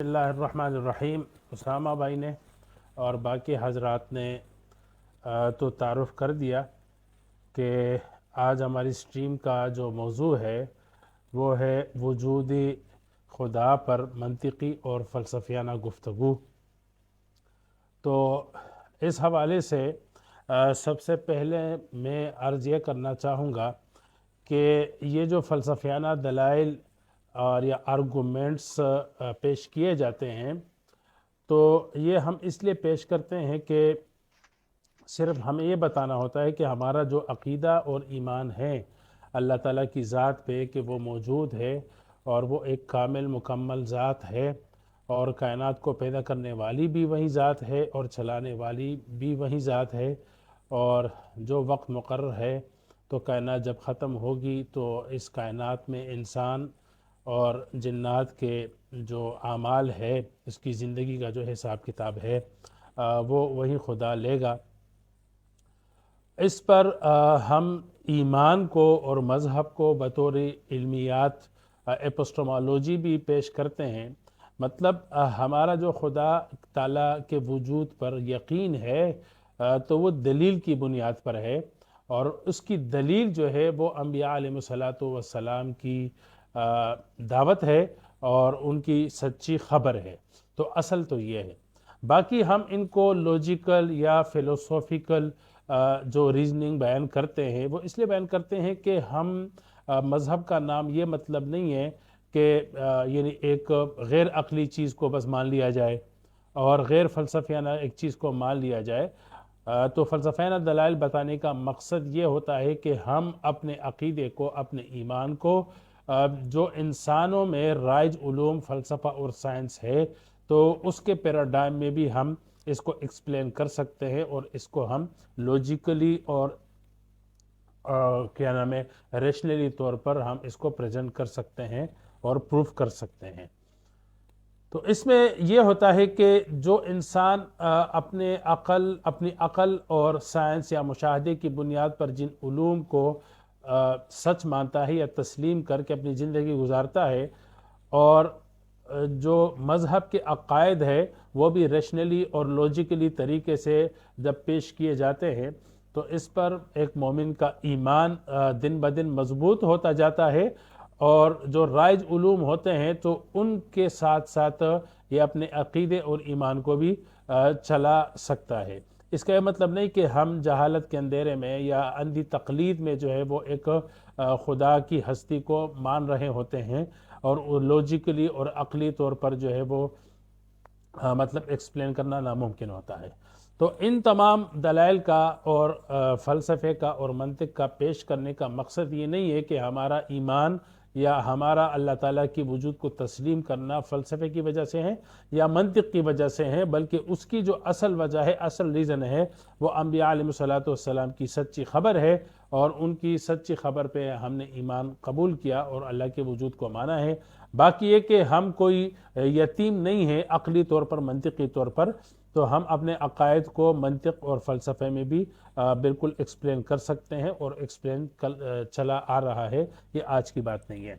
اللہ الرحمن الرحیم۔ اسامہ بھائی نے اور باقی حضرات نے تو تعارف کر دیا کہ آج ہماری سٹریم کا جو موضوع ہے وہ ہے وجود خدا پر منطقی اور فلسفیانہ گفتگو۔ تو اس حوالے سے سب سے پہلے میں عرض یہ کرنا چاہوں گا کہ یہ جو فلسفیانہ دلائل اور یا آرگومنٹس پیش کیے جاتے ہیں تو یہ ہم اس لیے پیش کرتے ہیں کہ صرف ہمیں یہ بتانا ہوتا ہے کہ ہمارا جو عقیدہ اور ایمان ہے اللہ تعالیٰ کی ذات پہ کہ وہ موجود ہے اور وہ ایک کامل مکمل ذات ہے اور کائنات کو پیدا کرنے والی بھی وہی ذات ہے اور چلانے والی بھی وہی ذات ہے، اور جو وقت مقرر ہے تو کائنات جب ختم ہوگی تو اس کائنات میں انسان اور جنات کے جو اعمال ہے، اس کی زندگی کا جو حساب کتاب ہے وہ وہی خدا لے گا۔ اس پر ہم ایمان کو اور مذہب کو بطور علمیات اپسٹمالوجی بھی پیش کرتے ہیں۔ مطلب ہمارا جو خدا تعالیٰ کے وجود پر یقین ہے تو وہ دلیل کی بنیاد پر ہے، اور اس کی دلیل جو ہے وہ انبیاء علیہ السلام کی دعوت ہے اور ان کی سچی خبر ہے۔ تو اصل تو یہ ہے، باقی ہم ان کو لوجیکل یا فلسفیکل جو ریزننگ بیان کرتے ہیں وہ اس لیے بیان کرتے ہیں کہ ہم مذہب کا نام یہ مطلب نہیں ہے کہ یعنی ایک غیر عقلی چیز کو بس مان لیا جائے اور غیر فلسفیانہ ایک چیز کو مان لیا جائے۔ تو فلسفیانہ دلائل بتانے کا مقصد یہ ہوتا ہے کہ ہم اپنے عقیدے کو، اپنے ایمان کو جو انسانوں میں رائج علوم فلسفہ اور سائنس ہے تو اس کے پیراڈائم میں بھی ہم اس کو ایکسپلین کر سکتے ہیں، اور اس کو ہم لوجیکلی اور کیا نام ہے ریشنلی طور پر ہم اس کو پریزنٹ کر سکتے ہیں اور پروف کر سکتے ہیں۔ تو اس میں یہ ہوتا ہے کہ جو انسان اپنی عقل اور سائنس یا مشاہدے کی بنیاد پر جن علوم کو سچ مانتا ہے یا تسلیم کر کے اپنی زندگی گزارتا ہے، اور جو مذہب کے عقائد ہے وہ بھی ریشنلی اور لوجیکلی طریقے سے جب پیش کیے جاتے ہیں تو اس پر ایک مومن کا ایمان دن بدن مضبوط ہوتا جاتا ہے، اور جو رائج علوم ہوتے ہیں تو ان کے ساتھ ساتھ یہ اپنے عقیدے اور ایمان کو بھی چلا سکتا ہے۔ اس کا یہ مطلب نہیں کہ ہم جہالت کے اندھیرے میں یا اندھی تقلید میں جو ہے وہ ایک خدا کی ہستی کو مان رہے ہوتے ہیں اور لوجیکلی اور عقلی طور پر جو ہے وہ مطلب ایکسپلین کرنا ناممکن ہوتا ہے۔ تو ان تمام دلائل کا اور فلسفے کا اور منطق کا پیش کرنے کا مقصد یہ نہیں ہے کہ ہمارا ایمان یا ہمارا اللہ تعالیٰ کی وجود کو تسلیم کرنا فلسفے کی وجہ سے ہے یا منطق کی وجہ سے ہے، بلکہ اس کی جو اصل وجہ ہے، اصل ریزن ہے، وہ انبیاء علیہ السلام کی سچی خبر ہے، اور ان کی سچی خبر پہ ہم نے ایمان قبول کیا اور اللہ کے وجود کو مانا ہے۔ باقی یہ کہ ہم کوئی یتیم نہیں ہیں عقلی طور پر، منطقی طور پر، تو ہم اپنے عقائد کو منطق اور فلسفے میں بھی بالکل ایکسپلین کر سکتے ہیں، اور ایکسپلین چلا آ رہا ہے، یہ آج کی بات نہیں ہے۔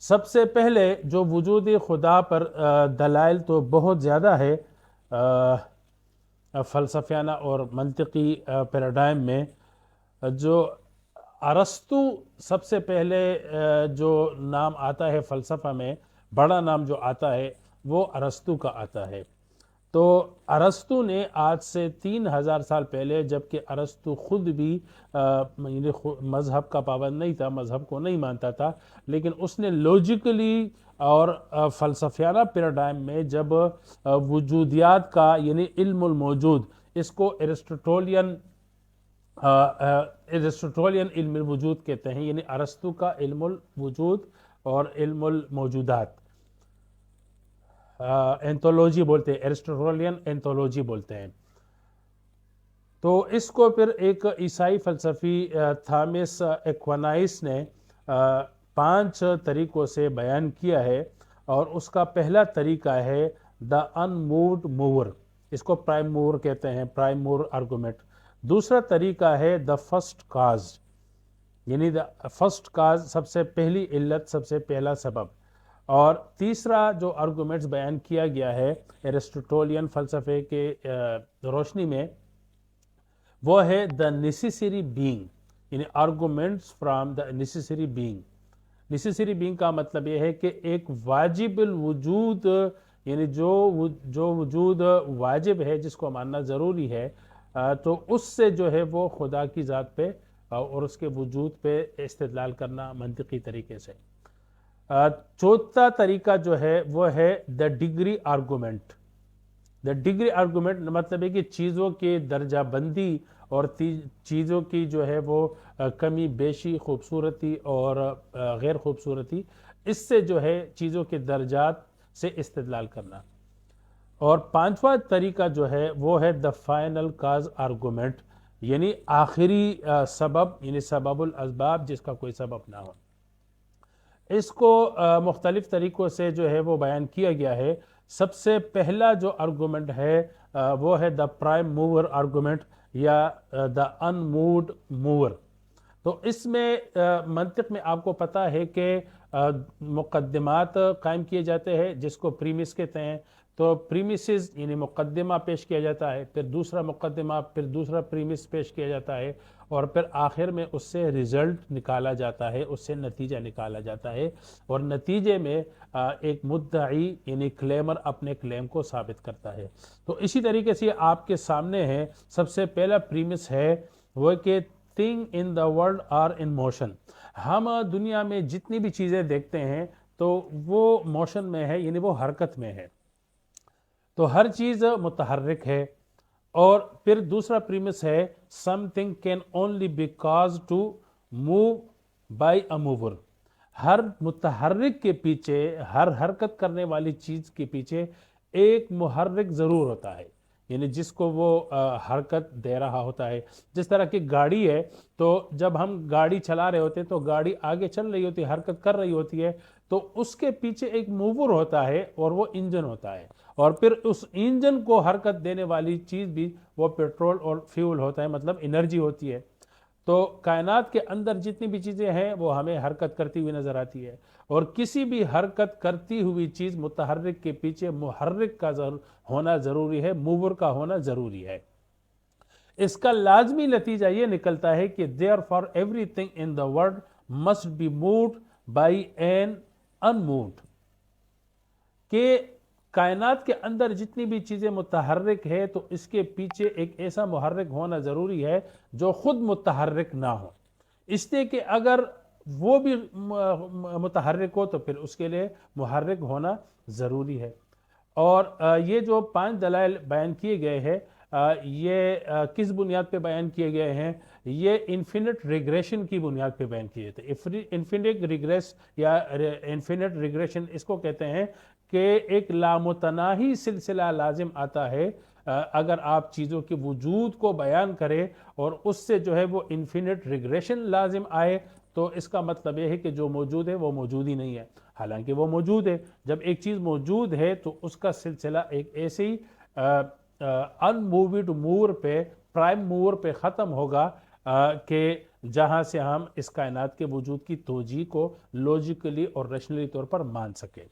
سب سے پہلے جو وجود خدا پر دلائل تو بہت زیادہ ہے فلسفیانہ اور منطقی پیراڈائم میں۔ جو ارسطو سب سے پہلے جو نام آتا ہے فلسفہ میں، بڑا نام جو آتا ہے وہ ارسطو کا آتا ہے۔ تو ارسطو نے آج سے 3000 سال پہلے، جبکہ ارسطو خود بھی مذہب کا پابند نہیں تھا، مذہب کو نہیں مانتا تھا، لیکن اس نے لوجیکلی اور فلسفیانہ پیراڈائم میں جب وجودیات کا یعنی علم الموجود، اس کو ایرسٹوٹولین علم الوجود کہتے ہیں، یعنی ارسطو کا علم الوجود اور علم الموجودات، اینتولوجی بولتے ہیں، ایرسٹوٹولین اینتولوجی بولتے ہیں۔ تو اس کو پھر ایک عیسائی فلسفی تھامس ایکوینائس نے 5 طریقوں سے بیان کیا ہے، اور اس کا پہلا طریقہ ہے دا انمووڈ موور، اس کو پرائم موور کہتے ہیں، پرائم موور آرگومنٹ۔ دوسرا طریقہ ہے دا فرسٹ کاز، یعنی دا فرسٹ کاز، سب سے پہلی علت، سب سے پہلا سبب۔ اور تیسرا جو آرگومنٹس بیان کیا گیا ہے ایرسٹوٹولین فلسفے کے روشنی میں، وہ ہے دا نیسیسری بینگ، یعنی arguments from the necessary being. Necessary being کا مطلب یہ ہے کہ ایک واجب الوجود، یعنی جو وجود واجب ہے، جس کو ماننا ضروری ہے، تو اس سے جو ہے وہ خدا کی ذات پہ اور اس کے وجود پہ استدلال کرنا منطقی طریقے سے۔ چوتھا طریقہ جو ہے وہ ہے the degree argument. The degree argument مطلب ہے کہ چیزوں کی درجہ بندی اور چیزوں کی جو ہے وہ کمی بیشی، خوبصورتی اور غیر خوبصورتی، اس سے جو ہے چیزوں کے درجات سے استدلال کرنا۔ اور پانچواں طریقہ جو ہے وہ ہے دا فائنل کاز آرگومنٹ، یعنی آخری سبب، یعنی سبب الاسباب جس کا کوئی سبب نہ ہو۔ اس کو مختلف طریقوں سے جو ہے وہ بیان کیا گیا ہے۔ سب سے پہلا جو آرگومنٹ ہے وہ ہے دا پرائم موور آرگومنٹ یا دا ان مووڈ موور۔ تو اس میں منطق میں آپ کو پتہ ہے کہ مقدمات قائم کیے جاتے ہیں جس کو پریمس کہتے ہیں۔ تو پریمیسز یعنی مقدمہ پیش کیا جاتا ہے، پھر دوسرا مقدمہ، پھر دوسرا پریمس پیش کیا جاتا ہے، اور پھر آخر میں اس سے ریزلٹ نکالا جاتا ہے، اس سے نتیجہ نکالا جاتا ہے، اور نتیجے میں ایک مدعی یعنی کلیمر اپنے کلیم کو ثابت کرتا ہے۔ تو اسی طریقے سے آپ کے سامنے ہے، سب سے پہلا پریمس ہے وہ کہ thing in the world are in motion. ہم دنیا میں جتنی بھی چیزیں دیکھتے ہیں تو وہ موشن میں ہے، یعنی وہ حرکت میں ہے، تو ہر چیز متحرک ہے۔ اور پھر دوسرا پریمس ہے something can only be caused to move by a mover۔ ہر متحرک کے پیچھے، ہر حرکت کرنے والی چیز کے پیچھے ایک محرک ضرور ہوتا ہے، یعنی جس کو وہ حرکت دے رہا ہوتا ہے۔ جس طرح کی گاڑی ہے، تو جب ہم گاڑی چلا رہے ہوتے ہیں تو گاڑی آگے چل رہی ہوتی ہے، حرکت کر رہی ہوتی ہے، تو اس کے پیچھے ایک موور ہوتا ہے اور وہ انجن ہوتا ہے، اور پھر اس انجن کو حرکت دینے والی چیز بھی وہ پیٹرول اور فیول ہوتا ہے، مطلب انرجی ہوتی ہے۔ تو کائنات کے اندر جتنی بھی چیزیں ہیں وہ ہمیں حرکت کرتی ہوئی نظر آتی ہے، اور کسی بھی حرکت کرتی ہوئی چیز متحرک کے پیچھے محرک کا ہونا ضروری ہے، موور کا ہونا ضروری ہے۔ اس کا لازمی نتیجہ یہ نکلتا ہے کہ therefore everything in the world must be moved by an unmoved، کہ کائنات کے اندر جتنی بھی چیزیں متحرک ہے تو اس کے پیچھے ایک ایسا محرک ہونا ضروری ہے جو خود متحرک نہ ہو، اس لیے کہ اگر وہ بھی متحرک ہو تو پھر اس کے لیے محرک ہونا ضروری ہے۔ اور یہ جو 5 دلائل بیان کیے گئے ہیں، یہ کس بنیاد پہ بیان کیے گئے ہیں؟ یہ انفینٹ ریگریشن کی بنیاد پہ بیان کیے تھے۔ انفینٹ ریگریس یا انفینٹ ریگریشن اس کو کہتے ہیں کہ ایک لامتناہی سلسلہ لازم آتا ہے اگر آپ چیزوں کے وجود کو بیان کریں اور اس سے جو ہے وہ انفینٹ ریگریشن لازم آئے، تو اس کا مطلب یہ ہے کہ جو موجود ہے وہ موجود ہی نہیں ہے، حالانکہ وہ موجود ہے۔ جب ایک چیز موجود ہے تو اس کا سلسلہ ایک ایسے ہی ان مووڈ موور پہ، پرائم موور پہ ختم ہوگا کہ جہاں سے ہم اس کائنات کے وجود کی توجیہ کو لوجیکلی اور ریشنلی طور پر مان سکیں۔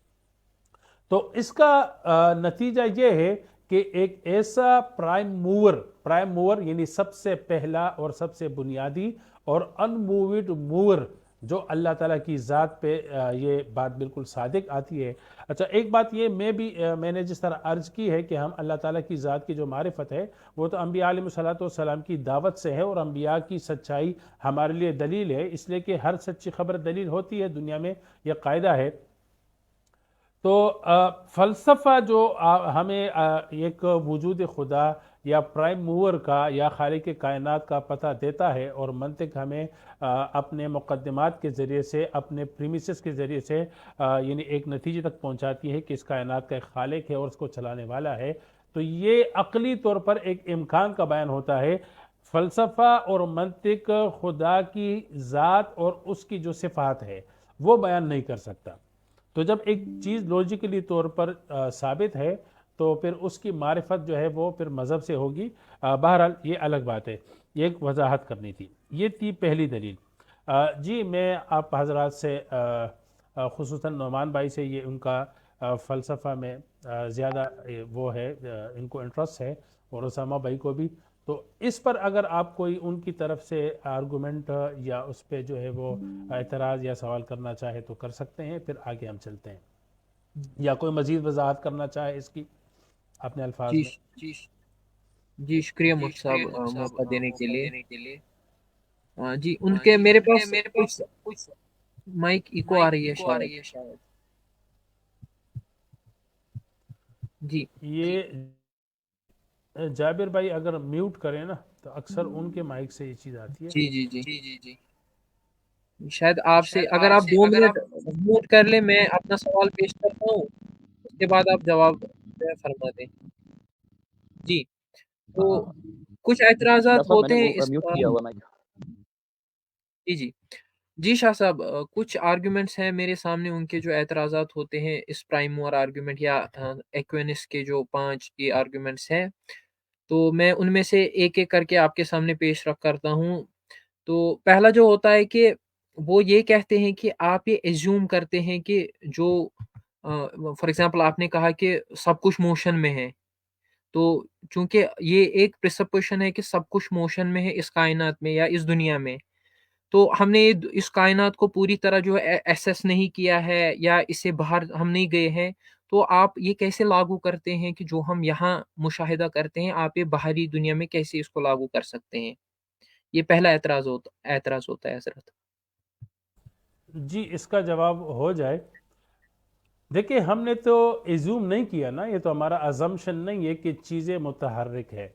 تو اس کا نتیجہ یہ ہے کہ ایک ایسا پرائم موور یعنی سب سے پہلا اور سب سے بنیادی اور ان مووڈ موور جو اللہ تعالیٰ کی ذات پہ یہ بات بالکل صادق آتی ہے۔ اچھا، ایک بات یہ میں نے جس طرح عرض کی ہے کہ ہم اللہ تعالیٰ کی ذات کی جو معرفت ہے وہ تو انبیاء علیہ السلام کی دعوت سے ہے، اور انبیاء کی سچائی ہمارے لیے دلیل ہے، اس لیے کہ ہر سچی خبر دلیل ہوتی ہے، دنیا میں یہ قاعدہ ہے۔ تو فلسفہ جو ہمیں ایک وجود خدا یا پرائم موور کا یا خالق کائنات کا پتہ دیتا ہے، اور منطق ہمیں اپنے مقدمات کے ذریعے سے، اپنے پریمیسز کے ذریعے سے یعنی ایک نتیجے تک پہنچاتی ہے کہ اس کائنات کا ایک خالق ہے اور اس کو چلانے والا ہے، تو یہ عقلی طور پر ایک امکان کا بیان ہوتا ہے۔ فلسفہ اور منطق خدا کی ذات اور اس کی جو صفات ہے وہ بیان نہیں کر سکتا۔ تو جب ایک چیز لوجیکلی طور پر ثابت ہے تو پھر اس کی معرفت جو ہے وہ پھر مذہب سے ہوگی۔ بہرحال یہ الگ بات ہے، یہ ایک وضاحت کرنی تھی۔ یہ تھی پہلی دلیل۔ جی میں آپ حضرات سے خصوصاً نعمان بھائی سے یہ ان کا فلسفہ میں زیادہ وہ ہے، ان کو انٹرسٹ ہے، اور اسامہ بھائی کو بھی. تو اس پر اگر آپ کوئی ان کی طرف سے آرگومنٹ یا اس پہ جو ہے وہ اعتراض یا سوال کرنا چاہے تو کر سکتے ہیں، پھر آگے ہم چلتے ہیں. یا کوئی مزید وضاحت کرنا چاہے اس کی اپنے الفاظ جی میں. جی شکریہ مفتی صاحب موقع دینے کے لیے. جی ان کے میرے پاس کچھ مائک ایکو آ رہی ہے شاید. جی یہ جابر بھائی اگر میوٹ کریں نا تو اکثر ان کے مائک سے یہ چیز آتی ہے. جی جی جی شاید آپ سے اگر آپ 2 منٹ میوٹ کر لیں میں اپنا سوال پیش کرتا ہوں، اس کے بعد آپ جواب فرما دیں. جی تو کچھ اعتراضات ہوتے ہیں اس جی جی شاہ صاحب کچھ آرگومنٹس ہیں میرے سامنے، ان کے جو اعتراضات ہوتے ہیں اس پرائم موور آرگومنٹ یا ایکوینس کے جو 5 یہ آرگومنٹس ہیں، تو میں ان میں سے ایک ایک کر کے آپ کے سامنے پیش رکھ کرتا ہوں. تو پہلا جو ہوتا ہے کہ وہ یہ کہتے ہیں کہ آپ یہ ایزیوم کرتے ہیں کہ جو فار ایگزامپل آپ نے کہا کہ سب کچھ موشن میں ہے، تو چونکہ یہ ایک پرسپوزیشن ہے کہ سب کچھ موشن میں ہے اس کائنات میں یا اس دنیا میں، تو ہم نے اس کائنات کو پوری طرح جو ہے ایسیس نہیں کیا ہے یا اس سے باہر ہم نہیں گئے ہیں، تو آپ یہ کیسے لاگو کرتے ہیں کہ جو ہم یہاں مشاہدہ کرتے ہیں آپ یہ باہری دنیا میں کیسے اس کو لاگو کر سکتے ہیں؟ یہ پہلا اعتراض ہوتا ہے حضرت. جی اس کا جواب ہو جائے. دیکھیں ہم نے تو ایزوم نہیں کیا نا، یہ تو ہمارا ازمپشن نہیں ہے کہ چیزیں متحرک ہے.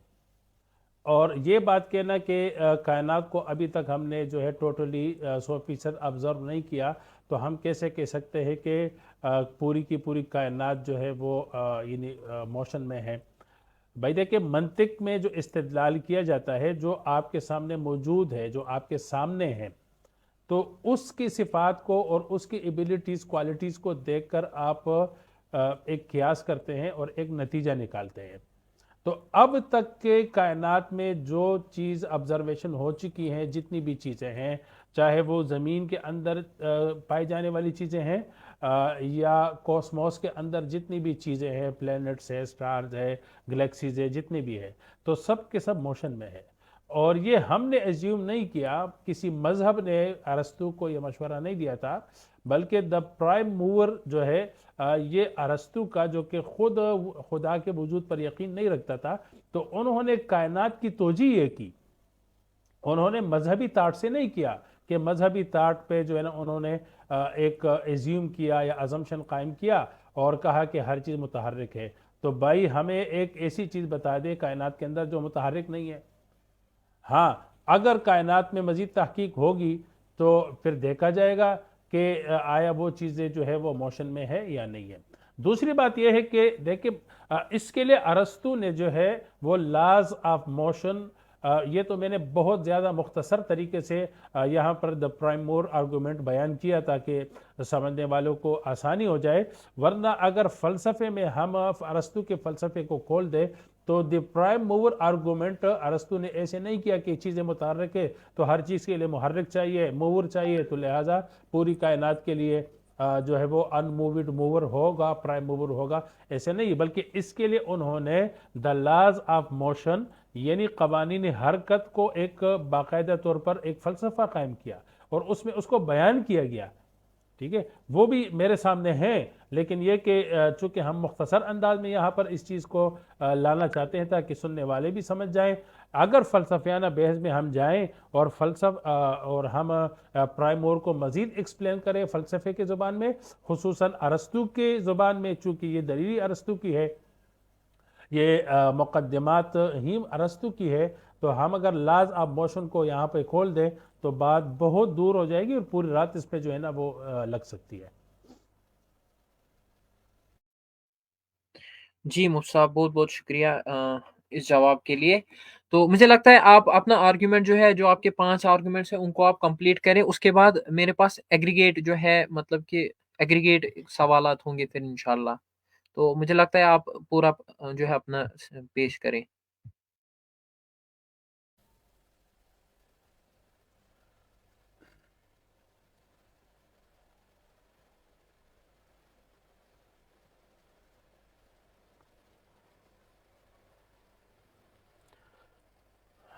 اور یہ بات کہنا کہ کائنات کو ابھی تک ہم نے جو ہے ٹوٹلی 100% آبزرو نہیں کیا، تو ہم کیسے کہہ سکتے ہیں کہ پوری کی پوری کائنات جو ہے وہ یعنی موشن میں ہے. بھائی دیکھیں منطق میں جو استدلال کیا جاتا ہے، جو آپ کے سامنے موجود ہے، جو آپ کے سامنے ہے، تو اس کی صفات کو اور اس کی ایبیلیٹیز کوالٹیز کو دیکھ کر آپ ایک قیاس کرتے ہیں اور ایک نتیجہ نکالتے ہیں. تو اب تک کے کائنات میں جو چیز آبزرویشن ہو چکی ہیں، جتنی بھی چیزیں ہیں، چاہے وہ زمین کے اندر پائی جانے والی چیزیں ہیں یا کوسموس کے اندر جتنی بھی چیزیں ہیں، پلینٹس ہے، سٹارز ہے، گلیکسیز ہے، جتنی بھی ہے، تو سب کے سب موشن میں ہے. اور یہ ہم نے ایزیوم نہیں کیا، کسی مذہب نے ارسطو کو یہ مشورہ نہیں دیا تھا، بلکہ دا پرائم موور جو ہے یہ ارسطو کا، جو کہ خود خدا کے وجود پر یقین نہیں رکھتا تھا، تو انہوں نے کائنات کی توجیہ یہ کی. انہوں نے مذہبی تاٹ سے نہیں کیا کہ مذہبی تاٹ پہ جو ہے نا انہوں نے ایک ایزیوم کیا یا ازمپشن قائم کیا اور کہا کہ ہر چیز متحرک ہے. تو بھائی ہمیں ایک ایسی چیز بتا دے کائنات کے اندر جو متحرک نہیں ہے. ہاں اگر کائنات میں مزید تحقیق ہوگی تو پھر دیکھا جائے گا کہ آیا وہ چیزیں جو ہے وہ موشن میں ہے یا نہیں ہے. دوسری بات یہ ہے کہ دیکھیں اس کے لیے ارسطو نے جو ہے وہ لاز آف موشن، یہ تو میں نے بہت زیادہ مختصر طریقے سے یہاں پر دا پرائم مور آرگومنٹ بیان کیا تاکہ سمجھنے والوں کو آسانی ہو جائے. ورنہ اگر فلسفے میں ہم ارسطو کے فلسفے کو کھول دیں تو دی پرائم موور آرگومنٹ ارسطو نے ایسے نہیں کیا کہ چیزیں متحرک ہے تو ہر چیز کے لیے محرک چاہیے، موور چاہیے، تو لہٰذا پوری کائنات کے لیے جو ہے وہ ان مووڈ موور ہوگا، پرائم موور ہوگا. ایسے نہیں، بلکہ اس کے لیے انہوں نے دا لاز آف موشن یعنی قوانین حرکت کو ایک باقاعدہ طور پر ایک فلسفہ قائم کیا اور اس میں اس کو بیان کیا گیا. ٹھیک ہے، وہ بھی میرے سامنے ہیں، لیکن یہ کہ چونکہ ہم مختصر انداز میں یہاں پر اس چیز کو لانا چاہتے ہیں تاکہ سننے والے بھی سمجھ جائیں. اگر فلسفیانہ بحث میں ہم جائیں اور اور ہم پرائم مور کو مزید ایکسپلین کریں فلسفے کے زبان میں، خصوصاً ارسطو کے زبان میں، چونکہ یہ دلیل ارسطو کی ہے، یہ مقدمات ہی ارسطو کی ہے، تو ہم اگر لاز آف موشن کو یہاں پہ کھول دیں تو بات بہت دور ہو جائے گی اور پوری رات اس پہ جو ہے نا وہ لگ سکتی ہے. جی مفتی صاحب بہت بہت شکریہ اس جواب کے لیے. تو مجھے لگتا ہے آپ اپنا آرگیومنٹ جو ہے، جو آپ کے 5 آرگیومنٹس ہیں ان کو آپ کمپلیٹ کریں، اس کے بعد میرے پاس ایگریگیٹ جو ہے مطلب کہ ایگریگیٹ سوالات ہوں گے پھر انشاءاللہ. تو مجھے لگتا ہے آپ پورا جو ہے اپنا پیش کریں.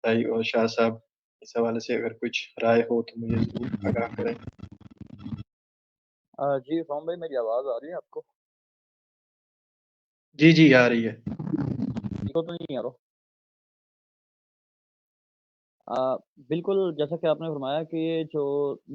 بتائی اور شاہ صاحب اس حوالے سے اگر کچھ رائے ہو تو مجھے ضرور آگاہ کریں۔ جی فہم بھائی، میری آواز آ رہی ہے آپ کو؟ جی جی آ رہی ہے۔ تو نہیں آ رہا؟ بالکل، جیسا کہ آپ نے فرمایا کہ یہ جو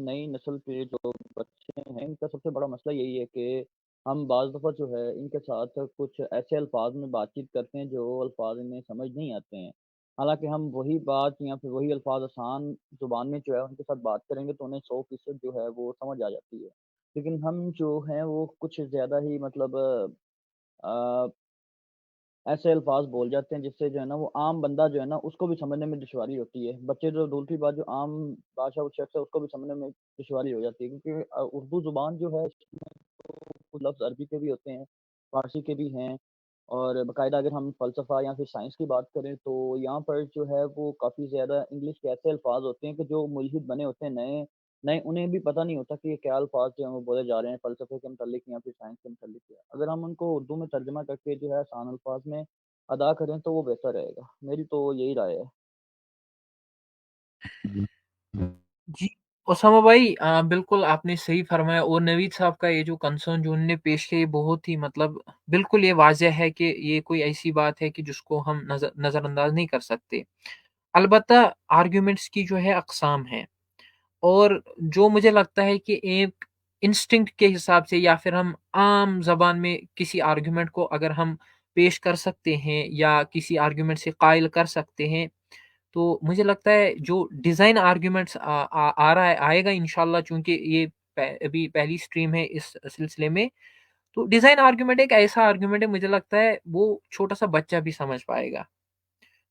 نئی نسل کے جو بچے ہیں، ان کا سب سے بڑا مسئلہ یہی ہے کہ ہم بعض دفعہ جو ہے ان کے ساتھ کچھ ایسے الفاظ میں بات چیت کرتے ہیں جو الفاظ انہیں سمجھ نہیں آتے ہیں، حالانکہ ہم وہی بات یا پھر وہی الفاظ آسان زبان میں جو ہے ان کے ساتھ بات کریں گے تو انہیں 100% جو ہے وہ سمجھ آ جاتی ہے، لیکن ہم جو ہیں وہ کچھ زیادہ ہی مطلب ایسے الفاظ بول جاتے ہیں جس سے جو ہے نا وہ عام بندہ جو ہے نا اس کو بھی سمجھنے میں دشواری ہوتی ہے، بچے جو دوسری بات جو عام بھاشا و شخص ہے اس کو بھی سمجھنے میں دشواری ہو جاتی ہے، کیونکہ اردو زبان جو ہے اس میں تو کچھ لفظ عربی کے بھی ہوتے ہیں، فارسی کے بھی ہیں، اور باقاعدہ اگر ہم فلسفہ یا پھر سائنس کی بات کریں تو یہاں پر جو ہے وہ کافی زیادہ انگلش کے ایسے الفاظ ہوتے ہیں کہ جو ملحد بنے ہوتے ہیں نئے نئے، انہیں بھی پتہ نہیں ہوتا کہ یہ کیا الفاظ جو ہیں وہ بولے جا رہے ہیں فلسفے کے متعلق یا پھر سائنس کے متعلق ہے، اگر ہم ان کو اردو میں ترجمہ کر کے جو ہے آسان الفاظ میں ادا کریں تو وہ بہتر رہے گا، میری تو یہی رائے ہے۔ جی اسامہ بھائی، بالکل آپ نے صحیح فرمایا، اور نوید صاحب کا یہ جو کنسرن جو انہوں نے پیش کیا یہ بہت ہی مطلب بالکل یہ واضح ہے کہ یہ کوئی ایسی بات ہے کہ جس کو ہم نظر انداز نہیں کر سکتے۔ البتہ آرگیومنٹس کی جو ہے اقسام ہیں، اور جو مجھے لگتا ہے کہ ایک انسٹنکٹ کے حساب سے یا پھر ہم عام زبان میں کسی آرگیومنٹ کو اگر ہم پیش کر سکتے ہیں یا کسی آرگیومنٹ سے قائل کر سکتے ہیں، تو مجھے لگتا ہے جو ڈیزائن آرگیومنٹس آ رہا ہے آئے گا انشاءاللہ، چونکہ یہ ابھی پہلی سٹریم ہے اس سلسلے میں، تو ڈیزائن آرگیومنٹ ایک ایسا آرگیومنٹ ہے مجھے لگتا ہے وہ چھوٹا سا بچہ بھی سمجھ پائے گا،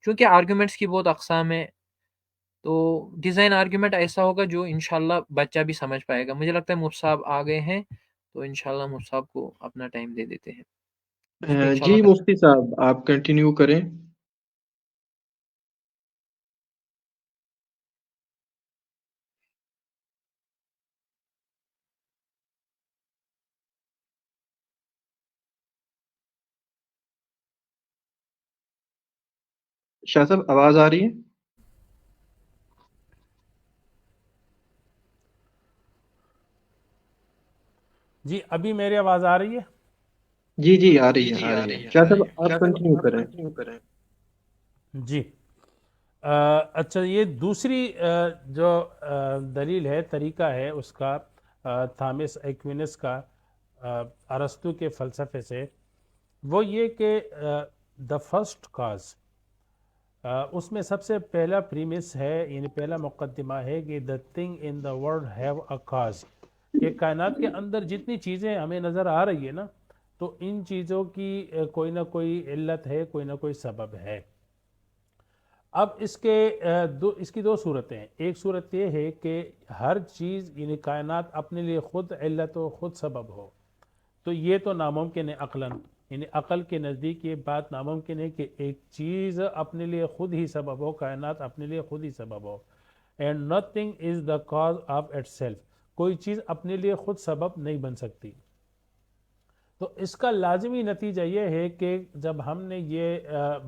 چونکہ آرگیومنٹس کی بہت اقسام ہے، تو ڈیزائن آرگیومنٹ ایسا ہوگا جو انشاءاللہ بچہ بھی سمجھ پائے گا۔ مجھے لگتا ہے مفتی صاحب آ گئے ہیں، تو انشاءاللہ مفتی صاحب کو اپنا ٹائم دے دیتے ہیں، اس پہ جی انشاءاللہ مفتی صاحب آپ کنٹینیو کریں۔ شاہ صاحب آواز آ رہی ہے؟ جی ابھی میری آواز آ رہی ہے؟ جی جی آ رہی ہے، آ رہی ہے، شاہ صاحب آپ کنٹینیو کریں۔ جی اچھا، یہ دوسری جو دلیل ہے، طریقہ ہے اس کا، تھامس ایکوینس کا ارسطو کے فلسفے سے، وہ یہ کہ دا فرسٹ کاز، اس میں سب سے پہلا پریمس ہے، یعنی پہلا مقدمہ ہے کہ the thing in the world have a cause, کہ کائنات کے اندر جتنی چیزیں ہمیں نظر آ رہی ہے نا، تو ان چیزوں کی کوئی نہ کوئی علت ہے، کوئی نہ کوئی سبب ہے۔ اب اس کی دو صورتیں ہیں، ایک صورت یہ ہے کہ ہر چیز یعنی کائنات اپنے لیے خود علت و خود سبب ہو، تو یہ تو ناممکن ہے عقلاً، یعنی عقل کے نزدیک یہ بات ناممکن ہے کہ ایک چیز اپنے لیے خود ہی سبب ہو، کائنات اپنے لیے خود ہی سبب ہو، and nothing is the cause of itself، کوئی چیز اپنے لیے خود سبب نہیں بن سکتی۔ تو اس کا لازمی نتیجہ یہ ہے کہ جب ہم نے یہ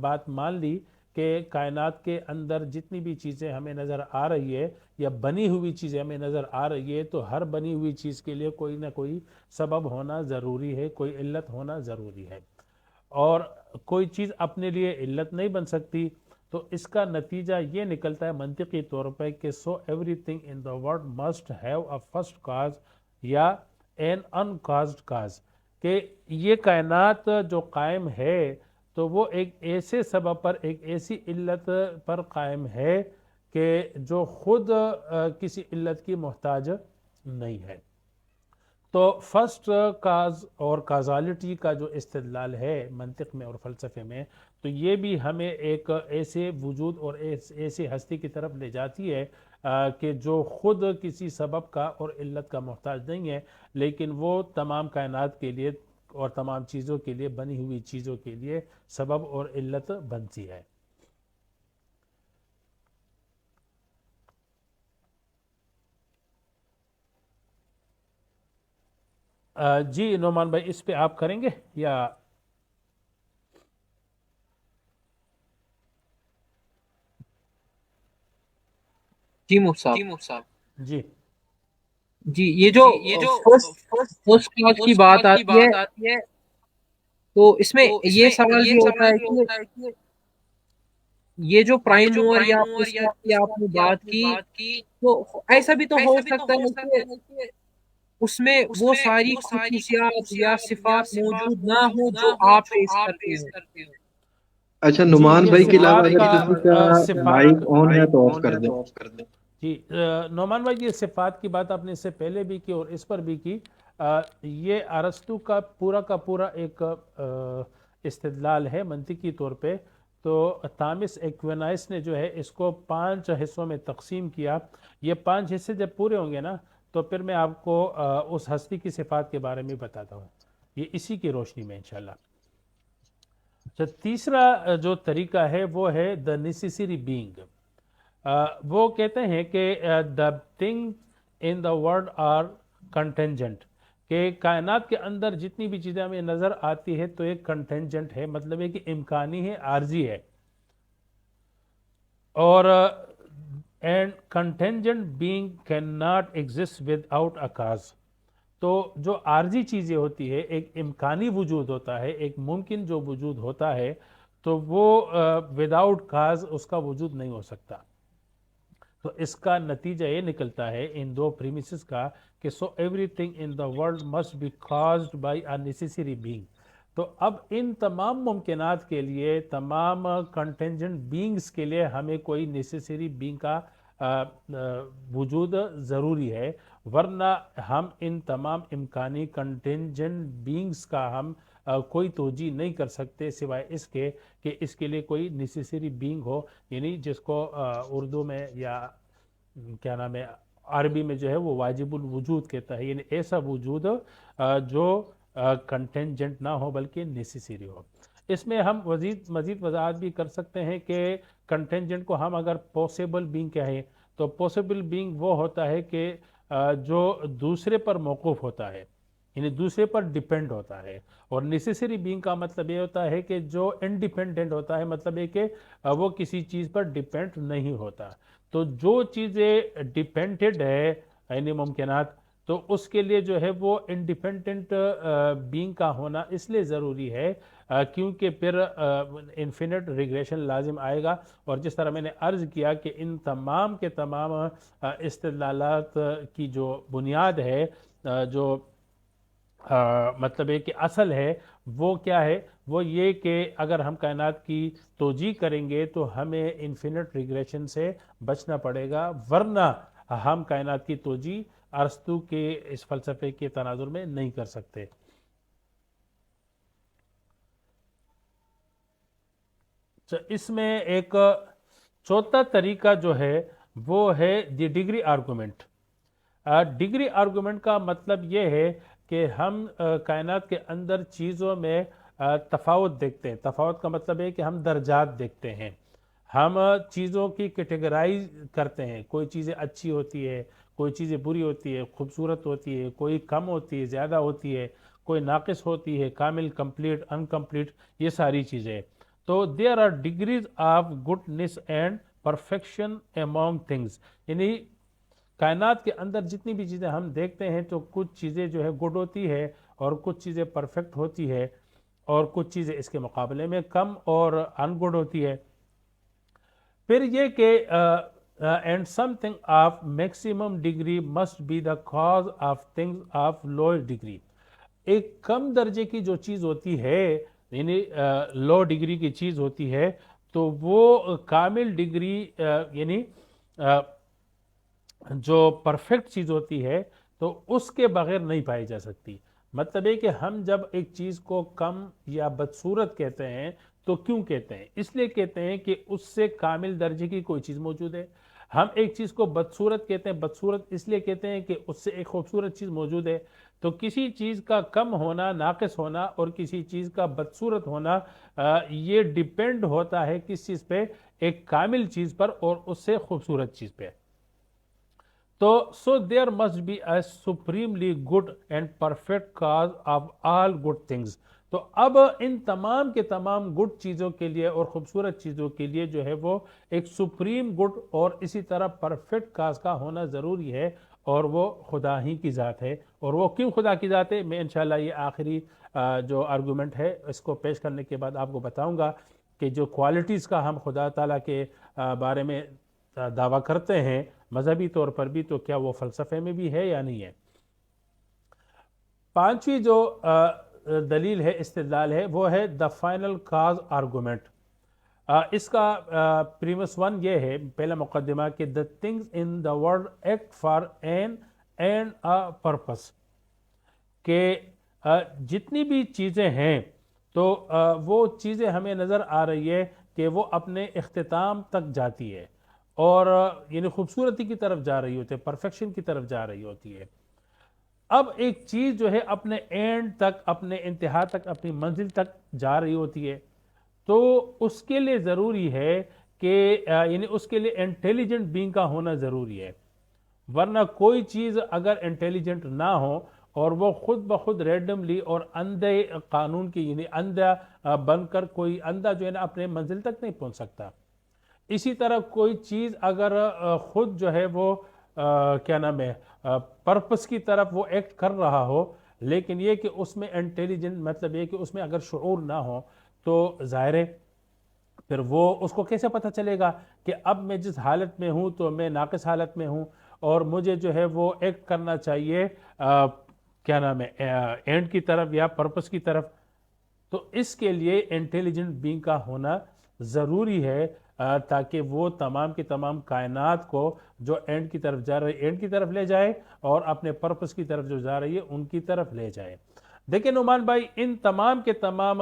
بات مان لی کہ کائنات کے اندر جتنی بھی چیزیں ہمیں نظر آ رہی ہے یا بنی ہوئی چیزیں ہمیں نظر آ رہی ہے، تو ہر بنی ہوئی چیز کے لیے کوئی نہ کوئی سبب ہونا ضروری ہے، کوئی علت ہونا ضروری ہے، اور کوئی چیز اپنے لیے علت نہیں بن سکتی، تو اس کا نتیجہ یہ نکلتا ہے منطقی طور پہ کہ so every thing in the world must have a first cause یا این انکازڈ کاز، کہ یہ کائنات جو قائم ہے تو وہ ایک ایسے سبب پر، ایک ایسی علت پر قائم ہے کہ جو خود کسی علت کی محتاج نہیں ہے۔ تو فرسٹ کاز اور کازالٹی کا جو استدلال ہے منطق میں اور فلسفے میں، تو یہ بھی ہمیں ایک ایسے وجود اور ایسی ہستی کی طرف لے جاتی ہے کہ جو خود کسی سبب کا اور علت کا محتاج نہیں ہے، لیکن وہ تمام کائنات کے لیے اور تمام چیزوں کے لیے، بنی ہوئی چیزوں کے لیے سبب اور علت بنتی ہے۔ جی نعمان بھائی اس پہ آپ کریں گے یا؟ جی مفتی صاحب جی جی، یہ جو فرسٹ کلاس کی بات آتی ہے تو اس میں یہ سوال بھی ہوتا ہے کہ یہ جو پرائم موور یا پرسٹاف کی آپ نے بات کی، تو ایسا بھی تو ہو سکتا ہے کہ اس میں وہ ساری خصوصیات یا صفات موجود نہ ہوں جو آپ پیش کرتے ہیں۔ اچھا جی نعمان یہ بھائی کے علاوہ صفات اگر کسی کا صفات مائک آن ہے تو آف کر دیں۔ جی نعمان بھائی یہ صفات کی بات آپ نے اس سے پہلے بھی کی اور اس پر بھی کی، یہ ارسطو کا پورا ایک استدلال ہے منطقی طور پہ۔ تو تامس ایکوینائس نے جو ہے اس کو 5 حصوں میں تقسیم کیا۔ یہ 5 حصے جب پورے ہوں گے نا تو پھر میں آپ کو اس ہستی کی صفات کے بارے میں بتاتا ہوں، یہ اسی کی روشنی میں انشاءاللہ۔ اچھا تیسرا جو طریقہ ہے وہ ہے دا نیسیسری بینگ۔ وہ کہتے ہیں کہ the thing in the world are contingent, کہ کائنات کے اندر جتنی بھی چیزیں ہمیں نظر آتی ہے تو ایک کنٹینجنٹ ہے، مطلب ہے کہ امکانی ہے، عارضی ہے۔ اور and contingent being can not exist with out a cause, تو جو عارضی چیزیں ہوتی ہے، ایک امکانی وجود ہوتا ہے، ایک ممکن جو وجود ہوتا ہے تو وہ وداؤٹ کاز اس کا وجود نہیں ہو سکتا۔ تو اس کا نتیجہ یہ نکلتا ہے ان 2 پریمیسز کا کہ so every thing in the world must be caused by a necessary being. تو اب ان تمام ممکنات کے لیے، تمام کنٹینجنٹ بینگز کے لیے ہمیں کوئی نیسیسری بینگ کا وجود ضروری ہے، ورنہ ہم ان تمام امکانی کنٹینجنٹ بینگز کا ہم کوئی توجیہ نہیں کر سکتے سوائے اس کے کہ اس کے لیے کوئی نیسیسری بینگ ہو، یعنی جس کو اردو میں یا کیا نام ہے عربی میں جو ہے وہ واجب الوجود کہتا ہے، یعنی ایسا وجود جو کنٹینجنٹ نہ ہو بلکہ نیسیسری ہو۔ اس میں ہم مزید وضاحت بھی کر سکتے ہیں کہ کنٹینجنٹ کو ہم اگر پوسیبل بینگ کہیں تو پوسیبل بینگ وہ ہوتا ہے کہ جو دوسرے پر موقوف ہوتا ہے، یعنی دوسرے پر ڈیپینڈ ہوتا ہے، اور نیسیسری بینگ کا مطلب یہ ہوتا ہے کہ جو انڈیپینڈنٹ ہوتا ہے، مطلب ہے کہ وہ کسی چیز پر ڈیپینڈ نہیں ہوتا۔ تو جو چیزیں ڈیپینڈڈ ہے یعنی ممکنات، تو اس کے لیے جو ہے وہ انڈیپینڈنٹ بینگ کا ہونا اس لیے ضروری ہے کیونکہ پھر انفینٹ ریگریشن لازم آئے گا، اور جس طرح میں نے عرض کیا کہ ان تمام کے تمام استدلالات کی جو بنیاد ہے، جو مطلب ہے کہ اصل ہے، وہ کیا ہے؟ وہ یہ کہ اگر ہم کائنات کی توجیہ کریں گے تو ہمیں انفینٹ ریگریشن سے بچنا پڑے گا، ورنہ ہم کائنات کی توجیہ ارسطو کے اس فلسفے کے تناظر میں نہیں کر سکتے۔ اس میں ایک چوتھا طریقہ جو ہے وہ ہے دی ڈگری آرگومنٹ۔ ڈگری آرگومنٹ کا مطلب یہ ہے کہ ہم کائنات کے اندر چیزوں میں تفاوت دیکھتے ہیں۔ تفاوت کا مطلب ہے کہ ہم درجات دیکھتے ہیں، ہم چیزوں کی کیٹیگرائز کرتے ہیں، کوئی چیزیں اچھی ہوتی ہے، کوئی چیزیں بری ہوتی ہے، خوبصورت ہوتی ہے، کوئی کم ہوتی ہے، زیادہ ہوتی ہے، کوئی ناقص ہوتی ہے، کامل، کمپلیٹ، انکمپلیٹ، یہ ساری چیزیں۔ تو there are degrees of goodness and perfection among things, یعنی کائنات کے اندر جتنی بھی چیزیں ہم دیکھتے ہیں تو کچھ چیزیں جو ہے گڈ ہوتی ہے اور کچھ چیزیں پرفیکٹ ہوتی ہے، اور کچھ چیزیں اس کے مقابلے میں کم اور ان گڈ ہوتی ہے۔ پھر یہ کہ and something of maximum degree must be the cause of things of lower degree, ایک کم درجے کی جو چیز ہوتی ہے یعنی لو ڈگری کی چیز ہوتی ہے تو وہ کامل ڈگری یعنی جو پرفیکٹ چیز ہوتی ہے تو اس کے بغیر نہیں پائی جا سکتی۔ مطلب ہے کہ ہم جب ایک چیز کو کم یا بدصورت کہتے ہیں تو کیوں کہتے ہیں؟ اس لیے کہتے ہیں کہ اس سے کامل درجے کی کوئی چیز موجود ہے۔ ہم ایک چیز کو بدصورت کہتے ہیں، بدصورت اس لیے کہتے ہیں کہ اس سے ایک خوبصورت چیز موجود ہے۔ تو کسی چیز کا کم ہونا، ناقص ہونا اور کسی چیز کا بدصورت ہونا یہ ڈیپینڈ ہوتا ہے کس چیز پہ؟ ایک کامل چیز پر اور اس سے خوبصورت چیز پہ۔ تو so there must be a supremely good and perfect cause of all good things, تو تو اب ان تمام کے تمام گڈ چیزوں کے لیے اور خوبصورت چیزوں کے لیے جو ہے وہ ایک سپریم گڈ اور اسی طرح پرفیکٹ کاز کا ہونا ضروری ہے، اور وہ خدا ہی کی ذات ہے۔ اور وہ کیوں خدا کی ذات ہے، میں انشاءاللہ یہ آخری جو آرگومنٹ ہے اس کو پیش کرنے کے بعد آپ کو بتاؤں گا کہ جو کوالٹیز کا ہم خدا تعالیٰ کے بارے میں دعویٰ کرتے ہیں مذہبی طور پر بھی، تو کیا وہ فلسفے میں بھی ہے یا نہیں ہے۔ پانچویں جو دلیل ہے، استدلال ہے، وہ ہے دا فائنل کاز آرگومنٹ۔ اس کا پریمس ون یہ ہے، پہلا مقدمہ، کہ the things in the world act for N and a purpose, کہ جتنی بھی چیزیں ہیں تو وہ چیزیں ہمیں نظر آ رہی ہے کہ وہ اپنے اختتام تک جاتی ہے، اور یعنی خوبصورتی کی طرف جا رہی ہوتی ہے، پرفیکشن کی طرف جا رہی ہوتی ہے۔ اب ایک چیز جو ہے اپنے اینڈ تک، اپنے انتہا تک، اپنی منزل تک جا رہی ہوتی ہے، تو اس کے لیے ضروری ہے کہ یعنی اس کے لیے انٹیلیجنٹ بینگ کا ہونا ضروری ہے، ورنہ کوئی چیز اگر انٹیلیجنٹ نہ ہو اور وہ خود بخود ریڈملی اور اندھے قانون کی، یعنی اندھا بن کر، کوئی اندھا جو ہے نا اپنے منزل تک نہیں پہنچ سکتا۔ اسی طرح کوئی چیز اگر خود جو ہے وہ کیا نام ہے پرپس کی طرف وہ ایکٹ کر رہا ہو، لیکن یہ کہ اس میں انٹیلیجنٹ، مطلب یہ کہ اس میں اگر شعور نہ ہو، تو ظاہر ہے پھر وہ اس کو کیسے پتہ چلے گا کہ اب میں جس حالت میں ہوں تو میں ناقص حالت میں ہوں، اور مجھے جو ہے وہ ایکٹ کرنا چاہیے کیا نام ہے اینڈ کی طرف یا پرپس کی طرف۔ تو اس کے لیے انٹیلیجنٹ بینگ کا ہونا ضروری ہے، تاکہ وہ تمام کی تمام کائنات کو جو اینڈ کی طرف جا رہی ہے اینڈ کی طرف لے جائے، اور اپنے پرپس کی طرف جو جا رہی ہے ان کی طرف لے جائے۔ دیکھیں نعمان بھائی، ان تمام کے تمام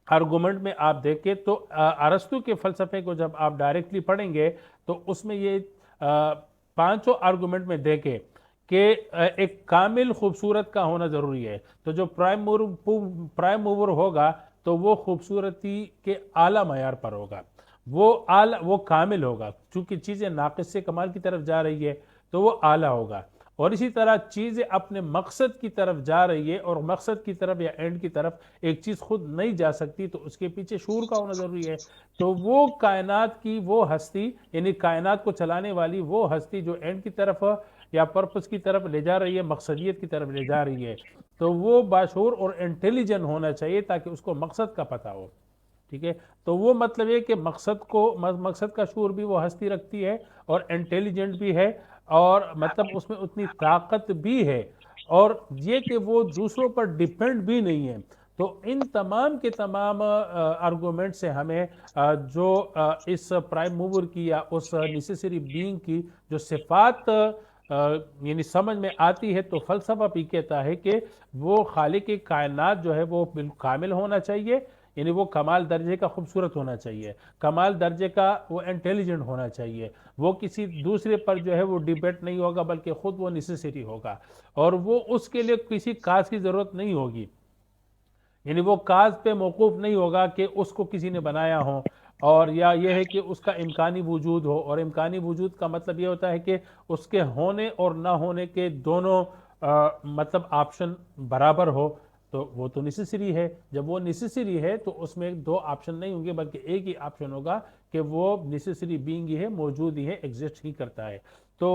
آرگومنٹ میں آپ دیکھیں تو ارسطو کے فلسفے کو جب آپ ڈائریکٹلی پڑھیں گے تو اس میں یہ پانچوں آرگومنٹ میں دیکھیں کہ ایک کامل خوبصورت کا ہونا ضروری ہے، تو جو پرائم موور ہوگا تو وہ خوبصورتی کے اعلیٰ معیار پر ہوگا، وہ کامل ہوگا، چونکہ چیزیں ناقص سے کمال کی طرف جا رہی ہے تو وہ اعلیٰ ہوگا۔ اور اسی طرح چیزیں اپنے مقصد کی طرف جا رہی ہے، اور مقصد کی طرف یا اینڈ کی طرف ایک چیز خود نہیں جا سکتی، تو اس کے پیچھے شعور کا ہونا ضروری ہے۔ تو وہ کائنات کی وہ ہستی، یعنی کائنات کو چلانے والی وہ ہستی جو اینڈ کی طرف یا پرپس کی طرف لے جا رہی ہے، مقصدیت کی طرف لے جا رہی ہے، تو وہ باشعور اور انٹیلیجنٹ ہونا چاہیے تاکہ اس کو مقصد کا پتہ ہو۔ ٹھیک ہے، تو وہ مطلب یہ کہ مقصد کا شعور بھی وہ ہستی رکھتی ہے، اور انٹیلیجنٹ بھی ہے، اور مطلب اس میں اتنی طاقت بھی ہے، اور یہ کہ وہ دوسروں پر ڈیپینڈ بھی نہیں ہے۔ تو ان تمام کے تمام آرگومنٹ سے ہمیں جو اس پرائم موور کی یا اس نیسیسری بینگ کی جو صفات یعنی سمجھ میں آتی ہے، تو فلسفہ بھی کہتا ہے کہ وہ خالق کائنات جو ہے وہ بالکل کامل ہونا چاہیے، یعنی وہ کمال درجے کا خوبصورت ہونا چاہیے، کمال درجے کا وہ انٹیلیجنٹ ہونا چاہیے، وہ کسی دوسرے پر جو ہے وہ ڈیبیٹ نہیں ہوگا، بلکہ خود وہ نیسیسری ہوگا، اور وہ اس کے لیے کسی کاز کی ضرورت نہیں ہوگی، یعنی وہ کاز پہ موقوف نہیں ہوگا کہ اس کو کسی نے بنایا ہو، اور یا یہ ہے کہ اس کا امکانی وجود ہو، اور امکانی وجود کا مطلب یہ ہوتا ہے کہ اس کے ہونے اور نہ ہونے کے دونوں مطلب آپشن برابر ہو، تو وہ تو نیسیسری ہے۔ جب وہ نیسیسری ہے تو اس میں دو آپشن نہیں ہوں گے، بلکہ ایک ہی آپشن ہوگا کہ وہ نیسیسری بینگ ہی ہے، موجود ہی ہے، ایگزسٹ ہی کرتا ہے۔ تو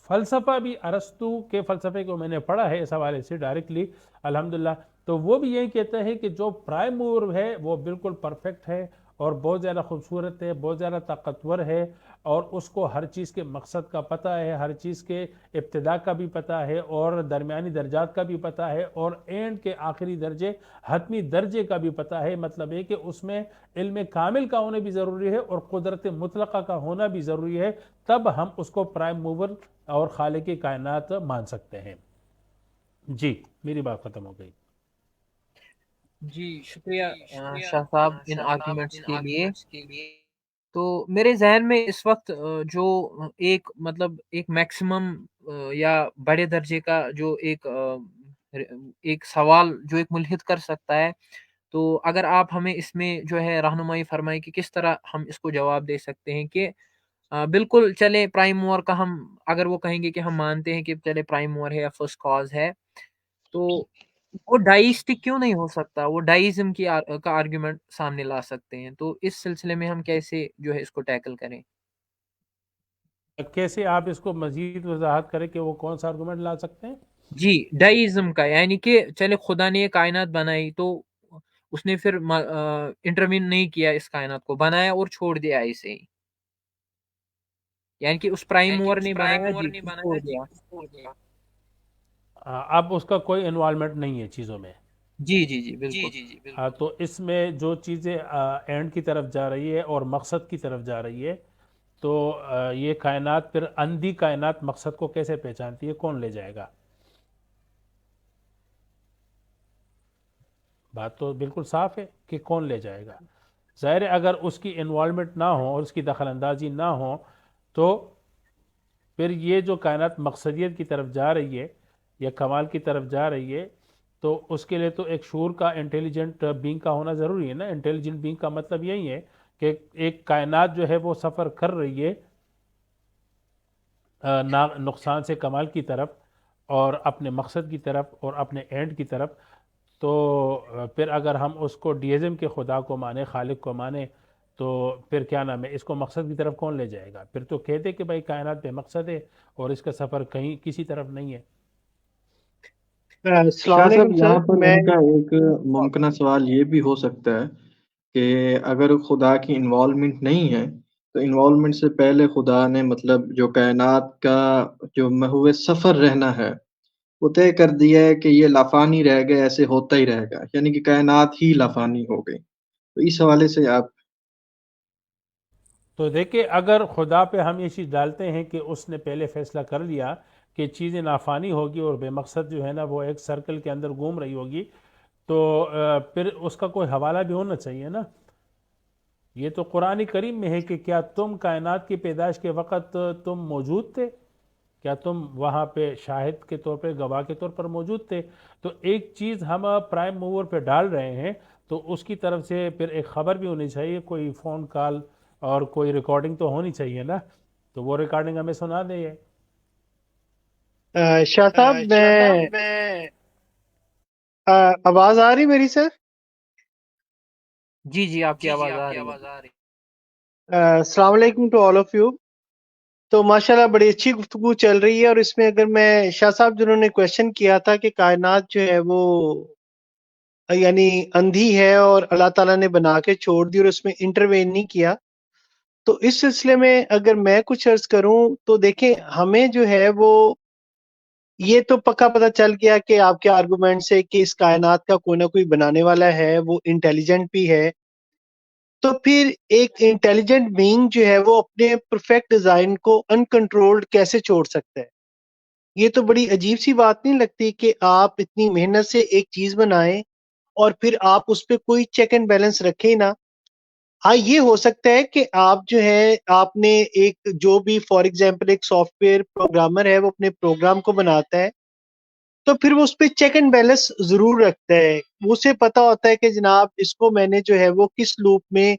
فلسفہ بھی ارسطو کے فلسفے کو میں نے پڑھا ہے اس حوالے سے ڈائریکٹلی الحمدللہ، تو وہ بھی یہی کہتا ہے کہ جو پرائم موور ہے وہ بالکل پرفیکٹ ہے، اور بہت زیادہ خوبصورت ہے، بہت زیادہ طاقتور ہے، اور اس کو ہر چیز کے مقصد کا پتہ ہے، ہر چیز کے ابتدا کا بھی پتہ ہے، اور درمیانی درجات کا بھی پتہ ہے، اور اینڈ کے آخری درجے، حتمی درجے کا بھی پتہ ہے۔ مطلب ہے کہ اس میں علم کامل کا ہونا بھی ضروری ہے، اور قدرت مطلقہ کا ہونا بھی ضروری ہے، تب ہم اس کو پرائم موور اور خالق کائنات مان سکتے ہیں۔ جی میری بات ختم ہو گئی۔ جی شکریہ شاہ صاحب ان آرگیومنٹس کے لیے۔ تو میرے ذہن میں اس وقت جو ایک میکسیمم یا بڑے درجے کا جو ایک سوال جو ایک ملحد کر سکتا ہے، تو اگر آپ ہمیں اس میں جو ہے رہنمائی فرمائیں کہ کس طرح ہم اس کو جواب دے سکتے ہیں کہ بالکل چلے پرائم موور کا، ہم اگر وہ کہیں گے کہ ہم مانتے ہیں کہ چلے پرائم موور ہے یا فرسٹ کاز ہے، تو وہ ڈائسٹک کیوں نہیں ہو سکتا؟ وہ ڈائزم کا آرگیومنٹ سامنے لا سکتے ہیں، تو اس سلسلے میں ہم کیسے جو ہے اس کو ٹیکل کریں؟ کیسے آپ اس کو مزید وضاحت کریں کہ وہ کون سا آرگومنٹ لا سکتے ہیں؟ جی، ڈائزم کا، یعنی کہ چلے خدا نے یہ کائنات بنائی تو اس نے پھر انٹروین نہیں کیا، اس کائنات کو بنایا اور چھوڑ دیا ایسے ہی، یعنی کہ اس پرائم موور نے بنایا جی، پھر چھوڑ دیا۔ اب اس کا کوئی انوالومنٹ نہیں ہے چیزوں میں۔ جی جی جی بالکل۔ تو اس میں جو چیزیں اینڈ کی طرف جا رہی ہے اور مقصد کی طرف جا رہی ہے، تو یہ کائنات پھر اندھی کائنات مقصد کو کیسے پہچانتی ہے؟ کون لے جائے گا؟ بات تو بالکل صاف ہے کہ کون لے جائے گا۔ ظاہر ہے اگر اس کی انوالومنٹ نہ ہو اور اس کی دخل اندازی نہ ہو تو پھر یہ جو کائنات مقصدیت کی طرف جا رہی ہے یا کمال کی طرف جا رہی ہے، تو اس کے لیے تو ایک شعور کا انٹیلیجنٹ بینگ کا ہونا ضروری ہے نا۔ انٹیلیجنٹ بینگ کا مطلب یہی ہے کہ ایک کائنات جو ہے وہ سفر کر رہی ہے نقصان سے کمال کی طرف اور اپنے مقصد کی طرف اور اپنے اینڈ کی طرف، تو پھر اگر ہم اس کو ڈیزم کے خدا کو مانے، خالق کو مانے، تو پھر کیا نام ہے، اس کو مقصد کی طرف کون لے جائے گا؟ پھر تو کہتے کہ بھائی کائنات بے مقصد ہے اور اس کا سفر کہیں کسی طرف نہیں ہے۔ شاہ صاحب یہاں پر ان کا ایک ممکنہ سوال یہ بھی ہو سکتا ہے کہ اگر خدا کی انوالومنٹ نہیں ہے تو انوالومنٹ سے پہلے خدا نے مطلب جو کائنات کا جو محو سفر رہنا ہے وہ طے کر دیا ہے کہ یہ لافانی رہ گئے، ایسے ہوتا ہی رہے گا، یعنی کہ کائنات ہی لافانی ہو گئی۔ تو اس حوالے سے آپ تو دیکھیں اگر خدا پہ ہم یہ چیز ڈالتے ہیں کہ اس نے پہلے فیصلہ کر لیا کہ چیزیں نافانی ہوگی اور بے مقصد جو ہے نا وہ ایک سرکل کے اندر گھوم رہی ہوگی، تو پھر اس کا کوئی حوالہ بھی ہونا چاہیے نا۔ یہ تو قرآن کریم میں ہے کہ کیا تم کائنات کی پیدائش کے وقت تم موجود تھے؟ کیا تم وہاں پہ شاہد کے طور پہ، گواہ کے طور پر موجود تھے؟ تو ایک چیز ہم پرائم موور پہ ڈال رہے ہیں تو اس کی طرف سے پھر ایک خبر بھی ہونی چاہیے، کوئی فون کال اور کوئی ریکارڈنگ تو ہونی چاہیے نا، تو وہ ریکارڈنگ ہمیں سنا دے۔ شاہ صاحب میں آواز آ رہی میری سر؟ جی جی، آپ کی آواز آ رہی ہے۔ السلام علیکم ٹو آل آف یو۔ تو ماشاءاللہ بڑی اچھی گفتگو چل رہی ہے، اور اس میں اگر میں شاہ صاحب جنہوں نے کویشچن کیا تھا کہ کائنات جو ہے وہ یعنی اندھی ہے اور اللہ تعالیٰ نے بنا کے چھوڑ دی اور اس میں انٹروین نہیں کیا، تو اس سلسلے میں اگر میں کچھ عرض کروں تو دیکھیں ہمیں جو ہے وہ یہ تو پکا پتہ چل گیا کہ آپ کے آرگومنٹ سے کہ اس کائنات کا کوئی نہ کوئی بنانے والا ہے، وہ انٹیلیجنٹ بھی ہے۔ تو پھر ایک انٹیلیجنٹ بینگ جو ہے وہ اپنے پرفیکٹ ڈیزائن کو انکنٹرولڈ کیسے چھوڑ سکتا ہے؟ یہ تو بڑی عجیب سی بات نہیں لگتی کہ آپ اتنی محنت سے ایک چیز بنائیں اور پھر آپ اس پہ کوئی چیک اینڈ بیلنس رکھیں نا۔ ہاں یہ ہو سکتا ہے کہ آپ جو ہے آپ نے ایک جو بھی فار ایگزامپل ایک سافٹ ویئر پروگرامر ہے وہ اپنے پروگرام کو بناتا ہے تو پھر وہ اس پہ چیک اینڈ بیلنس ضرور رکھتا ہے، اسے پتا ہوتا ہے کہ جناب اس کو میں نے جو ہے وہ کس لوپ میں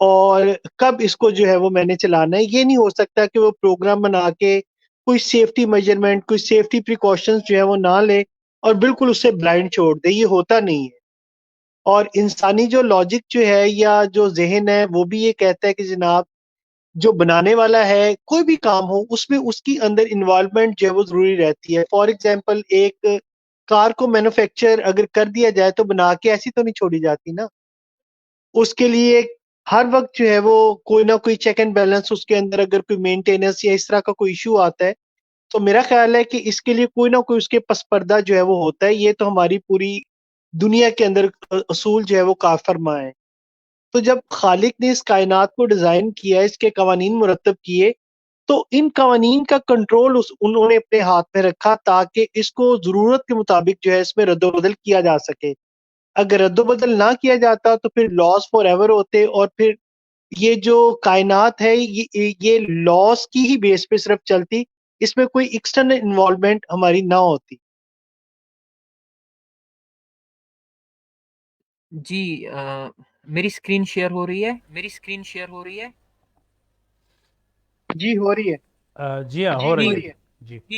اور کب اس کو جو ہے وہ میں نے چلانا ہے۔ یہ نہیں ہو سکتا کہ وہ پروگرام بنا کے کوئی سیفٹی میجرمنٹ، کوئی سیفٹی پریکاشنز جو ہے وہ نہ لے اور بالکل اسے بلائنڈ چھوڑ دے، یہ ہوتا نہیں ہے۔ اور انسانی جو لاجک جو ہے یا جو ذہن ہے وہ بھی یہ کہتا ہے کہ جناب جو بنانے والا ہے کوئی بھی کام ہو اس میں اس کی اندر انوالومنٹ جو ہے وہ ضروری رہتی ہے۔ فار ایگزامپل ایک کار کو مینوفیکچر اگر کر دیا جائے تو بنا کے ایسی تو نہیں چھوڑی جاتی نا، اس کے لیے ہر وقت جو ہے وہ کوئی نہ کوئی چیک اینڈ بیلنس اس کے اندر اگر کوئی مینٹیننس یا اس طرح کا کوئی ایشو آتا ہے تو میرا خیال ہے کہ اس کے لیے کوئی نہ کوئی اس کے پس پردہ جو ہے وہ ہوتا ہے۔ یہ تو ہماری پوری دنیا کے اندر اصول جو ہے وہ کار فرما ہے۔ تو جب خالق نے اس کائنات کو ڈیزائن کیا، اس کے قوانین مرتب کیے، تو ان قوانین کا کنٹرول انہوں نے اپنے ہاتھ میں رکھا تاکہ اس کو ضرورت کے مطابق جو ہے اس میں رد و بدل کیا جا سکے۔ اگر رد و بدل نہ کیا جاتا تو پھر لاس فار ایور ہوتے، اور پھر یہ جو کائنات ہے یہ لاس کی ہی بیس پہ صرف چلتی، اس میں کوئی ایکسٹرنل انوالومنٹ ہماری نہ ہوتی۔ جی میری اسکرین شیئر ہو رہی ہے؟ جی ہو رہی ہے۔ جی ہاں ہو رہی ہے۔ جی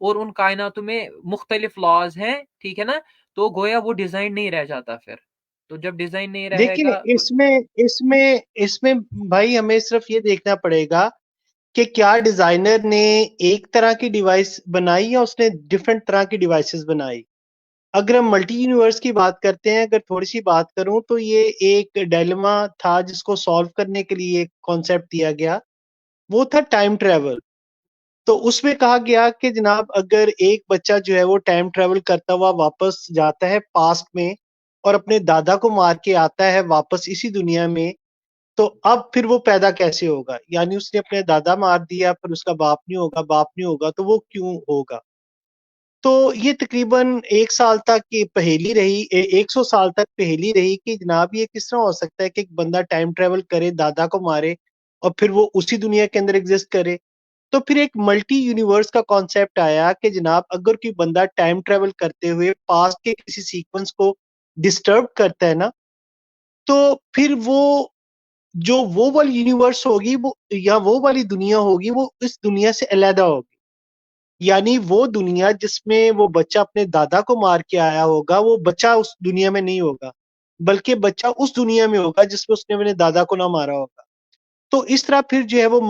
اور ان کائناتوں میں مختلف لاز ہیں، ٹھیک ہے نا، تو گویا وہ ڈیزائن نہیں رہ جاتا پھر. تو جب ڈیزائن نہیں رہے دیکھیں گا تو اس میں بھائی ہمیں صرف یہ دیکھنا پڑے گا کہ کیا ڈیزائنر نے ایک طرح کی ڈیوائس بنائی یا اس نے ڈفرنٹ طرح کی ڈیوائسز بنائی. اگر ہم ملٹی یونیورس کی بات کرتے ہیں، اگر تھوڑی سی بات کروں تو یہ ایک ڈائلما تھا جس کو سالو کرنے کے لیے ایک کانسیپٹ دیا گیا، وہ تھا ٹائم ٹریول. تو اس میں کہا گیا کہ جناب اگر ایک بچہ جو ہے وہ ٹائم ٹریول کرتا ہوا واپس جاتا ہے پاسٹ میں اور اپنے دادا کو مار کے آتا ہے واپس اسی دنیا میں، تو اب پھر وہ پیدا کیسے ہوگا؟ یعنی اس نے اپنے دادا مار دیا، پھر اس کا باپ نہیں ہوگا، باپ نہیں ہوگا، تو وہ کیوں ہوگا؟ تو یہ تقریباً 1 سال تک یہ پہیلی رہی، 100 سال تک پہیلی رہی کہ جناب یہ کس طرح ہو سکتا ہے کہ ایک بندہ ٹائم ٹریول کرے، دادا کو مارے اور پھر وہ اسی دنیا کے اندر ایگزسٹ کرے. تو پھر ایک ملٹی یونیورس کا کانسیپٹ آیا کہ جناب اگر کوئی بندہ ٹائم ٹریول کرتے ہوئے پاسٹ کے کسی سیکوینس کو ڈسٹرب کرتا ہے نا، تو پھر وہ والی یونیورس ہوگی وہ یا وہ والی دنیا ہوگی وہ اس دنیا سے علیحدہ ہوگی. یعنی وہ دنیا جس میں وہ بچہ اپنے دادا کو مار کے آیا ہوگا، وہ بچہ اس دنیا میں نہیں ہوگا، بلکہ بچہ اس دنیا میں ہوگا جس میں اس نے اپنے دادا کو نہ مارا ہوگا. تو اس طرح پھر جو ہے وہ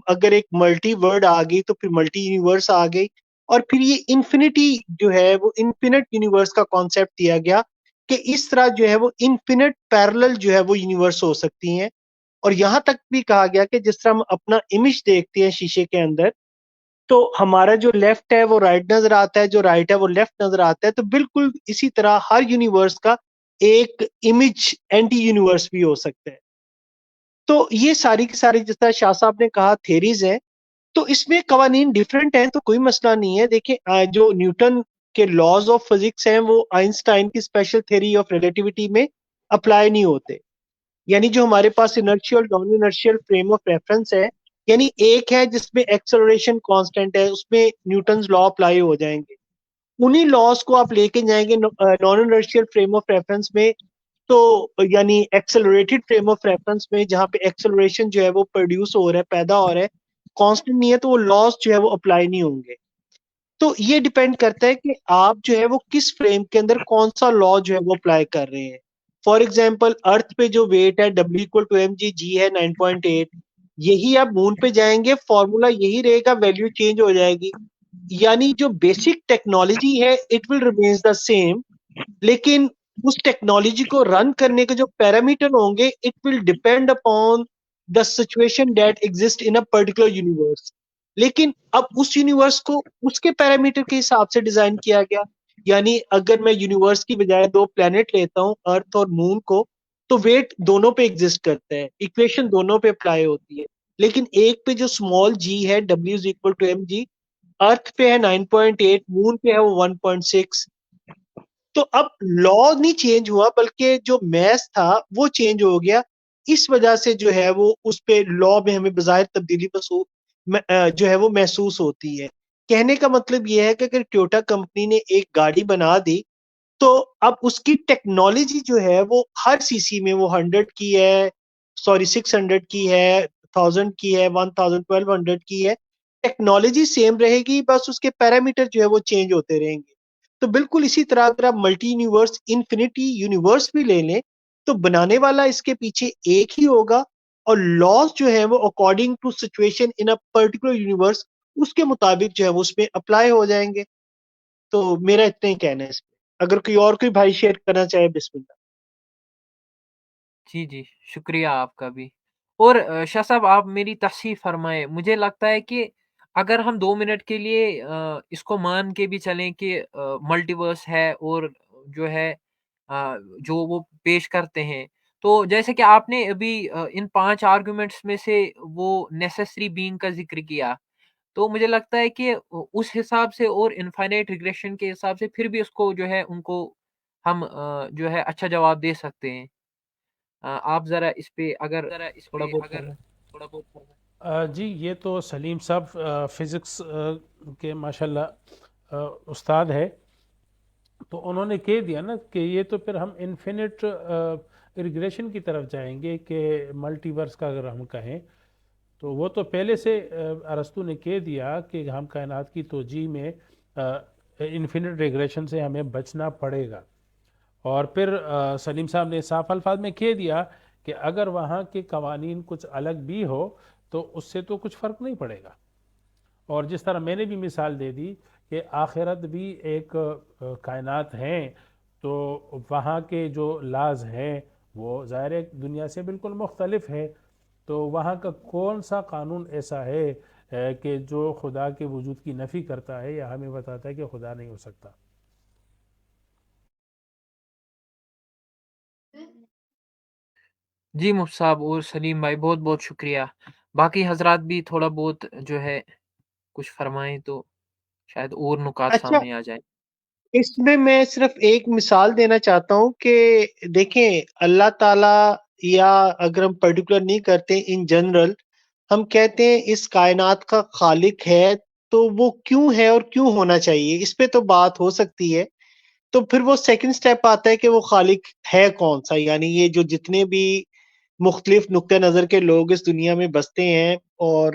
اگر ایک ملٹی ورڈ آ گئی تو پھر ملٹی یونیورس آ گئی، اور پھر یہ انفینٹی جو ہے وہ انفینٹ یونیورس کا کانسیپٹ دیا گیا کہ اس طرح جو ہے وہ انفینٹ پیرلل جو ہے وہ یونیورس ہو سکتی ہیں. اور یہاں تک بھی کہا گیا کہ جس طرح ہم اپنا امیج دیکھتے ہیں شیشے کے اندر، تو ہمارا جو لیفٹ ہے وہ رائٹ نظر آتا ہے، جو رائٹ ہے وہ لیفٹ نظر آتا ہے. تو بالکل اسی طرح ہر یونیورس کا ایک امیج اینٹی یونیورس بھی ہو سکتا ہے. تو یہ ساری کی ساری جس طرح شاہ صاحب نے کہا تھیریز ہیں، تو اس میں قوانین ڈیفرنٹ ہیں تو کوئی مسئلہ نہیں ہے. دیکھیں جو نیوٹن کے لاز آف فزکس ہیں وہ آئنسٹائن کی اسپیشل تھیوری آف ریلیٹیوٹی میں اپلائی نہیں ہوتے. یعنی جو ہمارے پاس inertial non inertial frame of reference ہے، یعنی ایک ہے جس میں ایکسلریشن کانسٹنٹ ہے، اس میں نیوٹنز لا اپلائی ہو جائیں گے. انہی لاز کو آپ لے کے جائیں گے naan inertial frame of reference میں، تو یعنی ایکسلریٹڈ فریم آف ریفرنس میں جہاں پہ ایکسلریشن جو ہے وہ پروڈیوس ہو رہا ہے، پیدا ہو رہا ہے، کانسٹنٹ نہیں ہے، تو وہ لاز جو ہے وہ اپلائی نہیں ہوں گے. تو یہ ڈیپینڈ کرتا ہے کہ آپ جو ہے وہ کس فریم کے اندر کون سا لا جو ہے وہ اپلائی کر رہے ہیں. فار ایگزامپل ارتھ پہ جو ویٹ ہے W=mg، جی ہے 9.8، یہی آپ مون پہ جائیں گے فارمولا یہی رہے گا، ویلیو چینج ہو جائے گی. یعنی جو بیسک ٹیکنالوجی ہے it will remains the same, لیکن اس ٹیکنالوجی کو رن کرنے کے جو پیرامیٹر ہوں گے it will depend upon the situation that exist in a particular universe. لیکن اب اس یونیورس کو اس کے پیرامیٹر کے حساب سے ڈیزائن کیا گیا. یعنی اگر میں یونیورس کی بجائے 2 پلانٹ لیتا ہوں، ارتھ اور مون کو، تو ویٹ دونوں پہ ایگزسٹ کرتا ہے، ایکویشن دونوں پہ اپلائی ہوتی ہے. لیکن ایک پہ جو اسمال جی ہے W=mg، ارتھ پہ ہے 9.8، مون پہ ہے وہ 1.6. تو اب لا نہیں چینج ہوا بلکہ جو میث تھا وہ چینج ہو گیا. اس وجہ سے جو ہے وہ اس پہ لا میں ہمیں بظاہر تبدیلی جو ہے وہ محسوس ہوتی ہے. کہنے کا مطلب یہ ہے کہ اگر ٹویوٹا کمپنی نے ایک گاڑی بنا دی تو اب اس کی ٹیکنالوجی جو ہے وہ ہر سی سی میں وہ 100 کی ہے، 600 کی ہے، 1000 کی ہے، 1000 1200 کی ہے، ٹیکنالوجی سیم رہے گی، بس اس کے پیرامیٹر جو ہے وہ چینج ہوتے رہیں گے. تو بالکل اسی طرح اگر آپ ملٹی یونیورس انفینٹی یونیورس بھی لے لیں تو بنانے والا اس کے پیچھے ایک ہی ہوگا، اور لاس جو ہے وہ according to situation in a particular universe اس کے مطابق جو ہے وہ اس میں اپلائی ہو جائیں گے. تو میرا اتنا ہی کہنا ہے اس پہ. اگر کوئی اور کوئی بھائی شیئر کرنا چاہے بسم اللہ. جی جی، شکریہ آپ کا بھی. اور شاہ صاحب آپ میری تصحیح فرمائیں. مجھے لگتا ہے کہ اگر ہم 2 منٹ کے لیے اس کو مان کے بھی چلیں کہ ملٹیورس ہے اور جو ہے جو وہ پیش کرتے ہیں، تو جیسے کہ آپ نے ابھی ان 5 آرگومنٹس میں سے وہ نیسیسری بینگ کا ذکر کیا، تو مجھے لگتا ہے کہ اس حساب سے اور انفائنائٹ ریگریشن کے حساب سے پھر بھی اس کو جو ہے ان کو ہم جو ہے اچھا جواب دے سکتے ہیں. آپ ذرا اس پہ اگر تھوڑا بہت فرمائیں. جی یہ تو سلیم صاحب فزکس کے ماشاءاللہ استاد ہے، تو انہوں نے کہہ دیا نا کہ یہ تو پھر ہم انفینٹ ریگریشن کی طرف جائیں گے کہ ملٹی ورس کا اگر ہم کہیں تو وہ تو پہلے سے ارسطو نے کہہ دیا کہ ہم کائنات کی توجیہ میں انفینٹ ریگریشن سے ہمیں بچنا پڑے گا. اور پھر سلیم صاحب نے صاف الفاظ میں کہہ دیا کہ اگر وہاں کے قوانین کچھ الگ بھی ہو تو اس سے تو کچھ فرق نہیں پڑے گا. اور جس طرح میں نے بھی مثال دے دی کہ آخرت بھی ایک کائنات ہیں، تو وہاں کے جو لاز ہیں وہ ظاہر ہے دنیا سے بالکل مختلف ہے. تو وہاں کا کون سا قانون ایسا ہے کہ جو خدا کے وجود کی نفی کرتا ہے یا ہمیں بتاتا ہے کہ خدا نہیں ہو سکتا؟ جی مفتی صاحب اور سلیم بھائی، بہت بہت شکریہ. باقی حضرات بھی تھوڑا بہت جو ہے کچھ فرمائیں تو شاید اور نکات اچھا، سامنے آ جائیں. اس میں صرف ایک مثال دینا چاہتا ہوں کہ دیکھیں اللہ تعالی، یا اگر ہم پرٹیکولر نہیں کرتے، ان جنرل ہم کہتے ہیں اس کائنات کا خالق ہے، تو وہ کیوں ہے اور کیوں ہونا چاہیے، اس پہ تو بات ہو سکتی ہے. تو پھر وہ سیکنڈ سٹیپ آتا ہے کہ وہ خالق ہے کون سا. یعنی یہ جو جتنے بھی مختلف نقطہ نظر کے لوگ اس دنیا میں بستے ہیں، اور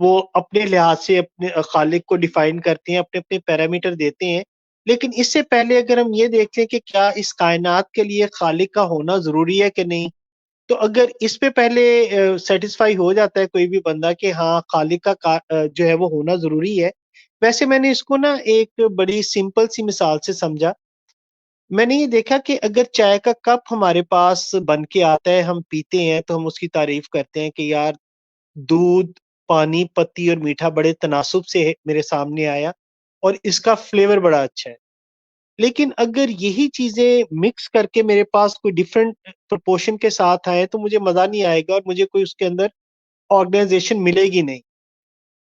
وہ اپنے لحاظ سے اپنے خالق کو ڈیفائن کرتے ہیں، اپنے اپنے پیرامیٹر دیتے ہیں. لیکن اس سے پہلے اگر ہم یہ دیکھ لیں کہ کیا اس کائنات کے لیے خالق کا ہونا ضروری ہے کہ نہیں، تو اگر اس پہ پہلے سیٹسفائی ہو جاتا ہے کوئی بھی بندہ کہ ہاں خالق کا جو ہے وہ ہونا ضروری ہے. ویسے میں نے اس کو نا ایک بڑی سمپل سی مثال سے سمجھا. میں نے یہ دیکھا کہ اگر چائے کا کپ ہمارے پاس بن کے آتا ہے، ہم پیتے ہیں تو ہم اس کی تعریف کرتے ہیں کہ یار دودھ، پانی، پتی اور میٹھا بڑے تناسب سے میرے سامنے آیا اور اس کا فلیور بڑا اچھا ہے. لیکن اگر یہی چیزیں مکس کر کے میرے پاس کوئی ڈیفرنٹ پرپورشن کے ساتھ آئے تو مجھے مزہ نہیں آئے گا اور مجھے کوئی اس کے اندر آرگنائزیشن ملے گی نہیں.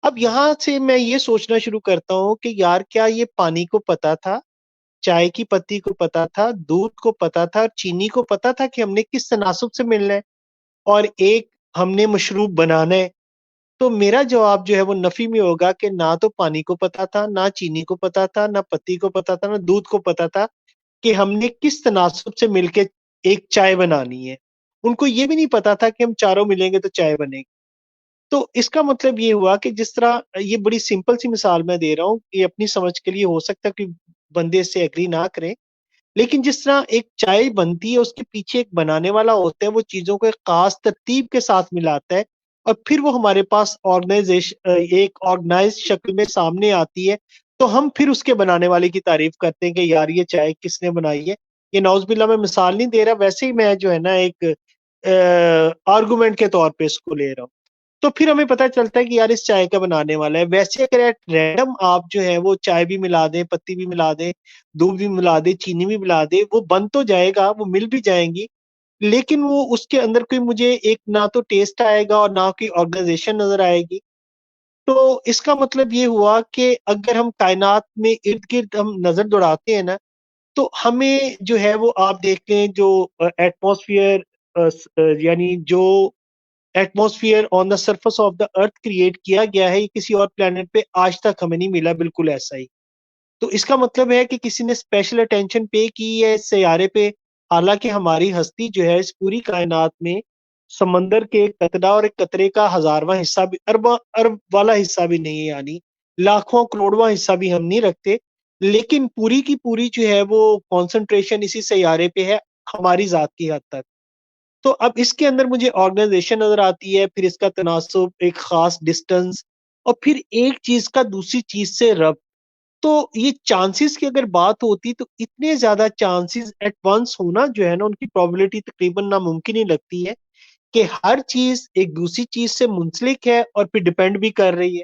اب یہاں سے میں یہ سوچنا شروع کرتا ہوں کہ یار کیا یہ پانی کو پتا تھا، چائے کی پتی کو پتا تھا، دودھ کو پتا تھا اور چینی کو پتا تھا کہ ہم نے کس تناسب سے ملنا ہے اور ایک ہم نے مشروب بنانا ہے؟ تو میرا جواب جو ہے وہ نفی میں ہوگا کہ نہ تو پانی کو پتا تھا، نہ چینی کو پتا تھا، نہ پتی کو پتا تھا، نہ دودھ کو پتا تھا کہ ہم نے کس تناسب سے مل کے ایک چائے بنانی ہے. ان کو یہ بھی نہیں پتا تھا کہ ہم چاروں ملیں گے تو چائے بنے گی. تو اس کا مطلب یہ ہوا کہ جس طرح یہ بڑی سمپل سی مثال میں دے رہا ہوں، یہ اپنی سمجھ کے لیے ہو سکتا ہے کہ بندے اس سے ایگری نہ کریں، لیکن جس طرح ایک چائے بنتی ہے اس کے پیچھے ایک بنانے والا ہوتا ہے، وہ چیزوں کو ایک خاص ترتیب کے ساتھ ملاتا ہے اور پھر وہ ہمارے پاس ایک آرگنائز شکل میں سامنے آتی ہے. تو ہم پھر اس کے بنانے والے کی تعریف کرتے ہیں کہ یار یہ چائے کس نے بنائی ہے. یہ نعوذ باللہ میں مثال نہیں دے رہا، ویسے ہی میں جو ہے نا ایک آرگومنٹ کے طور پہ اس کو لے رہا ہوں. تو پھر ہمیں پتہ چلتا ہے کہ یار اس چائے کا بنانے والا ہے. ویسے اگر ایٹ رینڈم آپ جو ہے وہ چائے بھی ملا دیں، پتی بھی ملا دیں، دودھ بھی ملا دے، چینی بھی ملا دے، وہ بن تو جائے گا، وہ مل بھی جائیں گی، لیکن وہ اس کے اندر کوئی مجھے ایک نہ تو ٹیسٹ آئے گا اور نہ کوئی آرگنائزیشن نظر آئے گی. تو اس کا مطلب یہ ہوا کہ اگر ہم کائنات میں ارد گرد ہم نظر دوڑاتے ہیں نا، تو ہمیں جو ہے وہ آپ دیکھ لیں جو ایٹماسفیئر، یعنی جو atmosphere on the surface of the earth create کیا گیا ہے، یہ کسی اور پلانٹ پہ آج تک ہمیں نہیں ملا بالکل ایسا ہی. تو اس کا مطلب ہے کہ کسی نے اسپیشل اٹینشن پے کی ہے اس سیارے پہ، حالانکہ ہماری ہستی جو ہے اس پوری کائنات میں سمندر کے ایک قطرہ اور ایک قطرے کا ہزارواں حصہ بھی، ارب والا حصہ بھی نہیں ہے، یعنی لاکھواں کروڑواں حصہ بھی ہم نہیں رکھتے، لیکن پوری کی پوری جو ہے وہ کانسنٹریشن اسی سیارے پہ ہے ہماری ذات کی حد تک. تو اب اس کے اندر مجھے آرگنائزیشن نظر آتی ہے، پھر اس کا تناسب، ایک خاص ڈسٹنس، اور پھر ایک چیز کا دوسری چیز سے ربط. تو یہ چانسز کی اگر بات ہوتی تو اتنے زیادہ چانسز ایٹ ونس ہونا جو ہے نا، ان کی پروبیبلٹی تقریباً ناممکن ہی لگتی ہے کہ ہر چیز ایک دوسری چیز سے منسلک ہے اور پھر ڈیپینڈ بھی کر رہی ہے.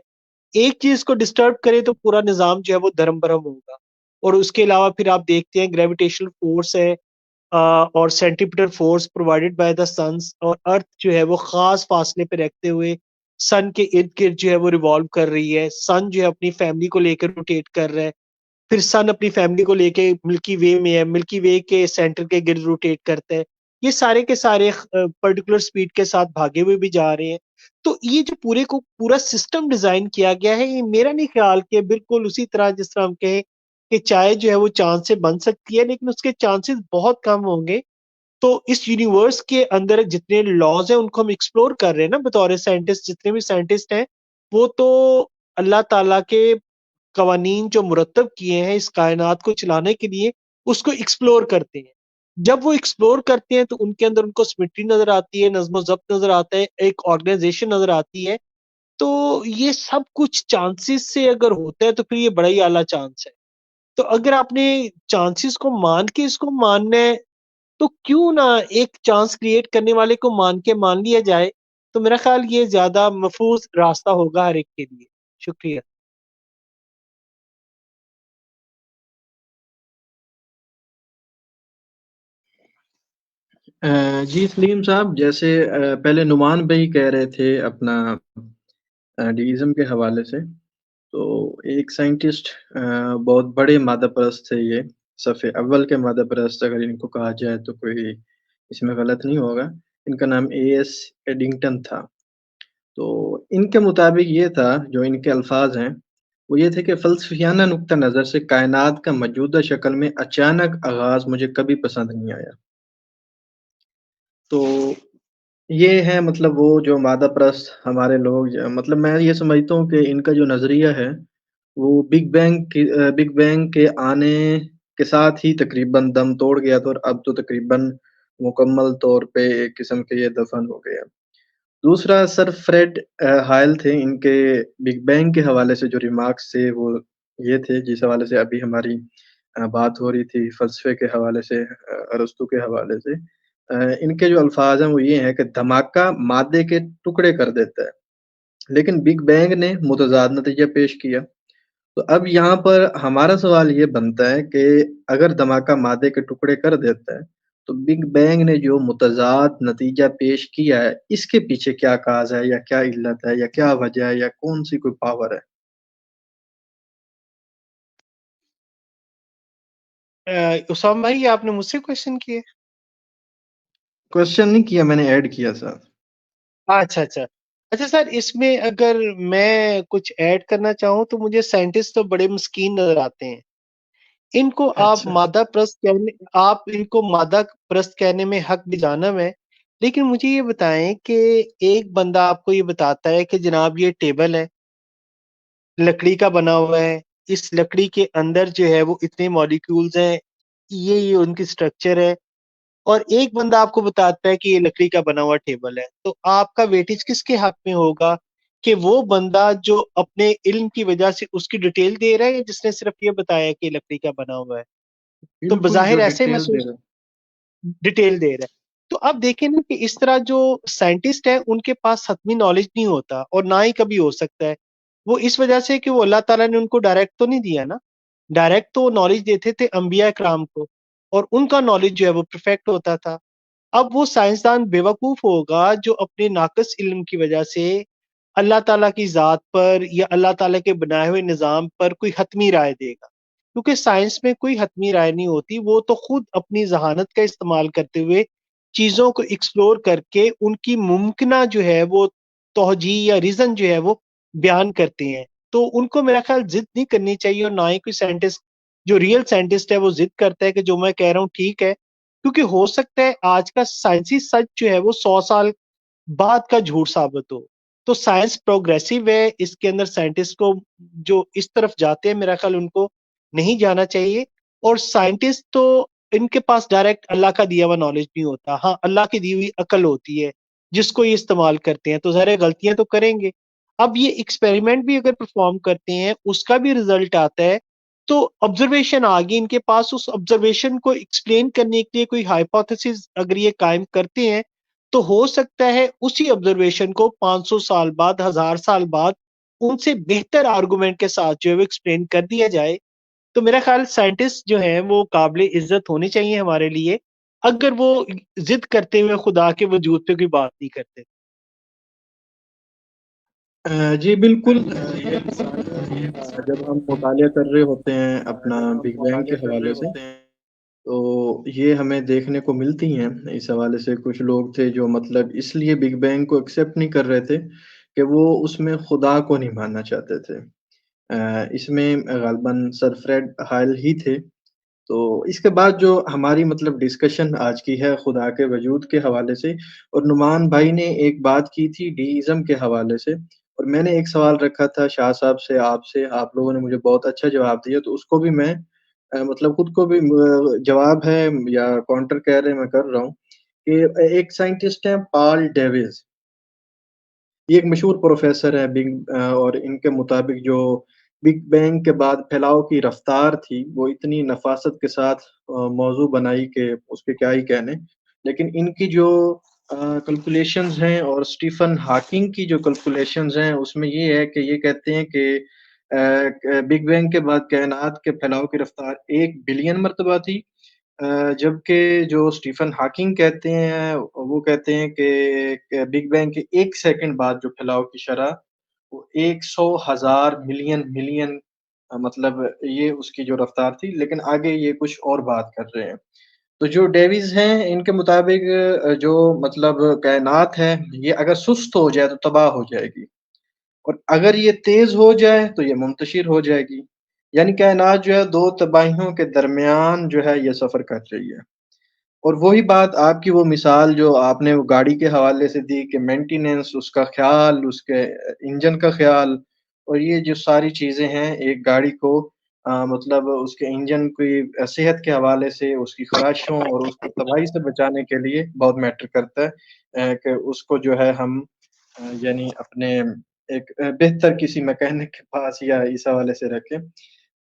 ایک چیز کو ڈسٹرب کرے تو پورا نظام جو ہے وہ دھرم برہم ہوگا. اور اس کے علاوہ پھر آپ دیکھتے ہیں گریویٹیشنل فورس ہے اور centripetal force provided by the since, اور ارتھ جو ہے وہ خاص فاصلے پہ رکھتے ہوئے سن کے ارد گرد جو ہے وہ ریوالو کر رہی ہے. سن جو ہے اپنی فیملی کو لے کر روٹیٹ کر رہا ہے، پھر سن اپنی فیملی کو لے کے ملکی وے میں ہے، ملکی وے کے سینٹر کے گرد روٹیٹ کرتا ہے. یہ سارے کے سارے پرٹیکولر سپیڈ کے ساتھ بھاگے ہوئے بھی جا رہے ہیں. تو یہ جو پورے کو پورا سسٹم ڈیزائن کیا گیا ہے، یہ میرا نہیں خیال کہ بالکل اسی طرح جس طرح ہم کہیں کہ چائے جو ہے وہ چاند سے بن سکتی ہے، لیکن اس کے چانسز بہت کم ہوں گے تو اس یونیورس کے اندر جتنے لاز ہیں ان کو ہم ایکسپلور کر رہے ہیں نا بطور سائنٹسٹ. جتنے بھی سائنٹسٹ ہیں وہ تو اللہ تعالیٰ کے قوانین جو مرتب کیے ہیں اس کائنات کو چلانے کے لیے اس کو ایکسپلور کرتے ہیں. جب وہ ایکسپلور کرتے ہیں تو ان کے اندر ان کو سمیٹری نظر آتی ہے, نظم و ضبط نظر آتا ہے, ایک آرگنائزیشن نظر آتی ہے. تو یہ سب کچھ چانسز سے اگر ہوتا ہے تو پھر یہ بڑا ہی اعلیٰ چانس ہے. تو اگر آپ نے چانسز کو مان کے اس کو ماننا ہے تو کیوں نہ ایک چانس کریٹ کرنے والے کو مان کے مان لیا جائے. تو میرا خیال یہ زیادہ محفوظ راستہ ہوگا ہر ایک کے لیے. شکریہ. جی سلیم صاحب، جیسے پہلے نعمان بھائی کہہ رہے تھے اپنا ڈیزم کے حوالے سے، تو ایک سائنٹسٹ بہت بڑے مادہ پرست تھے، یہ صف اول کے مادہ پرست اگر ان کو کہا جائے تو کوئی اس میں غلط نہیں ہوگا. ان کا نام اے ایس ایڈنگٹن تھا. تو ان کے مطابق یہ تھا، جو ان کے الفاظ ہیں وہ یہ تھے کہ فلسفیانہ نقطہ نظر سے کائنات کا موجودہ شکل میں اچانک آغاز مجھے کبھی پسند نہیں آیا. تو یہ ہے مطلب وہ جو مادہ پرست ہمارے لوگ، مطلب میں یہ سمجھتا ہوں کہ ان کا جو نظریہ ہے وہ بگ بینگ کے آنے کے ساتھ ہی تقریباً دم توڑ گیا تھا، اور اب تو تقریباً مکمل طور پہ ایک قسم کے یہ دفن ہو گیا. دوسرا سر فریڈ ہائل تھے، ان کے بگ بینگ کے حوالے سے جو ریمارکس تھے وہ یہ تھے جس حوالے سے ابھی ہماری بات ہو رہی تھی، فلسفے کے حوالے سے، ارسطو کے حوالے سے. ان کے جو الفاظ ہیں وہ یہ ہیں کہ دھماکہ مادے کے ٹکڑے کر دیتا ہے، لیکن بگ بینگ نے متضاد نتیجہ پیش کیا. تو اب یہاں پر ہمارا سوال یہ بنتا ہے کہ اگر دھماکہ مادے کے ٹکڑے کر دیتا ہے تو بگ بینگ نے جو متضاد نتیجہ پیش کیا ہے اس کے پیچھے کیا کاز ہے، یا کیا علت ہے، یا کیا وجہ ہے، یا کون سی کوئی پاور ہے؟ اسام بھائی آپ نے مجھ سے کوشچن کیے؟ کوشچن نہیں کیا، میں نے ایڈ کیا سر. اچھا اچھا اچھا سر، اس میں اگر میں کچھ ایڈ کرنا چاہوں تو مجھے سائنٹسٹ تو بڑے مسکین نظر آتے ہیں. ان کو آپ اچھا. مادہ پرست کہنے، آپ ان کو مادہ پرست کہنے میں حق بھی جانب ہے، لیکن مجھے یہ بتائیں کہ ایک بندہ آپ کو یہ بتاتا ہے کہ جناب یہ ٹیبل ہے، لکڑی کا بنا ہوا ہے، اس لکڑی کے اندر جو ہے وہ اتنے مالیکیولز ہیں، یہ ان کی سٹرکچر ہے، اور ایک بندہ آپ کو بتاتا ہے کہ یہ لکڑی کا بنا ہوا ٹیبل ہے. تو آپ کا ویٹیج کس کے حق میں ہوگا، کہ وہ بندہ جو اپنے علم کی وجہ سے اس کی ڈیٹیل دے رہا ہے، یا جس نے صرف یہ بتایا کہ یہ لکڑی کا بنا ہوا ہے؟ تو بالکل جو بظاہر ایسے ڈیٹیل دے محسوس رہا. ڈیٹیل دے رہا ہے. تو اب دیکھیں نا کہ اس طرح جو سائنٹسٹ ہے ان کے پاس حتمی نالج نہیں ہوتا، اور نہ ہی کبھی ہو سکتا ہے. وہ اس وجہ سے کہ وہ اللہ تعالیٰ نے ان کو ڈائریکٹ تو نہیں دیا نا، ڈائریکٹ تو نالج دیتے تھے انبیاء کرام کو، اور ان کا نالج جو ہے وہ پرفیکٹ ہوتا تھا. اب وہ سائنسدان بیوقوف ہوگا جو اپنے ناقص علم کی وجہ سے اللہ تعالیٰ کی ذات پر یا اللہ تعالیٰ کے بنائے ہوئے نظام پر کوئی حتمی رائے دے گا. کیونکہ سائنس میں کوئی حتمی رائے نہیں ہوتی، وہ تو خود اپنی ذہانت کا استعمال کرتے ہوئے چیزوں کو ایکسپلور کر کے ان کی ممکنہ جو ہے وہ توجیہ یا ریزن جو ہے وہ بیان کرتے ہیں. تو ان کو میرا خیال ضد نہیں کرنی چاہیے، اور نہ ہی کوئی سائنٹسٹ جو ریئل سائنٹسٹ ہے وہ ضد کرتا ہے کہ جو میں کہہ رہا ہوں ٹھیک ہے، کیونکہ ہو سکتا ہے آج کا سائنسی سچ جو ہے وہ 100 سال بعد کا جھوٹ ثابت ہو. تو سائنس پروگریسو ہے، اس کے اندر سائنٹسٹ کو جو اس طرف جاتے ہیں میرا خیال ان کو نہیں جانا چاہیے. اور سائنٹسٹ تو ان کے پاس ڈائریکٹ اللہ کا دیا ہوا نالج نہیں ہوتا، ہاں اللہ کی دی ہوئی عقل ہوتی ہے جس کو یہ استعمال کرتے ہیں. تو ظاہر غلطیاں تو کریں گے. اب یہ ایکسپیریمنٹ بھی اگر پرفارم کرتے ہیں اس کا بھی رزلٹ آتا ہے، تو آبزرویشن آگے ان کے پاس، اس آبزرویشن کو ایکسپلین کرنے کے لیے کوئی ہائپوتھیسس اگر یہ قائم کرتے ہیں تو ہو سکتا ہے اسی آبزرویشن کو 500 سال بعد، 1000 سال بعد ان سے بہتر آرگومنٹ کے ساتھ جو ہے وہ ایکسپلین کر دیا جائے. تو میرا خیال سائنٹسٹ جو ہیں وہ قابل عزت ہونے چاہیے ہمارے لیے، اگر وہ ضد کرتے ہوئے خدا کے وجود پہ کوئی بات نہیں کرتے. جی بالکل. یہ جب ہم مطالعہ کر رہے ہوتے ہیں اپنا بگ بینگ کے حوالے سے، تو یہ ہمیں دیکھنے کو ملتی ہیں. اس حوالے سے کچھ لوگ تھے جو مطلب اس لیے بگ بینگ کو ایکسیپٹ نہیں کر رہے تھے کہ وہ اس میں خدا کو نہیں ماننا چاہتے تھے. اس میں غالباً سر فریڈ ہائل ہی تھے تو اس کے بعد جو ہماری مطلب ڈسکشن آج کی ہے خدا کے وجود کے حوالے سے، اور نعمان بھائی نے ایک بات کی تھی ڈیزم کے حوالے سے، اور میں نے ایک سوال رکھا تھا شاہ صاحب سے، آپ لوگوں نے مجھے بہت اچھا جواب دیا، تو اس کو بھی میں مطلب خود کو بھی جواب ہے یا کاؤنٹر کہہ رہے میں کر رہا ہوں کہ ایک سائنٹسٹ ہیں پال ڈیوز، یہ ایک مشہور پروفیسر ہے اور ان کے مطابق جو بگ بینگ کے بعد پھیلاؤ کی رفتار تھی وہ اتنی نفاست کے ساتھ موضوع بنائی کہ اس کے کیا ہی کہنے، لیکن ان کی جو کیلکولیشنز ہیں اور اسٹیفن ہاکنگ کی جو کیلکولیشنز ہیں اس میں یہ ہے کہ یہ کہتے ہیں کہ بگ بینگ کے بعد کائنات کے پھیلاؤ کی رفتار 1 بلین مرتبہ تھی، جبکہ جو اسٹیفن ہاکنگ کہتے ہیں وہ کہتے ہیں کہ بگ بینگ کے 1 سیکنڈ بعد جو پھیلاؤ کی شرح وہ 100,000 ملین مطلب یہ اس کی جو رفتار تھی، لیکن آگے یہ کچھ اور بات کر رہے ہیں۔ تو جو ڈیویز ہیں ان کے مطابق جو مطلب کائنات ہے یہ اگر سست ہو جائے تو تباہ ہو جائے گی، اور اگر یہ تیز ہو جائے تو یہ منتشر ہو جائے گی، یعنی کائنات جو ہے 2 تباہیوں کے درمیان جو ہے یہ سفر کر رہی ہے۔ اور وہی بات آپ کی وہ مثال جو آپ نے وہ گاڑی کے حوالے سے دی کہ مینٹیننس، اس کا خیال، اس کے انجن کا خیال، اور یہ جو ساری چیزیں ہیں ایک گاڑی کو مطلب اس کے انجن کی صحت کے حوالے سے، اس کی خراشوں اور اس کو تباہی سے بچانے کے لیے بہت میٹر کرتا ہے کہ اس کو جو ہے ہم یعنی اپنے ایک بہتر کسی میکینک کے پاس یا اس حوالے سے رکھیں۔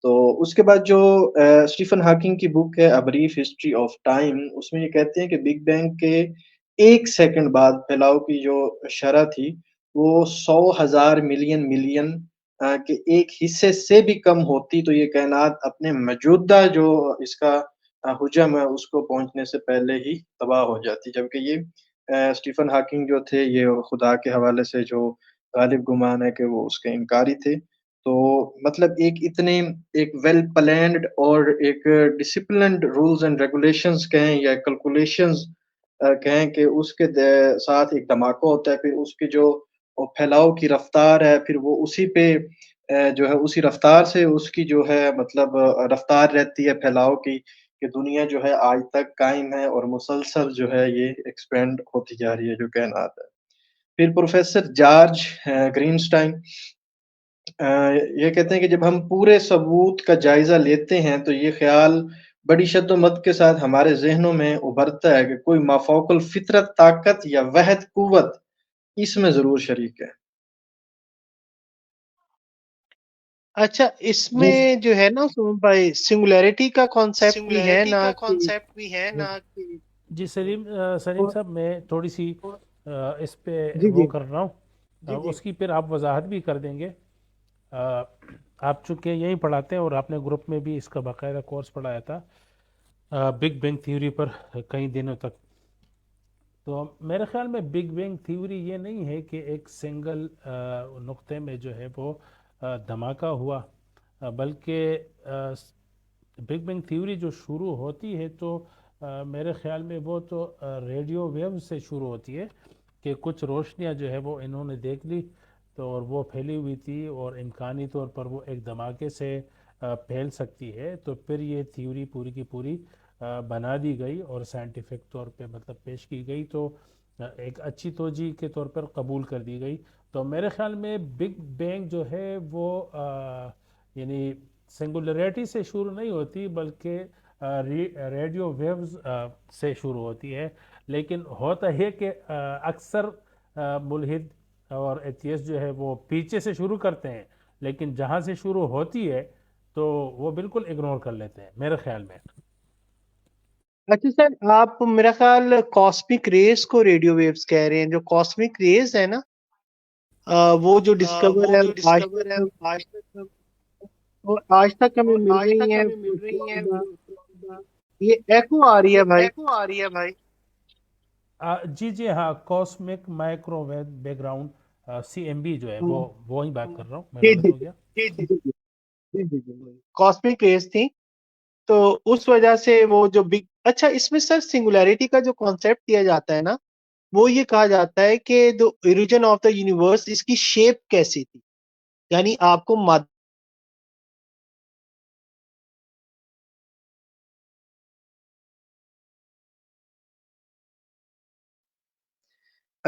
تو اس کے بعد جو اسٹیفن ہاکنگ کی بک ہے بریف ہسٹری آف ٹائم، اس میں یہ کہتے ہیں کہ بگ بینگ کے 1 سیکنڈ بعد پھیلاؤ کی جو شرح تھی وہ 100,000 ملین کے ایک حصے سے بھی کم ہوتی تو یہ کائنات اپنے موجودہ جو اس کا حجم ہے اس کو پہنچنے سے پہلے ہی تباہ ہو جاتی، جبکہ یہ اسٹیفن ہاکنگ جو تھے یہ خدا کے حوالے سے جو غالب گمان ہے کہ وہ اس کے انکاری تھے۔ تو مطلب ایک ویل پلانڈ اور ایک ڈسپلنڈ رولز اینڈ ریگولیشنز کہیں یا کیلکولیشنز کہیں کہ اس کے ساتھ ایک دھماکہ ہوتا ہے، پھر اس کی جو پھیلاؤ کی رفتار ہے پھر وہ اسی پہ جو ہے اسی رفتار سے اس کی جو ہے مطلب رفتار رہتی ہے پھیلاؤ کی، کہ دنیا جو ہے آج تک قائم ہے اور مسلسل جو ہے یہ ایکسپینڈ ہوتی جا رہی ہے جو کائنات ہے۔ پھر پروفیسر جارج گرینسٹائن یہ کہتے ہیں کہ جب ہم پورے ثبوت کا جائزہ لیتے ہیں تو یہ خیال بڑی شد و مد کے ساتھ ہمارے ذہنوں میں ابھرتا ہے کہ کوئی مافوق الفطرت طاقت یا وحد قوت اس میں ضرور شریک ہے۔ اچھا، اس میں جو ہے نا عثمان بھائی سنگولیرٹی کا کانسیپٹ بھی ہے نا کہ جی سلیم صاحب میں تھوڑی سی اس پہ جی وہ جی کر رہا ہوں، اس کی پھر آپ وضاحت بھی کر دیں گے۔ آپ چونکہ یہیں پڑھاتے ہیں اور آپ نے گروپ میں بھی اس کا باقاعدہ کورس پڑھایا تھا بگ بینگ تھیوری پر کئی دنوں تک، تو میرے خیال میں بگ بینگ تھیوری یہ نہیں ہے کہ ایک سنگل نقطے میں جو ہے وہ دھماکہ ہوا، بلکہ بگ بینگ تھیوری جو شروع ہوتی ہے تو میرے خیال میں وہ تو ریڈیو ویو سے شروع ہوتی ہے کہ کچھ روشنیاں جو ہے وہ انہوں نے دیکھ لی تو اور وہ پھیلی ہوئی تھی اور امکانی طور پر وہ ایک دھماکے سے پھیل سکتی ہے، تو پھر یہ تھیوری پوری کی پوری بنا دی گئی اور سائنٹیفک طور پہ مطلب پیش کی گئی، تو ایک اچھی توجہ کے طور پر قبول کر دی گئی۔ تو میرے خیال میں بگ بینگ جو ہے وہ یعنی سنگولیرٹی سے شروع نہیں ہوتی بلکہ ریڈیو ویوز سے شروع ہوتی ہے، لیکن ہوتا ہے کہ اکثر ملحد اور ایتھیسٹ جو ہے وہ پیچھے سے شروع کرتے ہیں، لیکن جہاں سے شروع ہوتی ہے تو وہ بالکل اگنور کر لیتے ہیں میرے خیال میں۔ اچھا سر، آپ میرا خیال کاسمک ریز کو ریڈیو ویوز کہہ رہے ہیں، جو کاسمک ریز ہے نا وہ جو ڈسکور ہے آج تک ہمیں مل رہی ہیں، یہ ایکو آ رہی ہے بھائی۔ جی ہاں، cosmic microwave background CMB جو ہے وہ وہی بات کر رہا ہوں میں، غلط ہو گیا۔ کاسمک ریز تھی تو اس وجہ سے وہ جو بگ، اچھا اس میں سر سنگولیرٹی کا جو کانسیپٹ دیا جاتا ہے نا وہ یہ کہا جاتا ہے کہ the origin of the universe اس کی شیپ کیسی تھی، یعنی آپ کو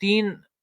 3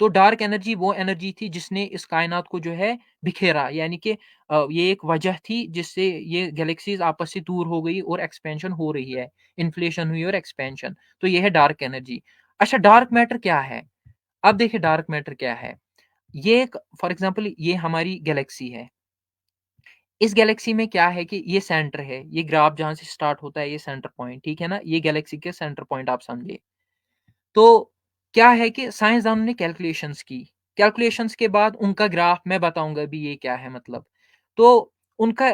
تو ڈارک انرجی وہ انرجی تھی جس نے اس کائنات کو جو ہے بکھیرا، یعنی کہ یہ ایک وجہ تھی جس سے یہ گلیکسیز آپس سے دور ہو گئی اور ایکسپینشن ہو رہی ہے، انفلیشن ہوئی اور ایکسپینشن. تو یہ ہے ڈارک انرجی. اچھا ڈارک میٹر کیا ہے؟ اب دیکھیں ڈارک میٹر کیا ہے. یہ ایک فار ایگزامپل یہ ہماری گلیکسی ہے. اس گلیکسی میں کیا ہے کہ یہ سینٹر ہے، یہ گراف جہاں سے سٹارٹ ہوتا ہے یہ سینٹر پوائنٹ، ٹھیک ہے نا، یہ گلیکسی کے سینٹر پوائنٹ آپ سمجھے. تو کیا ہے کہ سائنسدانوں نے کیلکولیشنز کی، کیلکولیشنز کے بعد ان کا گراف میں بتاؤں گا بھی یہ کیا ہے مطلب. تو ان کا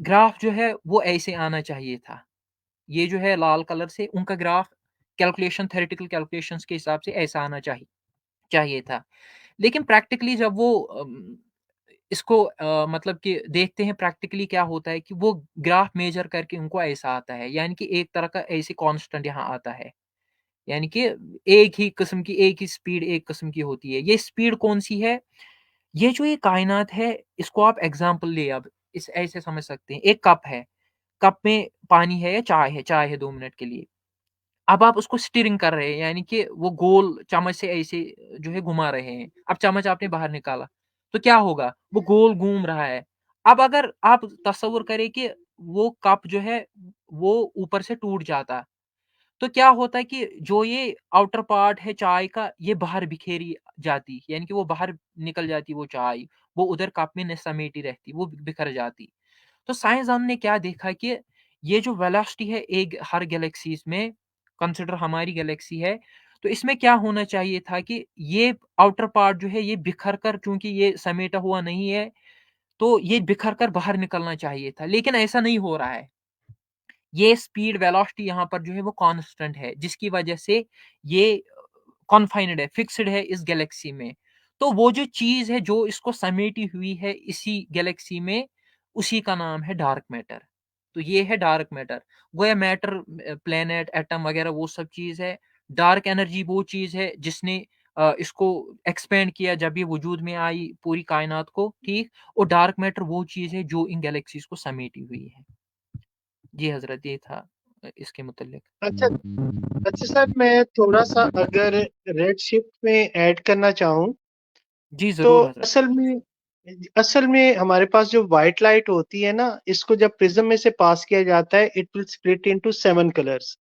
گراف جو ہے وہ ایسے آنا چاہیے تھا، یہ جو ہے لال کلر سے ان کا گراف کیلکولیشن تھیوریٹیکل کیلکولیشنز کے حساب سے ایسا آنا چاہیے تھا. لیکن پریکٹیکلی جب وہ اس کو مطلب کہ دیکھتے ہیں پریکٹیکلی کیا ہوتا ہے کہ وہ گراف میجر کر کے ان کو ایسا آتا ہے، یعنی کہ ایک طرح کا ایسے کانسٹنٹ یہاں آتا ہے، یعنی کہ ایک ہی قسم کی ایک ہی سپیڈ ایک قسم کی ہوتی ہے. یہ سپیڈ کون سی ہے؟ یہ جو یہ کائنات ہے اس کو آپ ایگزامپل لے، اب اس ایسے سمجھ سکتے ہیں ایک کپ ہے، کپ میں پانی ہے یا چائے ہے 2 منٹ کے لیے. اب آپ اس کو سٹیئرنگ کر رہے ہیں، یعنی کہ وہ گول چمچ سے ایسے جو ہے گھما رہے ہیں. اب چمچ آپ نے باہر نکالا تو کیا ہوگا؟ وہ گول گھوم رہا ہے. اب اگر آپ تصور کریں کہ وہ کپ جو ہے وہ اوپر سے ٹوٹ جاتا تو کیا ہوتا ہے کہ جو یہ آؤٹر پارٹ ہے چائے کا یہ باہر بکھیری جاتی، یعنی کہ وہ باہر نکل جاتی وہ چائے، وہ ادھر کپ میں نہ سمیٹی رہتی، وہ بکھر جاتی. تو سائنسدان نے کیا دیکھا کہ یہ جو ویلاسٹی ہے ایک ہر گلیکسیز میں، کنسیڈر ہماری گلیکسی ہے، تو اس میں کیا ہونا چاہیے تھا کہ یہ آؤٹر پارٹ جو ہے یہ بکھر کر، چونکہ یہ سمیٹا ہوا نہیں ہے تو یہ بکھر کر باہر نکلنا چاہیے تھا، لیکن ایسا نہیں ہو رہا ہے. یہ سپیڈ ویلاسٹی یہاں پر جو ہے وہ کانسٹنٹ ہے، جس کی وجہ سے یہ کنفائنڈ ہے، فکسڈ ہے اس گلیکسی میں. تو وہ جو چیز ہے جو اس کو سمیٹی ہوئی ہے اسی گلیکسی میں، اسی کا نام ہے ڈارک میٹر. تو یہ ہے ڈارک میٹر. گویا میٹر، پلینٹ، ایٹم وغیرہ وہ سب چیز ہے. ڈارک انرجی وہ چیز ہے جس نے اس کو ایکسپینڈ کیا جب یہ وجود میں آئی پوری کائنات کو، ٹھیک. اور ڈارک میٹر وہ چیز ہے جو ان گلیکسیز کو سمیٹی ہوئی ہے. جی حضرت یہ تھا اس کے متعلق. اچھا اچھا سر، میں تھوڑا سا اگر ریڈ شفٹ میں ایڈ کرنا چاہوں جی تو ضرور حضرت. اصل میں ہمارے پاس جو وائٹ لائٹ ہوتی ہے نا، اس کو جب پرزم میں سے پاس کیا جاتا ہے it will split into 7 colours.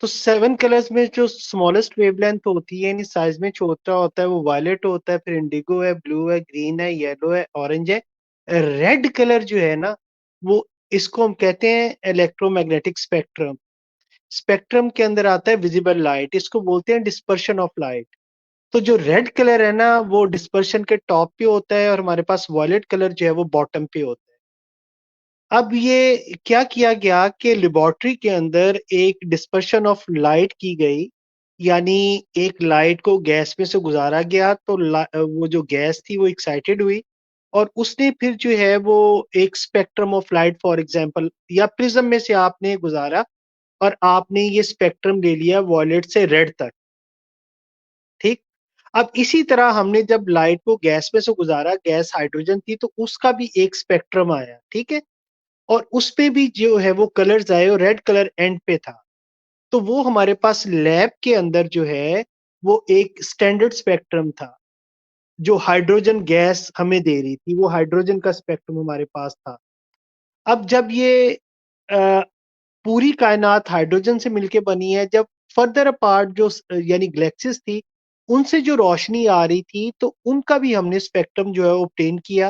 تو 7 کلرز میں جو اسمالسٹ ویو لینتھ ہوتی ہے، یعنی سائز میں چھوٹا ہوتا ہے، وہ وائلٹ ہوتا ہے، پھر انڈیگو ہے، بلو ہے، گرین ہے، یلو ہے، اورنج ہے. ریڈ کلر جو ہے نا، وہ اس کو ہم کہتے ہیں الیکٹرو میگنیٹک اسپیکٹرم. اسپیکٹرم کے اندر آتا ہے ویزیبل لائٹ، اس کو بولتے ہیں ڈسپرشن آف لائٹ. تو جو ریڈ کلر ہے نا وہ ڈسپرشن کے ٹاپ پہ ہوتا ہے، اور ہمارے پاس وائلٹ کلر جو ہے وہ باٹم پہ ہوتا ہے. اب یہ کیا کیا گیا کہ لیبارٹری کے اندر ایک ڈسپرشن آف لائٹ کی گئی، یعنی ایک لائٹ کو گیس میں سے گزارا گیا تو وہ جو گیس تھی وہ ایکسائٹیڈ ہوئی، اور اس نے پھر جو ہے وہ ایک spectrum of light for example یا پرزم میں سے آپ نے گزارا، اور آپ نے یہ اسپیکٹرم لے لیا وائلٹ سے ریڈ تک. ٹھیک. اب اسی طرح ہم نے جب لائٹ کو گیس میں سے گزارا، گیس ہائیڈروجن تھی، تو اس کا بھی ایک اسپیکٹرم آیا. ٹھیک ہے. اور اس پہ بھی جو ہے وہ کلرز آئے، اور ریڈ کلر اینڈ پہ تھا. تو وہ ہمارے پاس لیب کے اندر جو ہے وہ ایک اسٹینڈرڈ اسپیکٹرم تھا جو ہائیڈروجن گیس ہمیں دے رہی تھی، وہ ہائیڈروجن کا اسپیکٹرم ہمارے پاس تھا. اب جب یہ پوری کائنات ہائیڈروجن سے مل کے بنی ہے، جب فردر اپارٹ جو یعنی گلیکسیز تھی ان سے جو روشنی آ رہی تھی تو ان کا بھی ہم نے اسپیکٹرم جو ہے اوبٹین کیا،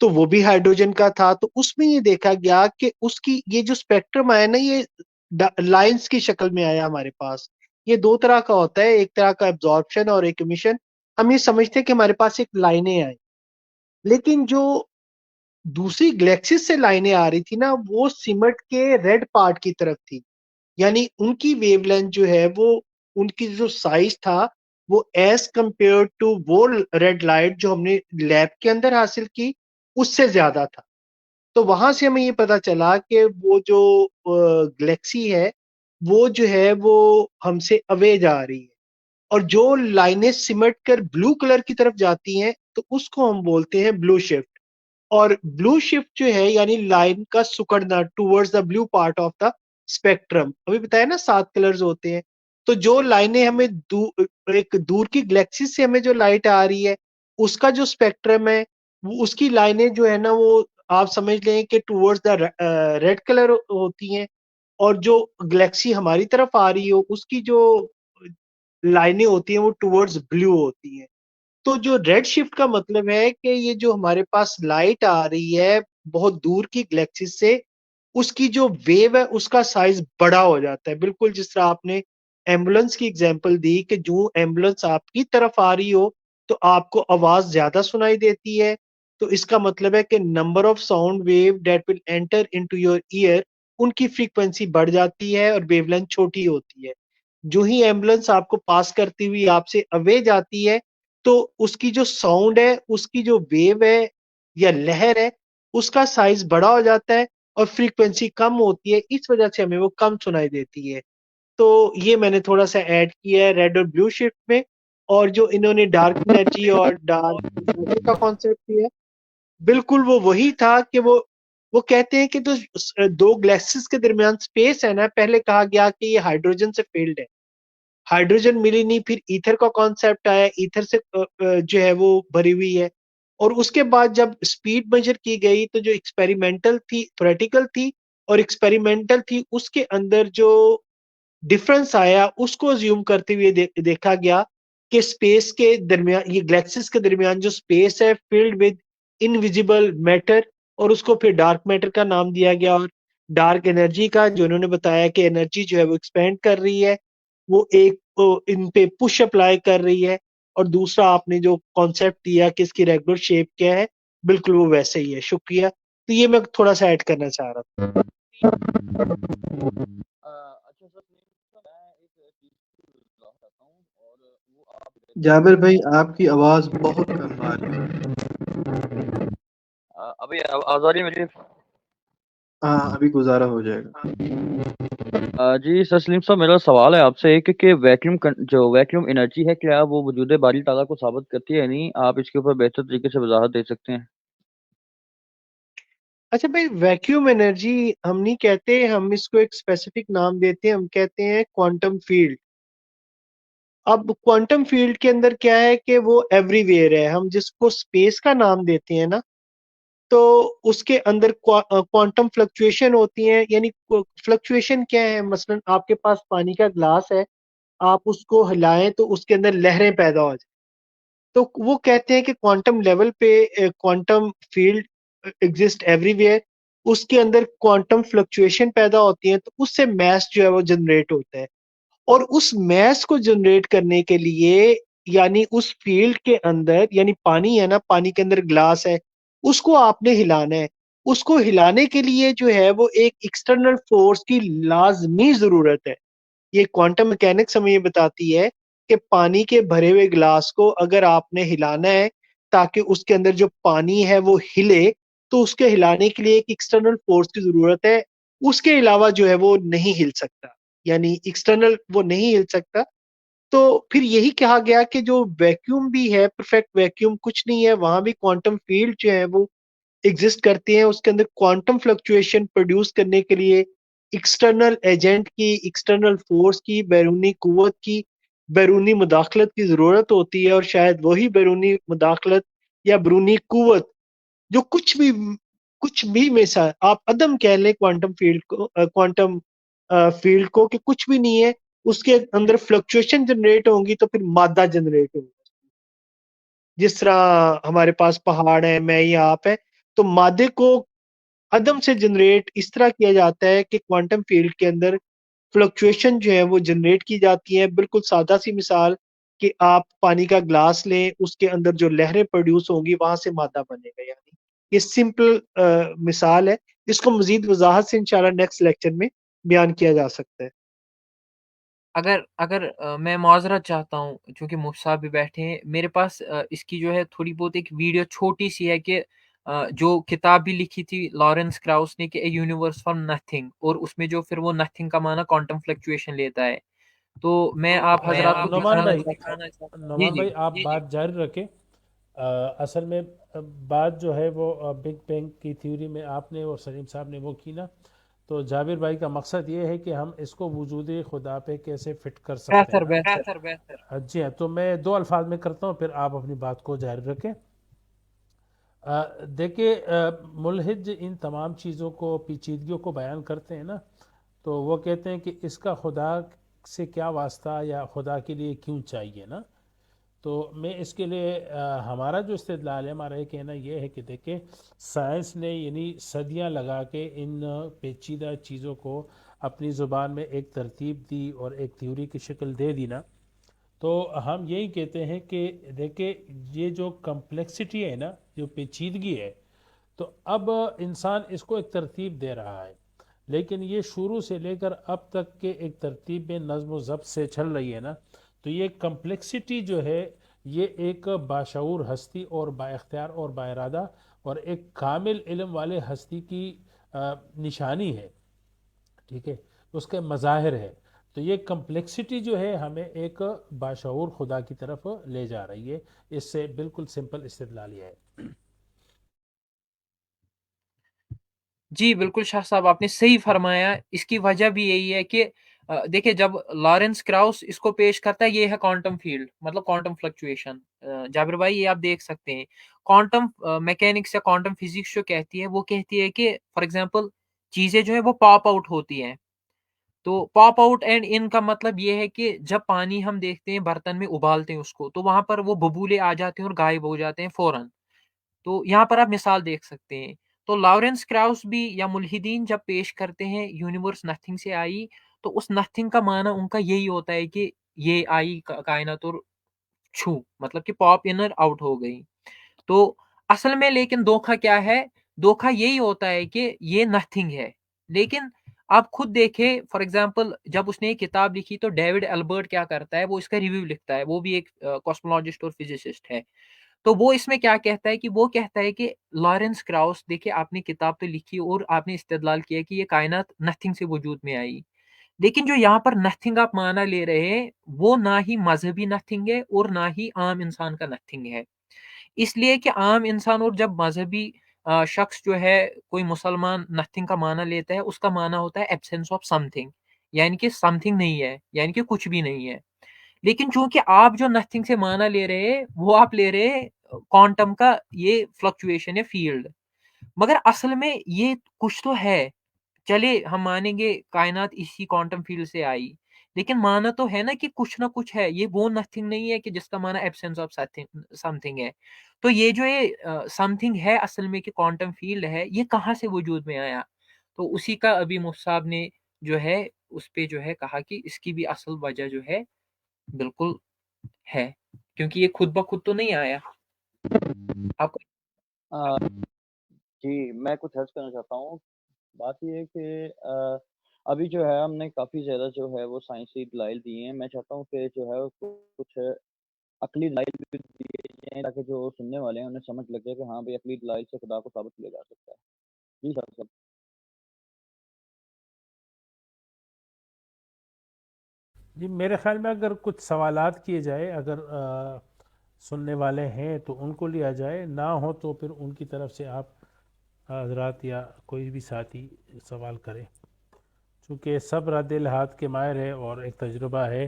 تو وہ بھی ہائیڈروجن کا تھا. تو اس میں یہ دیکھا گیا کہ اس کی یہ جو اسپیکٹرم آیا نا، یہ لائنز کی شکل میں آیا ہمارے پاس. یہ دو طرح کا ہوتا ہے، ایک طرح کا ایبزارپشن اور ایک امیشن. ہم یہ سمجھتے ہیں کہ ہمارے پاس ایک لائنیں آئیں، لیکن جو دوسری گلیکسیز سے لائنیں آ رہی تھی نا وہ سمٹ کے ریڈ پارٹ کی طرف تھی، یعنی ان کی ویو لینتھ جو ہے وہ ان کی جو سائز تھا وہ ایز کمپیئر ٹو وہ ریڈ لائٹ جو ہم نے لیب کے اندر حاصل کی اس سے زیادہ تھا. تو وہاں سے ہمیں یہ پتا چلا کہ وہ جو گلیکسی ہے وہ جو ہے وہ ہم سے اوے جا رہی ہے، اور جو لائنیں سمٹ کر بلو کلر کی طرف جاتی ہیں تو اس کو ہم بولتے ہیں بلو شفٹ. اور بلو شفٹ جو ہے یعنی لائن کا سکڑنا towards the blue part of the spectrum. ابھی بتایا نا 7 کلرز ہوتے ہیں، تو جو لائنیں ہمیں ایک دور کی گلیکسی سے ہمیں جو لائٹ آ رہی ہے اس کا جو اسپیکٹرم ہے وہ اس کی لائنیں جو ہے نا وہ آپ سمجھ لیں کہ ٹورڈز دا ریڈ کلر ہوتی ہیں، اور جو گلیکسی ہماری طرف آ رہی ہو اس کی جو لائنیں ہوتی ہیں وہ ٹورڈز بلیو ہوتی ہیں۔ تو جو ریڈ شفٹ کا مطلب ہے کہ یہ جو ہمارے پاس لائٹ آ رہی ہے بہت دور کی گلیکسی سے، اس کی جو ویو ہے اس کا سائز بڑا ہو جاتا ہے، بالکل جس طرح آپ نے ایمبولینس کی اگزامپل دی کہ جو ایمبولینس آپ کی طرف آ رہی ہو تو آپ کو آواز زیادہ سنائی دیتی ہے، تو اس کا مطلب ہے کہ number of sound wave that will enter into your ear, ان کی فریکوینسی بڑھ جاتی ہے اور ویو لینتھ چھوٹی ہوتی ہے۔ جو ہی ایمبولینس آپ کو پاس کرتی ہوئی آپ سے اوے جاتی ہے تو اس کی جو ساؤنڈ ہے اس کی جو ویو ہے یا لہر ہے اس کا سائز بڑا ہو جاتا ہے اور فریکوینسی کم ہوتی ہے، اس وجہ سے ہمیں وہ کم سنائی دیتی ہے۔ تو یہ میں نے تھوڑا سا ایڈ کیا ہے ریڈ اور بلو شفٹ میں، اور جو انہوں نے ڈارک انرجی اور ڈارک کا کانسیپٹ کیا ہے بالکل وہ وہی تھا کہ وہ کہتے ہیں کہ دو گلیکسز کے درمیان سپیس ہے نا، پہلے کہا گیا کہ یہ ہائیڈروجن سے فیلڈ ہے، ہائیڈروجن ملی نہیں، پھر ایتھر کا کانسیپٹ آیا، ایتھر سے جو ہے وہ بھری ہوئی ہے، اور اس کے بعد جب سپیڈ میجر کی گئی تو جو ایکسپیریمنٹل تھی تھیوریٹیکل تھی اور ایکسپیریمنٹل تھی اس کے اندر جو ڈفرنس آیا اس کو زیوم کرتے ہوئے دیکھا گیا کہ سپیس کے درمیان یہ گلیکسس کے درمیان جو سپیس ہے فلڈ ود انویزیبل میٹر، اور اس کو پھر ڈارک میٹر کا نام دیا گیا، اور ڈارک انرجی کا جو انہوں نے بتایا کہ انرجی جو ہے وہ ایکسپینڈ کر رہی ہے، وہ ایک ان پہ پش اپلائی کر رہی ہے، اور دوسرا آپ نے جو کانسیپٹ دیا کہ اس کی ریگولر شیپ کیا ہے بالکل وہ ویسے ہی ہے۔ شکریہ، تو یہ میں تھوڑا سا ایڈ کرنا چاہ رہا تھا۔ اچھا سر، میں ایک چیز بتانا چاہتا ہوں اور وہ آپ جابر بھائی آپ کی آواز بہت کم آ رہی ہے۔ ابھی آواز آ رہی ہے میری؟ ہاں ابھی گزارا ہو جائے گا۔ جی سر سلیم صاحب، میرا سوال ہے آپ سے کہ ویکیوم انرجی ہے کیا وہ وجود باری تعالیٰ کو ثابت کرتی ہے یا نہیں؟ آپ اس کے اوپر بہتر طریقے سے وضاحت دے سکتے ہیں؟ اچھا بھائی، ویکیوم انرجی ہم نہیں کہتے، ہم اس کو ایک اسپیسیفک نام دیتے ہیں، ہم کہتے ہیں کوانٹم فیلڈ۔ اب کوانٹم فیلڈ کے اندر کیا ہے کہ وہ ایوری ویئر ہے، ہم جس کو اسپیس کا نام دیتے ہیں نا تو اس کے اندر کوانٹم فلکچویشن ہوتی ہیں، یعنی فلکچویشن کیا ہے، مثلا آپ کے پاس پانی کا گلاس ہے، آپ اس کو ہلائیں تو اس کے اندر لہریں پیدا ہو جائیں، تو وہ کہتے ہیں کہ کوانٹم لیول پہ quantum field exist everywhere, اس کے اندر کوانٹم فلکچویشن پیدا ہوتی ہیں تو اس سے میس جو ہے وہ جنریٹ ہوتا ہے، اور اس میس کو جنریٹ کرنے کے لیے یعنی اس فیلڈ کے اندر، یعنی پانی ہے نا، پانی کے اندر گلاس ہے، اس کو آپ نے ہلانا ہے، اس کو ہلانے کے لیے جو ہے وہ ایک ایکسٹرنل فورس کی لازمی ضرورت ہے۔ یہ کوانٹم میکینکس ہمیں یہ بتاتی ہے کہ پانی کے بھرے ہوئے گلاس کو اگر آپ نے ہلانا ہے تاکہ اس کے اندر جو پانی ہے وہ ہلے، تو اس کے ہلانے کے لیے ایک ایکسٹرنل فورس کی ضرورت ہے، اس کے علاوہ جو ہے وہ نہیں ہل سکتا، یعنی ایکسٹرنل وہ نہیں ہل سکتا۔ تو پھر یہی کہا گیا کہ جو ویکیوم بھی ہے، پرفیکٹ ویکیوم کچھ نہیں ہے، وہاں بھی کوانٹم فیلڈ جو ہے وہ ایگزسٹ کرتے ہیں، اس کے اندر کوانٹم فلکچویشن پروڈیوس کرنے کے لیے ایکسٹرنل ایجنٹ کی، ایکسٹرنل فورس کی، بیرونی قوت کی، بیرونی مداخلت کی ضرورت ہوتی ہے، اور شاید وہی بیرونی مداخلت یا بیرونی قوت جو کچھ بھی میں سے آپ عدم کہہ لیں کوانٹم فیلڈ کو، کوانٹم فیلڈ کو کہ کچھ بھی نہیں ہے، اس کے اندر فلکچویشن جنریٹ ہوں گی تو پھر مادہ جنریٹ ہوگی، جس طرح ہمارے پاس پہاڑ ہیں، میں یا آپ ہے، تو مادے کو عدم سے جنریٹ اس طرح کیا جاتا ہے کہ کوانٹم فیلڈ کے اندر فلکچویشن جو ہے وہ جنریٹ کی جاتی ہے۔ بالکل سادہ سی مثال کہ آپ پانی کا گلاس لیں، اس کے اندر جو لہریں پروڈیوس ہوں گی وہاں سے مادہ بنے گا، یعنی یہ سمپل مثال ہے، اس کو مزید وضاحت سے انشاءاللہ نیکسٹ لیکچر میں بیان کیا جا سکتا ہے۔ اگر میں معذرت چاہتا ہوں چونکہ مفتی صاحب بھی بیٹھے ہیں، میرے پاس اس کی جو ہے تھوڑی بہت ایک ویڈیو چھوٹی سی ہے کہ جو کتاب بھی لکھی تھی لارنس کراؤس نے کہ اے یونیورس فرام نتھنگ، اور اس میں جو پھر وہ نتھنگ کا معنی کوانٹم فلکچویشن لیتا ہے، تو میں آپ حضرات کو نعمان بھائی، دکھانا چاہتا ہوں۔ نعمان بھائی آپ بات جاری رکھیں۔ اصل میں بات جو ہے وہ بگ بینگ کی تھیوری میں آپ نے اور سلیم صاحب نے وہ کی نا، تو جابر بھائی کا مقصد یہ ہے کہ ہم اس کو وجود خدا پہ کیسے فٹ کر سکتے ہیں بہتر نا. بہتر جی ہاں، تو میں 2 الفاظ میں کرتا ہوں، پھر آپ اپنی بات کو جاری رکھیں. دیکھیں، ملحد ان تمام چیزوں کو، پیچیدگیوں کو بیان کرتے ہیں نا، تو وہ کہتے ہیں کہ اس کا خدا سے کیا واسطہ، یا خدا کے لیے کیوں چاہیے نا. تو میں اس کے لیے ہمارا جو استدلال ہے، ہمارا یہ کہنا یہ ہے کہ دیکھیں، سائنس نے یعنی صدیاں لگا کے ان پیچیدہ چیزوں کو اپنی زبان میں ایک ترتیب دی اور ایک تھیوری کی شکل دے دی نا. تو ہم یہی کہتے ہیں کہ دیکھیں، یہ جو کمپلیکسٹی ہے نا، جو پیچیدگی ہے، تو اب انسان اس کو ایک ترتیب دے رہا ہے، لیکن یہ شروع سے لے کر اب تک کے ایک ترتیب میں نظم و ضبط سے چل رہی ہے نا. تو یہ کمپلیکسٹی جو ہے، یہ ایک باشعور ہستی اور با اختیار اور با ارادہ اور ایک کامل علم والے ہستی کی نشانی ہے. ٹھیک ہے، اس کے مظاہر ہے. تو یہ کمپلیکسٹی جو ہے ہمیں ایک باشعور خدا کی طرف لے جا رہی ہے. اس سے بالکل سمپل استدلال یہ ہے. جی بالکل شاہ صاحب، آپ نے صحیح فرمایا. اس کی وجہ بھی یہی ہے کہ دیکھیں، جب لارنس کراؤس اس کو پیش کرتا ہے، یہ ہے کوانٹم فیلڈ، مطلب کوانٹم فلکچویشن. جابر بھائی، یہ آپ دیکھ سکتے ہیں، کوانٹم میکینکس یا کوانٹم فزکس جو کہتی ہے، وہ کہتی ہے کہ فار ایگزامپل چیزیں جو ہے وہ پاپ آؤٹ ہوتی ہیں. تو پاپ آؤٹ اینڈ ان کا مطلب یہ ہے کہ جب پانی ہم دیکھتے ہیں برتن میں ابالتے ہیں اس کو، تو وہاں پر وہ ببولے آ جاتے ہیں اور غائب ہو جاتے ہیں فوراً. تو یہاں پر آپ مثال دیکھ سکتے ہیں. تو لارنس کراؤس بھی یا ملحدین جب پیش کرتے ہیں یونیورس نتھنگ سے آئی، تو اس نتھنگ کا معنی ان کا یہی ہوتا ہے کہ یہ آئی کائنات اور چھو، مطلب کہ پاپ انر آؤٹ ہو گئی. تو اصل میں لیکن دھوکہ کیا ہے؟ دھوکہ یہی ہوتا ہے کہ یہ نتھنگ ہے. لیکن آپ خود دیکھیں، فار ایگزامپل جب اس نے یہ کتاب لکھی تو ڈیوڈ البرٹ کیا کرتا ہے، وہ اس کا ریویو لکھتا ہے. وہ بھی ایک کاسمولوجسٹ اور فزسسٹ ہے. تو وہ اس میں کیا کہتا ہے کہ وہ کہتا ہے کہ لارنس کراؤس، دیکھیں آپ نے کتاب تو لکھی اور آپ نے استدلال کیا کہ یہ کائنات نتھنگ سے وجود میں آئی، لیکن جو یہاں پر نتھنگ آپ مانا لے رہے ہیں، وہ نہ ہی مذہبی نتھنگ ہے اور نہ ہی عام انسان کا نتھنگ ہے. اس لیے کہ عام انسان اور جب مذہبی شخص جو ہے، کوئی مسلمان نتھنگ کا معنی لیتا ہے، اس کا معنی ہوتا ہے ایبسینس آف سم تھنگ، یعنی کہ سم تھنگ نہیں ہے، یعنی کہ کچھ بھی نہیں ہے. لیکن چونکہ آپ جو نتھنگ سے معنی لے رہے ہیں، وہ آپ لے رہے ہیں کوانٹم کا یہ فلکچویشن ہے، فیلڈ. مگر اصل میں یہ کچھ تو ہے. چلے ہم مانیں گے کائنات اسی کوانٹم فیلڈ سے آئی، لیکن مانا تو ہے نا کہ کچھ نہ کچھ ہے. یہ وہ نتھنگ نہیں ہے کہ جس کا معنی ایبسینس آف سم تھنگ ہے. تو یہ جو یہ سم تھنگ ہے اصل میں کہ کوانٹم فیلڈ ہے، یہ کہاں سے وجود میں آیا؟ تو اسی کا ابھی مفتی صاحب نے جو ہے اس پہ جو ہے کہا کہ اس کی بھی اصل وجہ جو ہے بالکل ہے، کیونکہ یہ خود بخود تو نہیں آیا. آپ کو جی میں کچھ عرض کرنا چاہتا ہوں. بات یہ ہے کہ ابھی جو ہے ہم نے کافی زیادہ جو ہے وہ سائنسی دلائل دیے ہیں. میں چاہتا ہوں کہ جو ہے کچھ عقلی دلائل بھی دیے جائیں تاکہ جو سننے والے ہیں انہیں سمجھ لگے کہ ہاں بھائی عقلی دلائل سے خدا کو ثابت کیا جا سکتا ہے. جی صاحب. جی میرے خیال میں اگر کچھ سوالات کیے جائے، اگر سننے والے ہیں تو ان کو لیا جائے، نہ ہو تو پھر ان کی طرف سے آپ حضرات یا کوئی بھی ساتھی سوال کرے، چونکہ سب رد الحاد کے ماہر ہے اور ایک تجربہ ہے.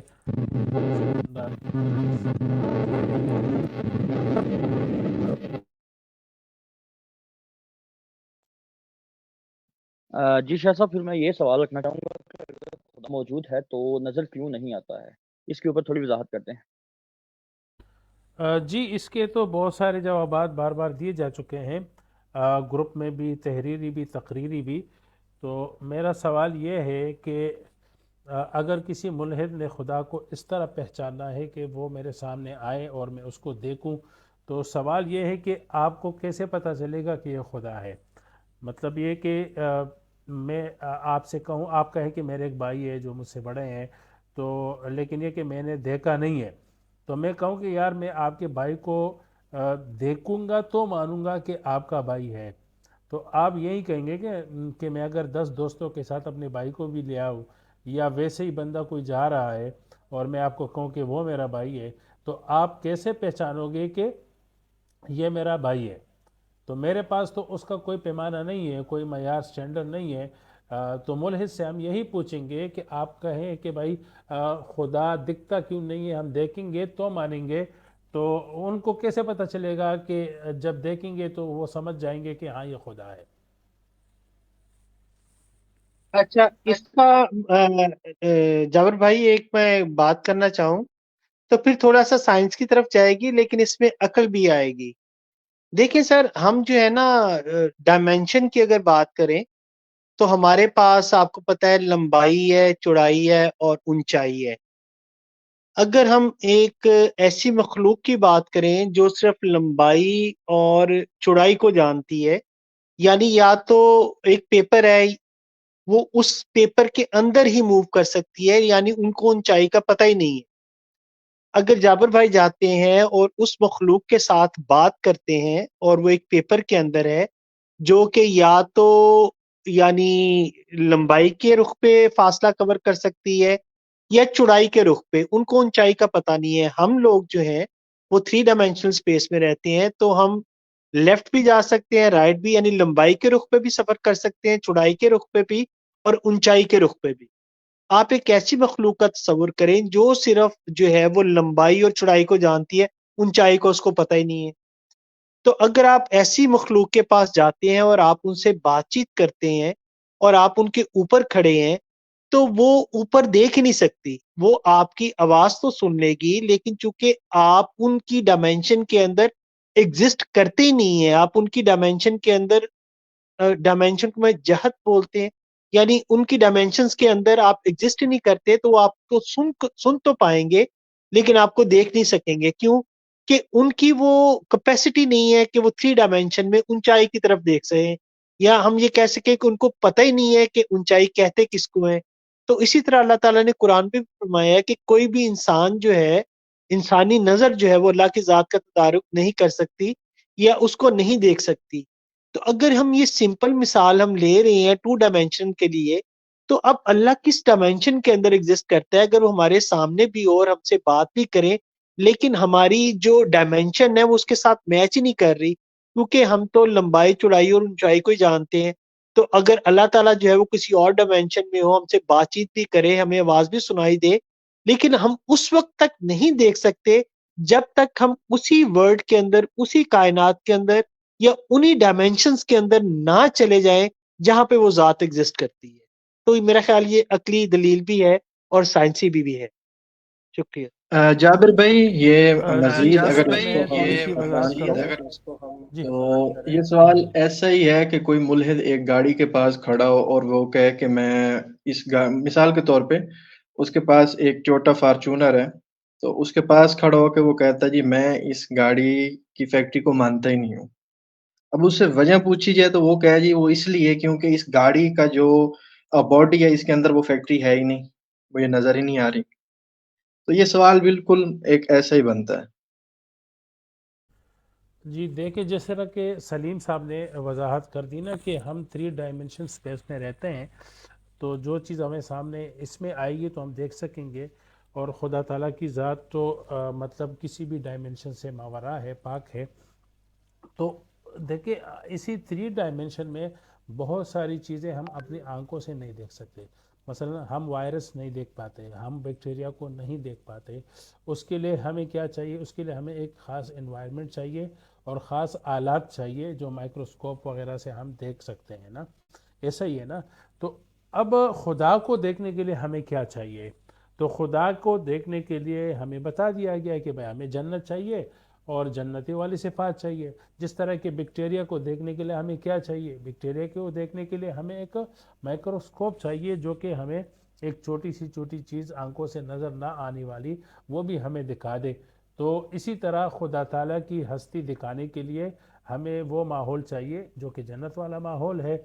جی شاہ صاحب، پھر میں یہ سوال رکھنا چاہوں گا کہ اگر خدا موجود ہے تو نظر کیوں نہیں آتا ہے؟ اس کے اوپر تھوڑی وضاحت کرتے ہیں. جی اس کے تو بہت سارے جوابات بار بار دیے جا چکے ہیں، گروپ میں بھی، تحریری بھی، تقریری بھی. تو میرا سوال یہ ہے کہ اگر کسی ملحد نے خدا کو اس طرح پہچاننا ہے کہ وہ میرے سامنے آئے اور میں اس کو دیکھوں، تو سوال یہ ہے کہ آپ کو کیسے پتہ چلے گا کہ یہ خدا ہے؟ مطلب یہ کہ میں آپ سے کہوں، آپ کہیں کہ میرے ایک بھائی ہے جو مجھ سے بڑے ہیں، تو لیکن یہ کہ میں نے دیکھا نہیں ہے، تو میں کہوں کہ یار میں آپ کے بھائی کو دیکھوں گا تو مانوں گا کہ آپ کا بھائی ہے. تو آپ یہی کہیں گے کہ میں اگر 10 دوستوں کے ساتھ اپنے بھائی کو بھی لے آؤں، یا ویسے ہی بندہ کوئی جا رہا ہے اور میں آپ کو کہوں کہ وہ میرا بھائی ہے، تو آپ کیسے پہچانو گے کہ یہ میرا بھائی ہے؟ تو میرے پاس تو اس کا کوئی پیمانہ نہیں ہے، کوئی معیار سٹینڈرڈ نہیں ہے. تو ملحد سے ہم یہی پوچھیں گے کہ آپ کہیں کہ بھائی خدا دکھتا کیوں نہیں ہے، ہم دیکھیں گے تو مانیں گے، تو ان کو کیسے پتہ چلے گا کہ جب دیکھیں گے تو وہ سمجھ جائیں گے کہ ہاں یہ خدا ہے؟ اچھا، اس کا جابر بھائی ایک میں بات کرنا چاہوں تو پھر تھوڑا سا سائنس کی طرف جائے گی لیکن اس میں عقل بھی آئے گی. دیکھیں سر، ہم جو ہے نا ڈائمینشن کی اگر بات کریں تو ہمارے پاس آپ کو پتہ ہے لمبائی ہے، چوڑائی ہے اور اونچائی ہے. اگر ہم ایک ایسی مخلوق کی بات کریں جو صرف لمبائی اور چوڑائی کو جانتی ہے، یعنی یا تو ایک پیپر ہے، وہ اس پیپر کے اندر ہی موو کر سکتی ہے، یعنی ان کو اونچائی کا پتہ ہی نہیں ہے. اگر جابر بھائی جاتے ہیں اور اس مخلوق کے ساتھ بات کرتے ہیں اور وہ ایک پیپر کے اندر ہے جو کہ یا تو یعنی لمبائی کے رخ پہ فاصلہ کور کر سکتی ہے یا چوڑائی کے رخ پہ، ان کو اونچائی کا پتہ نہیں ہے. ہم لوگ جو ہیں وہ 3 ڈائمینشنل اسپیس میں رہتے ہیں، تو ہم لیفٹ بھی جا سکتے ہیں، رائٹ بھی، یعنی لمبائی کے رخ پہ بھی سفر کر سکتے ہیں، چوڑائی کے رخ پہ بھی اور اونچائی کے رخ پہ بھی. آپ ایک ایسی مخلوق کا تصور کریں جو صرف جو ہے وہ لمبائی اور چوڑائی کو جانتی ہے، اونچائی کو اس کو پتہ ہی نہیں ہے. تو اگر آپ ایسی مخلوق کے پاس جاتے ہیں اور آپ ان سے بات چیت کرتے ہیں اور آپ ان کے اوپر کھڑے ہیں تو وہ اوپر دیکھ نہیں سکتی، وہ آپ کی آواز تو سن لے گی لیکن چونکہ آپ ان کی ڈائمینشن کے اندر ایگزسٹ کرتے ہی نہیں ہیں، آپ ان کی ڈائمینشن کے اندر، ڈائمینشن کو میں جہت بولتے ہیں، یعنی ان کی ڈائمینشنز کے اندر آپ ایگزسٹ نہیں کرتے، تو آپ کو سن تو پائیں گے لیکن آپ کو دیکھ نہیں سکیں گے. کیوں؟ کہ ان کی وہ کیپیسٹی نہیں ہے کہ وہ 3 ڈائمینشن میں اونچائی کی طرف دیکھ سکیں، یا ہم یہ کہہ سکیں کہ ان کو پتہ ہی نہیں ہے کہ اونچائی کہتے کس کو ہے. تو اسی طرح اللہ تعالیٰ نے قرآن پہ فرمایا ہے کہ کوئی بھی انسان جو ہے، انسانی نظر جو ہے وہ اللہ کی ذات کا تدارک نہیں کر سکتی یا اس کو نہیں دیکھ سکتی. تو اگر ہم یہ سمپل مثال ہم لے رہے ہیں 2 ڈائمینشن کے لیے، تو اب اللہ کس ڈائمینشن کے اندر ایگزسٹ کرتا ہے؟ اگر وہ ہمارے سامنے بھی ہو اور ہم سے بات بھی کریں لیکن ہماری جو ڈائمینشن ہے وہ اس کے ساتھ میچ ہی نہیں کر رہی، کیونکہ ہم تو لمبائی، چوڑائی اور اونچائی کو ہی جانتے ہیں. تو اگر اللہ تعالیٰ جو ہے وہ کسی اور ڈائمینشن میں ہو، ہم سے بات چیت بھی کرے، ہمیں آواز بھی سنائی دے، لیکن ہم اس وقت تک نہیں دیکھ سکتے جب تک ہم اسی ورڈ کے اندر، اسی کائنات کے اندر یا انہی ڈائمینشنز کے اندر نہ چلے جائیں جہاں پہ وہ ذات ایگزسٹ کرتی ہے. تو میرا خیال یہ عقلی دلیل بھی ہے اور سائنسی بھی ہے. شکریہ. جابر بھائی، یہ مزید جی، اس اگر پہ اس میں کو تھوڑی سی ہم وضاحت بات کروں. کریں جی تو یہ سوال ایسا ہی ہے کہ کوئی ملحد ایک گاڑی کے پاس کھڑا ہو اور وہ کہے کہ میں مثال کے طور پہ اس کے پاس ایک ٹویوٹا فارچونر ہے، تو اس کے پاس کھڑا ہو کے وہ کہتا ہے جی میں اس گاڑی کی فیکٹری کو مانتا ہی نہیں ہوں. اب اس سے وجہ پوچھی جائے تو وہ کہے جی وہ اس لیے کیونکہ اس گاڑی کا جو باڈی ہے اس کے اندر وہ فیکٹری ہے ہی نہیں، وہ یہ نظر ہی نہیں آ رہی. تو یہ سوال بالکل ایک ایسا ہی بنتا ہے. جی دیکھیں، جس طرح کہ سلیم صاحب نے وضاحت کر دی نا کہ ہم 3 ڈائمینشن اسپیس میں رہتے ہیں، تو جو چیز ہمیں سامنے اس میں آئے گی تو ہم دیکھ سکیں گے. اور خدا تعالیٰ کی ذات تو مطلب کسی بھی ڈائمینشن سے ماورا ہے، پاک ہے. تو دیکھیں اسی 3 ڈائمینشن میں بہت ساری چیزیں ہم اپنی آنکھوں سے نہیں دیکھ سکتے. مثلا ہم وائرس نہیں دیکھ پاتے، ہم بیکٹیریا کو نہیں دیکھ پاتے. اس کے لیے ہمیں کیا چاہیے؟ اس کے لیے ہمیں ایک خاص انوائرمنٹ چاہیے اور خاص آلات چاہیے جو مائکروسکوپ وغیرہ سے ہم دیکھ سکتے ہیں نا. ایسا ہی ہے نا. تو اب خدا کو دیکھنے کے لیے ہمیں کیا چاہیے؟ تو خدا کو دیکھنے کے لیے ہمیں بتا دیا گیا کہ بھائی ہمیں جنت چاہیے اور جنتی والی صفات چاہیے. جس طرح کہ بیکٹیریا کو دیکھنے کے لیے ہمیں کیا چاہیے؟ بیکٹیریا کو دیکھنے کے لیے ہمیں ایک مائکروسکوپ چاہیے جو کہ ہمیں ایک چھوٹی چیز آنکھوں سے نظر نہ آنے والی وہ بھی ہمیں دکھا دے. تو اسی طرح خدا تعالیٰ کی ہستی دکھانے کے لیے ہمیں وہ ماحول چاہیے جو کہ جنت والا ماحول ہے.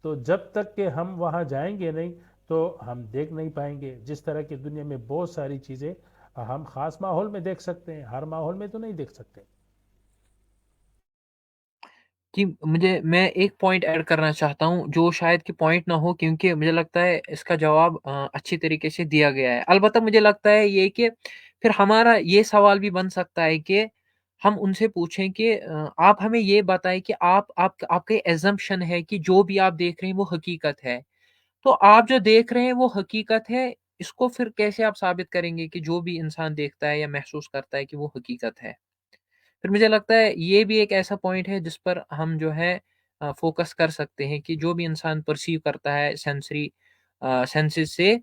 تو جب تک کہ ہم وہاں جائیں گے نہیں تو ہم دیکھ نہیں پائیں گے. جس طرح کہ دنیا میں بہت ساری چیزیں ہم خاص ماحول میں دیکھ سکتے ہیں، ہر ماحول میں تو نہیں دیکھ سکتے. کہ میں ایک پوائنٹ ایڈ کرنا چاہتا ہوں جو شاید کہ پوائنٹ نہ ہو، کیونکہ مجھے لگتا ہے اس کا جواب اچھی طریقے سے دیا گیا ہے. البتہ مجھے لگتا ہے یہ کہ پھر ہمارا یہ سوال بھی بن سکتا ہے کہ ہم ان سے پوچھیں کہ آپ ہمیں یہ بتائیں کہ آپ کا ایزمپشن ہے کہ جو بھی آپ دیکھ رہے ہیں وہ حقیقت ہے. تو آپ جو دیکھ رہے ہیں وہ حقیقت ہے، اس کو پھر کیسے آپ ثابت کریں گے کہ جو بھی انسان دیکھتا ہے یا محسوس کرتا ہے کہ وہ حقیقت ہے؟ پھر مجھے لگتا ہے یہ بھی ایک ایسا پوائنٹ ہے جس پر ہم جو ہے فوکس کر سکتے ہیں کہ جو بھی انسان پرسیو کرتا ہے سینسز سے،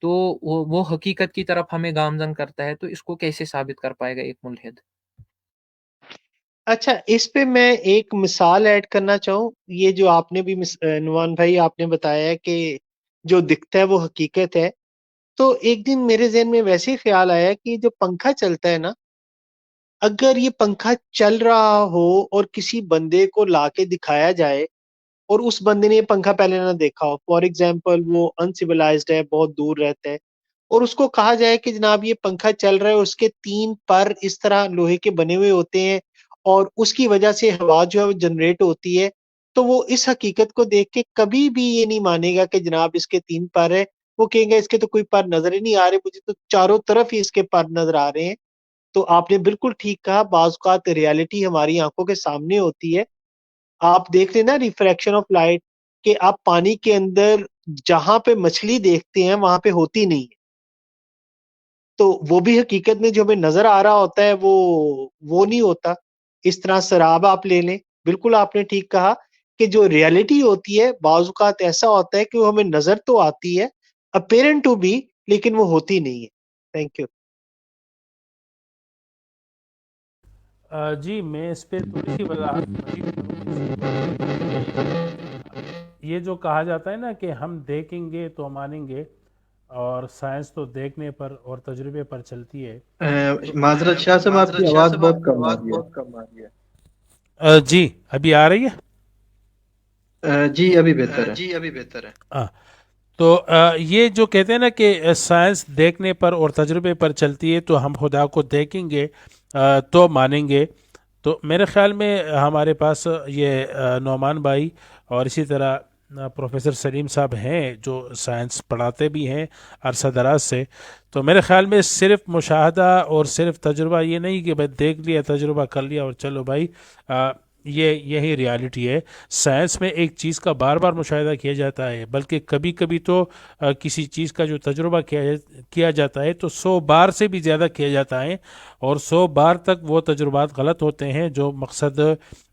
تو وہ حقیقت کی طرف ہمیں گامزن کرتا ہے، تو اس کو کیسے ثابت کر پائے گا ایک ملحد؟ اچھا، اس پہ میں ایک مثال ایڈ کرنا چاہوں. یہ جو آپ نے بھی نعمان بھائی آپ نے بتایا ہے کہ جو دکھتا ہے وہ حقیقت ہے، تو ایک دن میرے ذہن میں ویسے ہی خیال آیا کہ جو پنکھا چلتا ہے نا، اگر یہ پنکھا چل رہا ہو اور کسی بندے کو لا کے دکھایا جائے اور اس بندے نے یہ پنکھا پہلے نہ دیکھا ہو، فار ایگزامپل وہ انسیولائزڈ ہے، بہت دور رہتا ہے، اور اس کو کہا جائے کہ جناب یہ پنکھا چل رہا ہے، اس کے 3 پر اس طرح لوہے کے بنے ہوئے ہوتے ہیں اور اس کی وجہ سے ہوا جو ہے وہ جنریٹ ہوتی ہے، تو وہ اس حقیقت کو دیکھ کے کبھی بھی یہ نہیں مانے گا کہ جناب اس کے 3 پر ہے. وہ کہیں گا اس کے تو کوئی پر نظر ہی نہیں آ رہے، مجھے تو چاروں طرف ہی اس کے پر نظر آ رہے ہیں. تو آپ نے بالکل ٹھیک کہا، بعض اوقات ریالٹی ہماری آنکھوں کے سامنے ہوتی ہے. آپ دیکھ لیں نا ریفریکشن آف لائٹ، کہ آپ پانی کے اندر جہاں پہ مچھلی دیکھتے ہیں وہاں پہ ہوتی نہیں ہے، تو وہ بھی حقیقت میں جو ہمیں نظر آ رہا ہوتا ہے وہ نہیں ہوتا. اس طرح سراب آپ لے لیں، بالکل آپ نے ٹھیک کہا کہ جو ریالٹی ہوتی ہے بعض اوقات ایسا ہوتا ہے کہ وہ ہمیں نظر تو آتی ہے، اپیرنٹ ٹو بی، لیکن وہ ہوتی نہیں ہے. Thank you. جی میں اس پہ تھوڑی سی وضاحت مزید کروں. یہ جو کہا جاتا ہے نا کہ ہم دیکھیں گے تو مانیں گے، اور سائنس تو دیکھنے پر اور تجربے پر چلتی ہے. معذرت شاہ صاحب، آپ کی آواز بہت کم آ رہی ہے. جی ابھی آ رہی ہے؟ جی ابھی بہتر ہے. تو یہ جو کہتے ہیں نا کہ سائنس دیکھنے پر اور تجربے پر چلتی ہے، تو ہم خدا کو دیکھیں گے تو مانیں گے. تو میرے خیال میں ہمارے پاس یہ نعمان بھائی اور اسی طرح پروفیسر سلیم صاحب ہیں جو سائنس پڑھاتے بھی ہیں عرصہ دراز سے. تو میرے خیال میں صرف مشاہدہ اور صرف تجربہ یہ نہیں کہ بھائی دیکھ لیا، تجربہ کر لیا اور چلو بھائی یہی ریالٹی ہے. سائنس میں ایک چیز کا بار بار مشاہدہ کیا جاتا ہے، بلکہ کبھی کبھی تو کسی چیز کا جو تجربہ کیا جاتا ہے تو 100 بار سے بھی زیادہ کیا جاتا ہے، اور 100 بار تک وہ تجربات غلط ہوتے ہیں. جو مقصد